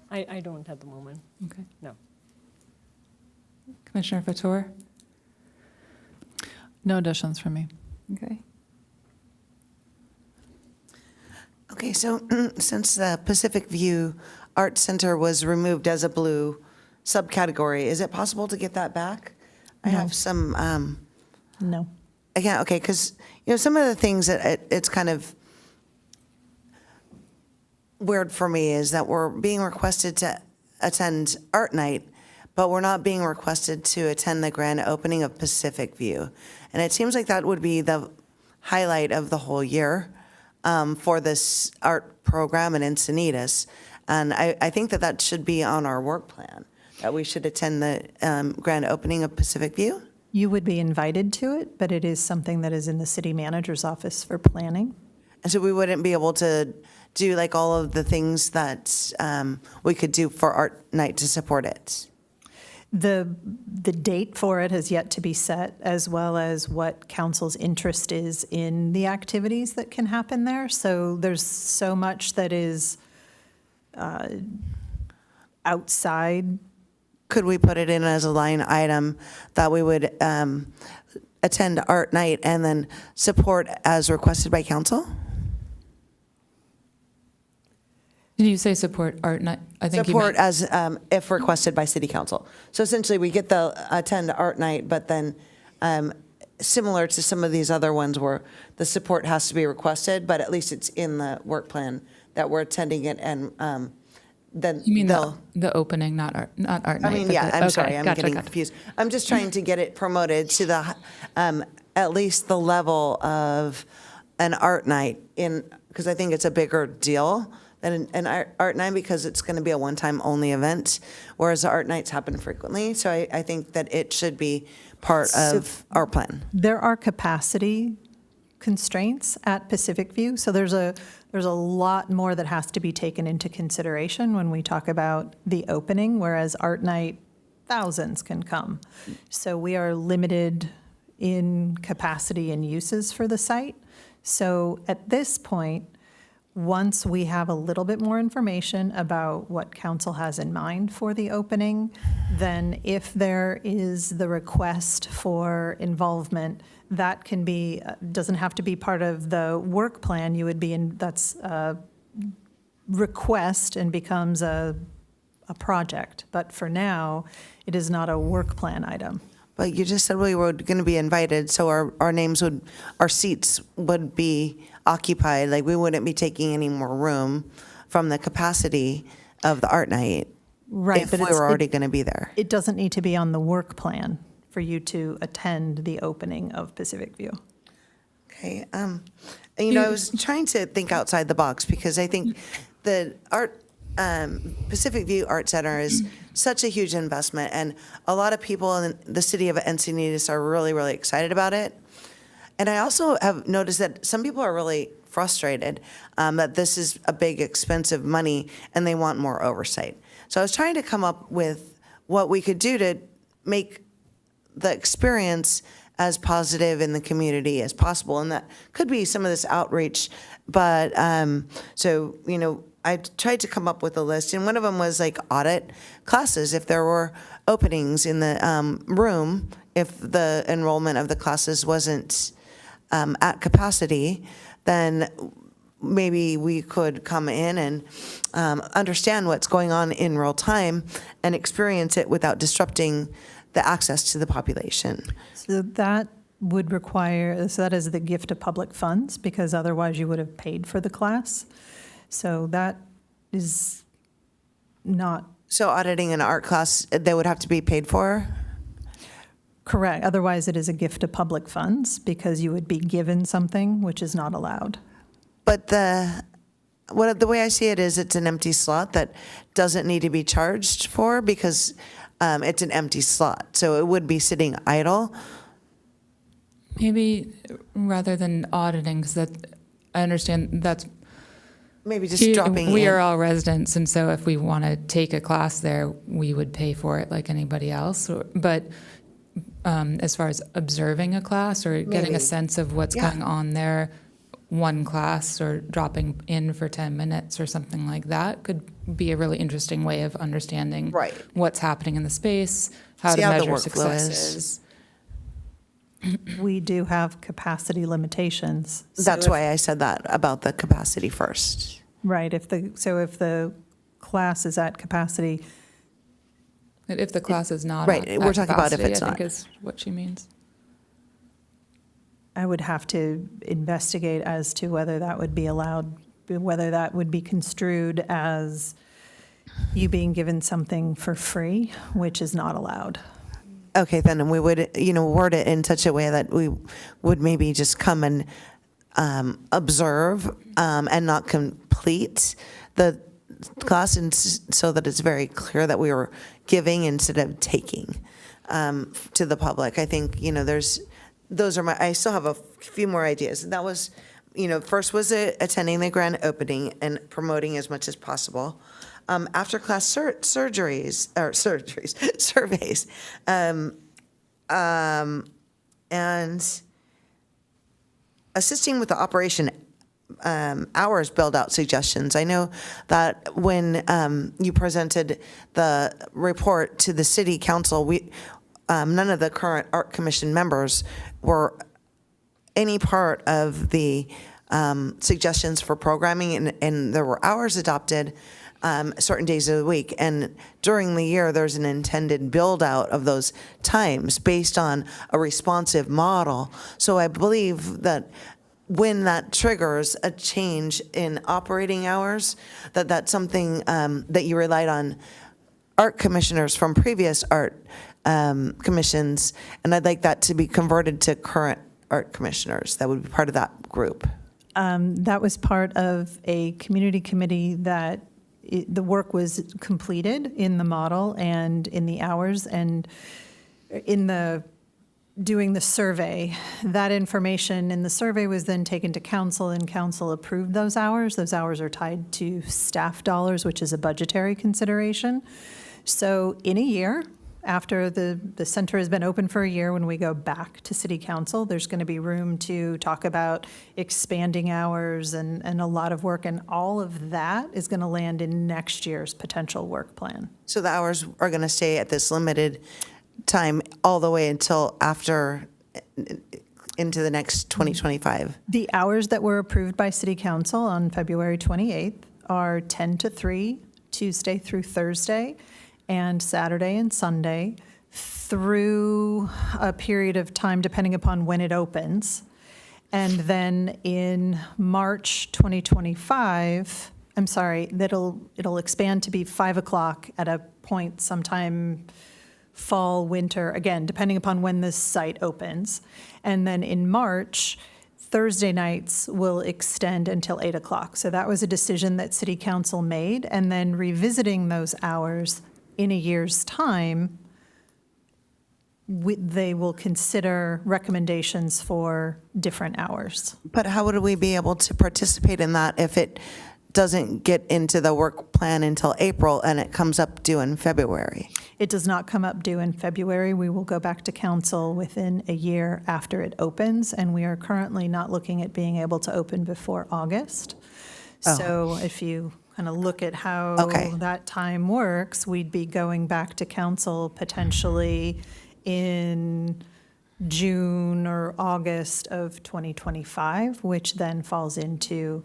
I don't at the moment. Okay. No. Commissioner Fator? No additions from me. Okay. Okay, so since the Pacific View Art Center was removed as a blue subcategory, is it possible to get that back? I have some, No. again, okay, because, some of the things that it's kind of weird for me is that we're being requested to attend art night, but we're not being requested to attend the grand opening of Pacific View. And it seems like that would be the highlight of the whole year for this art program in Encinitas. And I think that should be on our work plan, that we should attend the grand opening of Pacific View. You would be invited to it, but it is something that is in the city manager's office for planning. And so we wouldn't be able to do like all of the things that we could do for art night to support it. The date for it has yet to be set, as well as what council's interest is in the activities that can happen there. So there's so much that is outside. Could we put it in as a line item that we would attend art night and then support as requested by council? Did you say support art night? I think Support you meant, as if requested by city council. So essentially, we get the attend art night, but then similar to some of these other ones where the support has to be requested, but at least it's in the work plan that we're attending it, and then you mean they'll. the opening, not art night. I mean, but yeah, I'm okay, sorry, I'm getting confused. I'm just trying to get it promoted to the, at least the level of an art night because I think it's a bigger deal than an art night because it's going to be a one-time only event, whereas the art nights happen frequently. So I think that it should be part of our plan. There are capacity constraints at Pacific View, so there's a lot more that has to be taken into consideration when we talk about the opening, whereas art night, thousands can come. So we are limited in capacity and uses for the site. So at this point, once we have a little bit more information about what council has in mind for the opening, then if there is the request for involvement, that can be, doesn't have to be part of the work plan. You would be in, that's a request and becomes a a project. But for now, it is not a work plan item. But you just said we were going to be invited, so our seats would be occupied, like we wouldn't be taking any more room from the capacity of the art night. Right, If but we it's- were already going to be there. It doesn't need to be on the work plan for you to attend the opening of Pacific View. Okay, I was trying to think outside the box because I think the Pacific View Art Center is such a huge investment, and a lot of people in the city of Encinitas are really, really excited about it. And I also have noticed that some people are really frustrated that this is a big, expensive money, and they want more oversight. So I was trying to come up with what we could do to make the experience as positive in the community as possible, and that could be some of this outreach. But I tried to come up with a list, and one of them was like audit classes. If there were openings in the room, if the enrollment of the classes wasn't at capacity, then maybe we could come in and understand what's going on in real time and experience it without disrupting the access to the population. So that would require, so that is the gift of public funds, because otherwise you would have paid for the class. So that is not So auditing an art class, they would have to be paid for? correct. Otherwise, it is a gift of public funds, because you would be given something which is not allowed. But the way I see it is it's an empty slot that doesn't need to be charged for because it's an empty slot. So it would be sitting idle. Maybe rather than auditing, because that I understand that's Maybe just dropping we in. are all residents, and so if we want to take a class there, we would pay for it like anybody else. But as far as observing a class or getting Maybe. a sense of what's Yeah. going on there, one class or dropping in for 10 minutes or something like that could be a really interesting way of understanding Right. what's happening in the space, how See to how the measure workflow is. successes. We do have capacity limitations. So That's if- why I said that about the capacity first. Right, if the class is at capacity, But if the class is not Right, at we're talking about if capacity, it's I think not. is what she means. I would have to investigate as to whether that would be allowed, whether that would be construed as you being given something for free, which is not allowed. Okay, then we would, word it in such a way that we would maybe just come and observe and not complete the class, and so that it's very clear that we were giving instead of taking to the public. I think, I still have a few more ideas. And that was, first was attending the grand opening and promoting as much as possible. After class surveys, and assisting with the operation hours build out suggestions. I know that when you presented the report to the city council, none of the current art commission members were any part of the suggestions for programming, and there were hours adopted certain days of the week. And during the year, there's an intended build out of those times based on a responsive model. So I believe that when that triggers a change in operating hours, that's something that you relied on art commissioners from previous art commissions, and I'd like that to be converted to current art commissioners. That would be part of that group. That was part of a community committee that the work was completed in the model and in the hours, and in the doing the survey, that information in the survey was then taken to council, and council approved those hours. Those hours are tied to staff dollars, which is a budgetary consideration. So in a year, after the center has been open for a year, when we go back to city council, there's going to be room to talk about expanding hours and a lot of work, and all of that is going to land in next year's potential work plan. So the hours are going to stay at this limited time all the way until after, into the next 2025. The hours that were approved by city council on February 28th are 10 to 3 Tuesday through Thursday, and Saturday and Sunday through a period of time depending upon when it opens. And then in March 2025, it'll expand to be 5 o'clock at a point sometime fall, winter, again, depending upon when this site opens. And then in March, Thursday nights will extend until 8 o'clock. So that was a decision that City Council made. And then revisiting those hours in a year's time, they will consider recommendations for different hours. But how would we be able to participate in that if it doesn't get into the work plan until April and it comes up due in February? It does not come up due in February. We will go back to council within a year after it opens, and we are currently not looking at being able to open before August. So if you kind of look at how that time works, we'd be going back to council potentially in June or August of 2025, which then falls into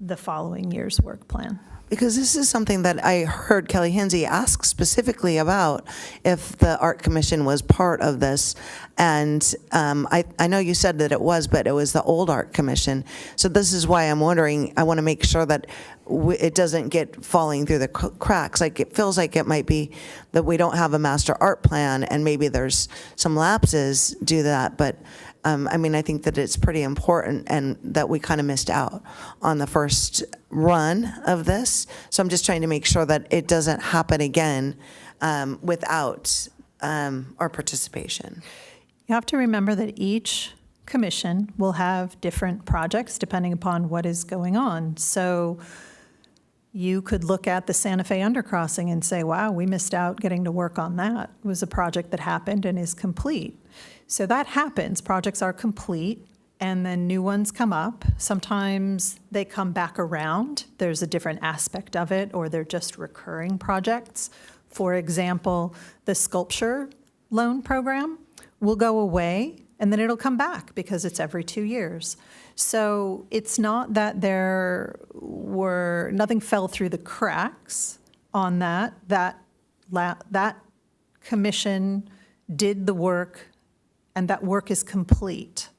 the following year's work plan. Because this is something that I heard Kelly Hinsey ask specifically about, if the Art Commission was part of this. And I know you said that it was, but it was the old Art Commission. So this is why I'm wondering, I want to make sure that it doesn't get falling through the cracks. Like, it feels like it might be that we don't have a master art plan, and maybe there's some lapses due to that. But I mean, I think that it's pretty important, and that we kind of missed out on the first run of this. So I'm just trying to make sure that it doesn't happen again without our participation. You have to remember that each commission will have different projects depending upon what is going on. So you could look at the Santa Fe undercrossing and say, wow, we missed out getting to work on that. It was a project that happened and is complete. So that happens. Projects are complete, and then new ones come up. Sometimes they come back around. There's a different aspect of it, or they're just recurring projects. For example, the sculpture loan program will go away, and then it'll come back because it's every 2 years. So it's not that nothing fell through the cracks on that. That commission did the work, and that work is complete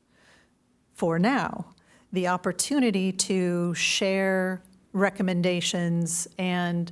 for now. The opportunity to share recommendations and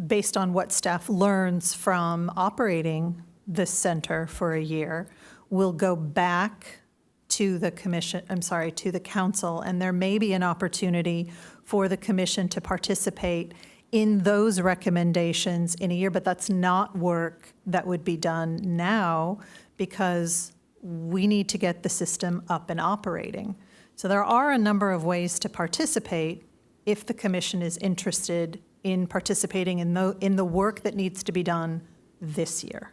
based on what staff learns from operating this center for a year will go back to the to the council, and there may be an opportunity for the commission to participate in those recommendations in a year, but that's not work that would be done now because we need to get the system up and operating. So there are a number of ways to participate if the commission is interested in participating in the work that needs to be done this year.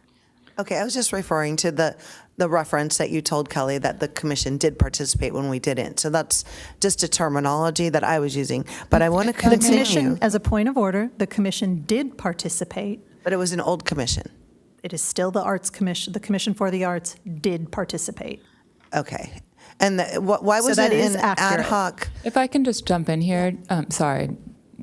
Okay, I was just referring to the reference that you told Kelly that the commission did participate when we didn't. So that's just a terminology that I was using. But I want to The continue. commission, as a point of order, the commission did participate. But it was an old commission. It is still the Arts Commission. The Commission for the Arts did participate. Okay. And why So was that it is an ad accurate. hoc? If I can just jump in here, sorry.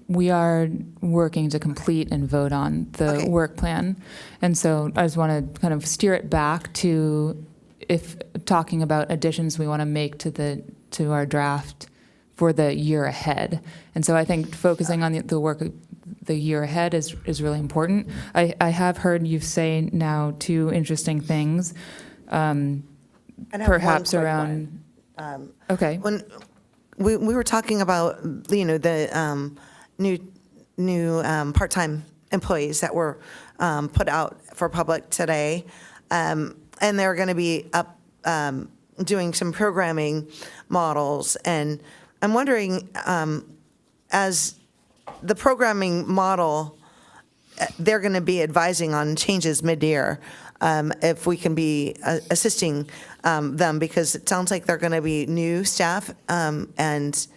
We are working to complete and vote on the work plan. And so I just want to kind of steer it back to if talking about additions we want to make to our draft for the year ahead. And so I think focusing on the work the year ahead is really important. I have heard you say now two interesting things, perhaps around. Okay. When we were talking about the new part-time employees that were put out for public today, and they're going to be up doing some programming models, and I'm wondering, as the programming model, they're going to be advising on changes mid-year, if we can be assisting them, because it sounds like they're going to be new staff and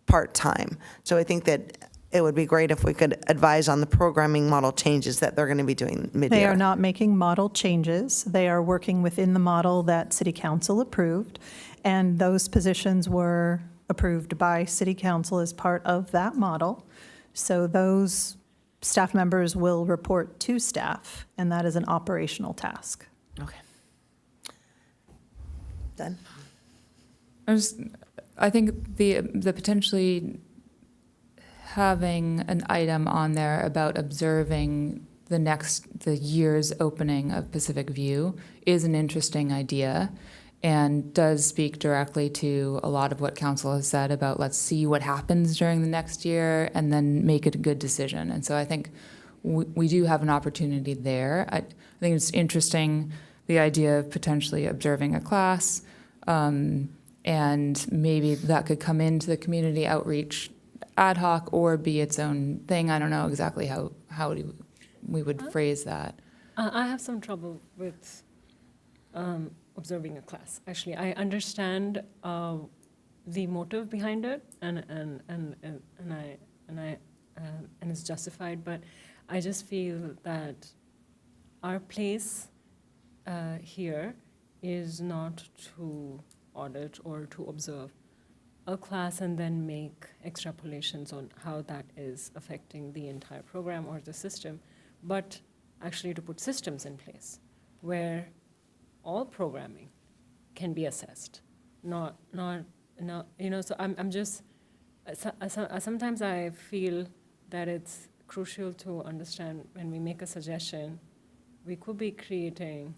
part-time. So I think that it would be great if we could advise on the programming model changes that they're going to be doing mid-year. They are not making model changes. They are working within the model that City Council approved, and those positions were approved by City Council as part of that model. So those staff members will report to staff, and that is an operational task. Okay. Done? I think the potentially having an item on there about observing the year's opening of Pacific View is an interesting idea and does speak directly to a lot of what council has said about let's see what happens during the next year and then make it a good decision. And so I think we do have an opportunity there. I think it's interesting, the idea of potentially observing a class, and maybe that could come into the community outreach ad hoc or be its own thing. I don't know exactly how we would phrase that. I have some trouble with observing a class. Actually, I understand the motive behind it, and it's justified. But I just feel that our place here is not to audit or to observe a class and then make extrapolations on how that is affecting the entire program or the system, but actually to put systems in place where all programming can be assessed. So I'm just, sometimes I feel that it's crucial to understand when we make a suggestion, we could be creating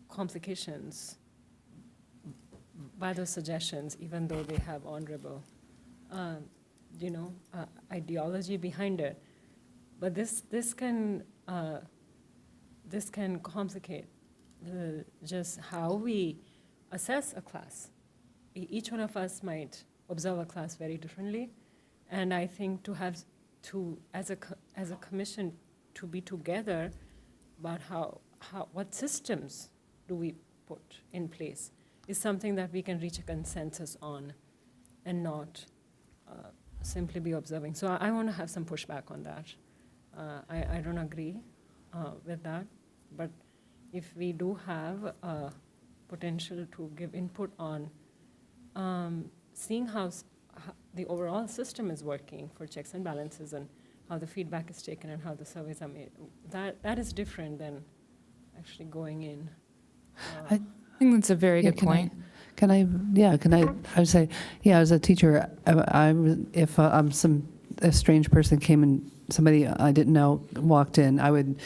complications by those suggestions, even though they have honorable, ideology behind it. But this can complicate just how we assess a class. Each one of us might observe a class very differently, and I think as a commission to be together about what systems do we put in place is something that we can reach a consensus on and not simply be observing. So I want to have some pushback on that. I don't agree with that, but if we do have potential to give input on seeing how the overall system is working for checks and balances and how the feedback is taken and how the surveys are made, that is different than actually going in. I think that's a very good point. I would say, as a teacher, if a strange person came and somebody I didn't know walked in, that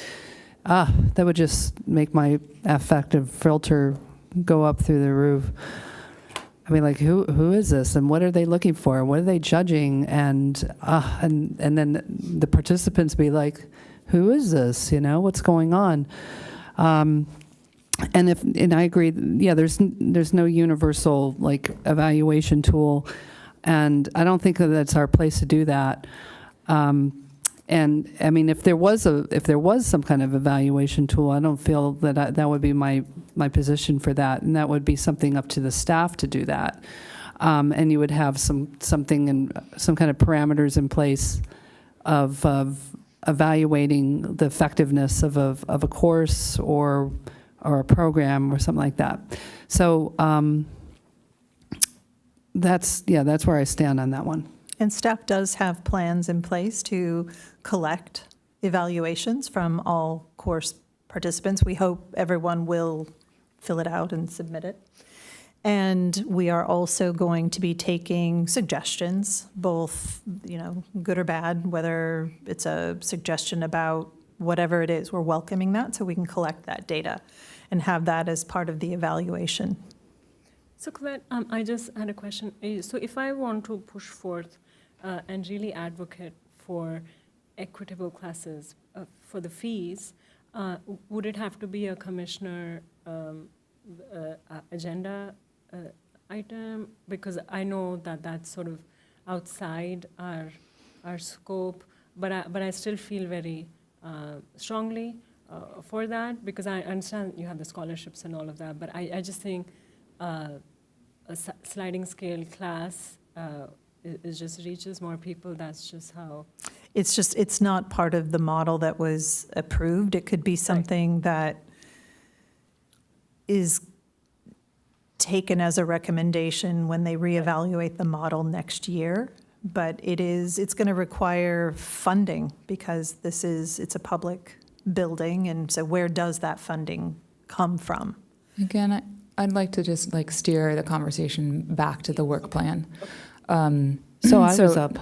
would just make my affective filter go up through the roof. I mean, like, who is this, and what are they looking for? What are they judging? And then the participants be like, who is this? What's going on? And I agree. Yeah, there's no universal evaluation tool, and I don't think that that's our place to do that. And I mean, if there was some kind of evaluation tool, I don't feel that that would be my position for that, and that would be something up to the staff to do that. And you would have something and some kind of parameters in place of evaluating the effectiveness of a course or a program or something like that. So that's where I stand on that one. And staff does have plans in place to collect evaluations from all course participants. We hope everyone will fill it out and submit it. And we are also going to be taking suggestions, both, good or bad, whether it's a suggestion about whatever it is, we're welcoming that so we can collect that data and have that as part of the evaluation. So Colette, I just had a question. So if I want to push forth and really advocate for equitable classes for the fees, would it have to be a commissioner agenda item? Because I know that that's sort of outside our scope, but I still feel very strongly for that, because I understand you have the scholarships and all of that, but I just think a sliding scale class it just reaches more people. That's just how. It's not part of the model that was approved. It could be something that is taken as a recommendation when they reevaluate the model next year. but it's going to require funding because it's a public building, and so where does that funding come from? Again, I'd like to just like steer the conversation back to the work plan. So I was up.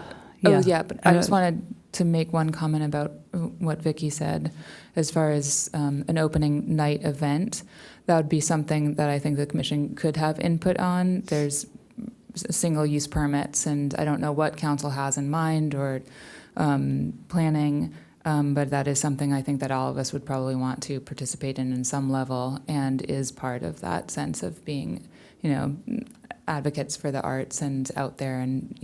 Oh, yeah, but I just wanted to make one comment about what Vicky said as far as an opening night event. That would be something that I think the commission could have input on. There's single-use permits, and I don't know what council has in mind or planning, but that is something I think that all of us would probably want to participate in some level, and is part of that sense of being, advocates for the arts and out there, and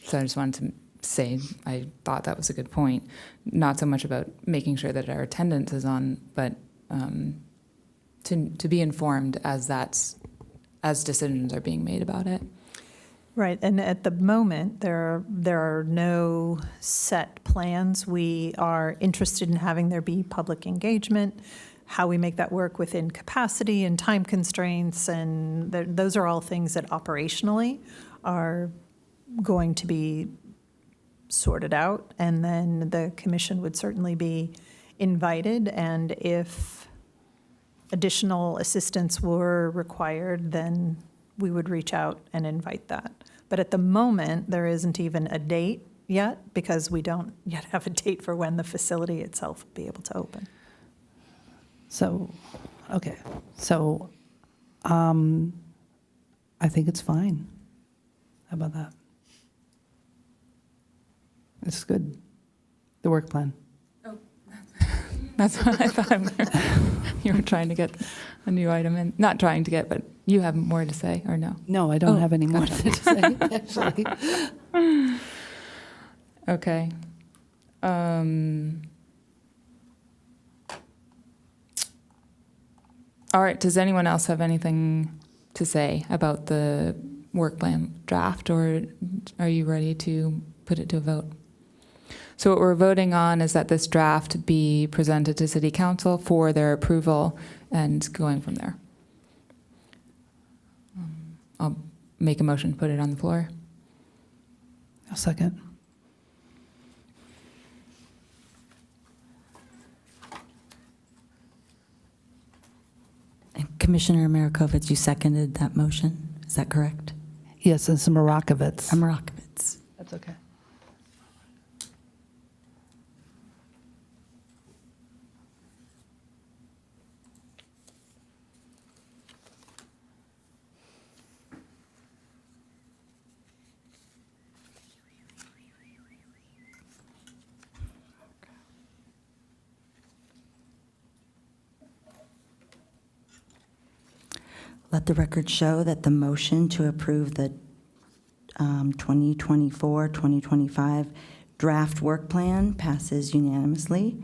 so I just wanted to say I thought that was a good point. Not so much about making sure that our attendance is on, but to be informed as decisions are being made about it. Right, and at the moment, there are no set plans. We are interested in having there be public engagement, how we make that work within capacity and time constraints, and those are all things that operationally are going to be sorted out, and then the commission would certainly be invited, and if additional assistance were required, then we would reach out and invite that. But at the moment, there isn't even a date yet, because we don't yet have a date for when the facility itself will be able to open. So, okay. So, I think it's fine. How about that? It's good. The work plan. That's what I thought. You were trying to get a new item in. Not trying to get, but you have more to say, or no? No, I don't have any more to say, actually. Okay. All right, does anyone else have anything to say about the work plan draft, or are you ready to put it to a vote? So what we're voting on is that this draft be presented to City Council for their approval and going from there. I'll make a motion to put it on the floor. A second. And Commissioner Marikovich, you seconded that motion, is that correct? Yes, and some Marakovitz. Marakovitz. That's okay. Let the record show that the motion to approve the 2024-2025 draft work plan passes unanimously.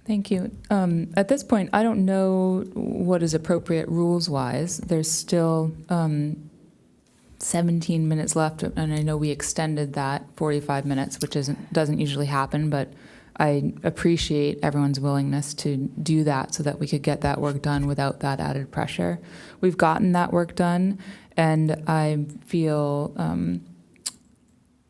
Thank you. At this point, I don't know what is appropriate rules-wise. There's still 17 minutes left, and I know we extended that 45 minutes, which doesn't usually happen, but I appreciate everyone's willingness to do that so that we could get that work done without that added pressure. We've gotten that work done, and I feel, and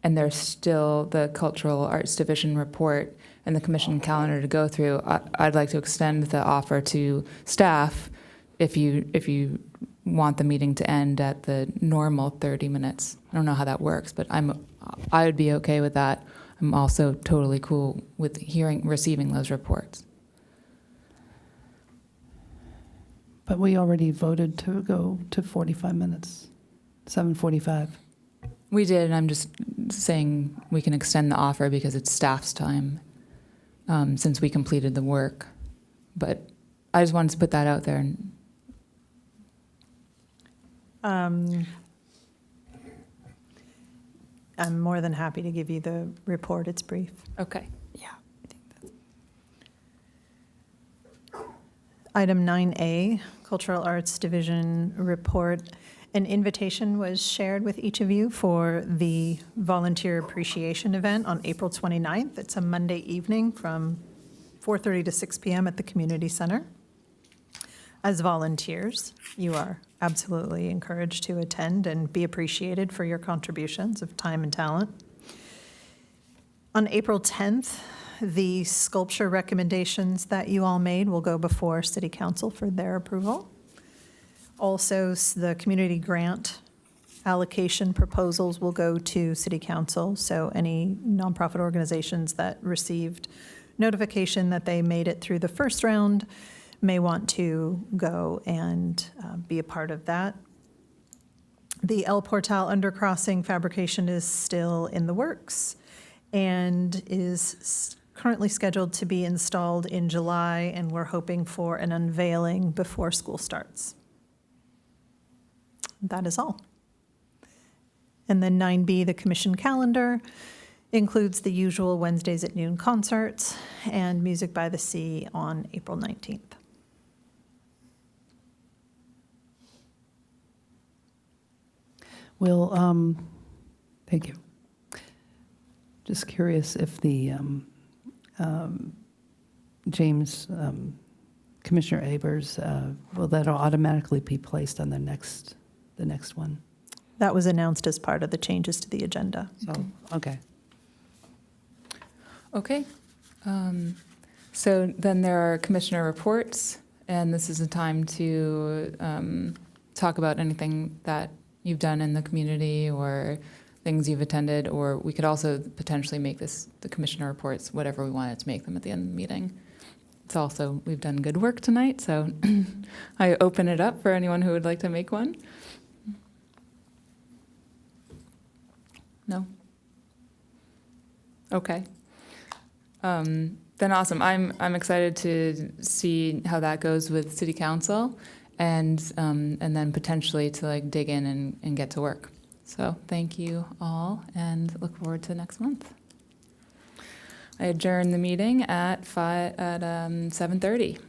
there's still the Cultural Arts Division report and the commission calendar to go through. I'd like to extend the offer to staff if you want the meeting to end at the normal 30 minutes. I don't know how that works, but I would be okay with that. I'm also totally cool with receiving those reports. But we already voted to go to 45 minutes, 7:45. We did, and I'm just saying we can extend the offer because it's staff's time since we completed the work. But I just wanted to put that out there. I'm more than happy to give you the report. It's brief. Okay. Yeah. Item 9A, Cultural Arts Division report. An invitation was shared with each of you for the volunteer appreciation event on April 29th. It's a Monday evening from 4:30 to 6 p.m. at the community center. As volunteers, you are absolutely encouraged to attend and be appreciated for your contributions of time and talent. On April 10th, the sculpture recommendations that you all made will go before City Council for their approval. Also, the community grant allocation proposals will go to City Council, so any nonprofit organizations that received notification that they made it through the first round may want to go and be a part of that. The El Portal undercrossing fabrication is still in the works and is currently scheduled to be installed in July, and we're hoping for an unveiling before school starts. That is all. And then 9B, the commission calendar, includes the usual Wednesdays at noon concerts and Music by the Sea on April 19th. Well, thank you. Just curious if the James, Commissioner Abers, will that automatically be placed on the next one? That was announced as part of the changes to the agenda. So, okay. Okay. So then there are commissioner reports, and this is a time to talk about anything that you've done in the community or things you've attended, or we could also potentially make this the commissioner reports whatever we wanted to make them at the end of the meeting. It's also, we've done good work tonight, so I open it up for anyone who would like to make one. No? Okay. Then awesome. I'm excited to see how that goes with City Council, and then potentially to like dig in and get to work. So thank you all, and look forward to next month. I adjourn the meeting at 7:30.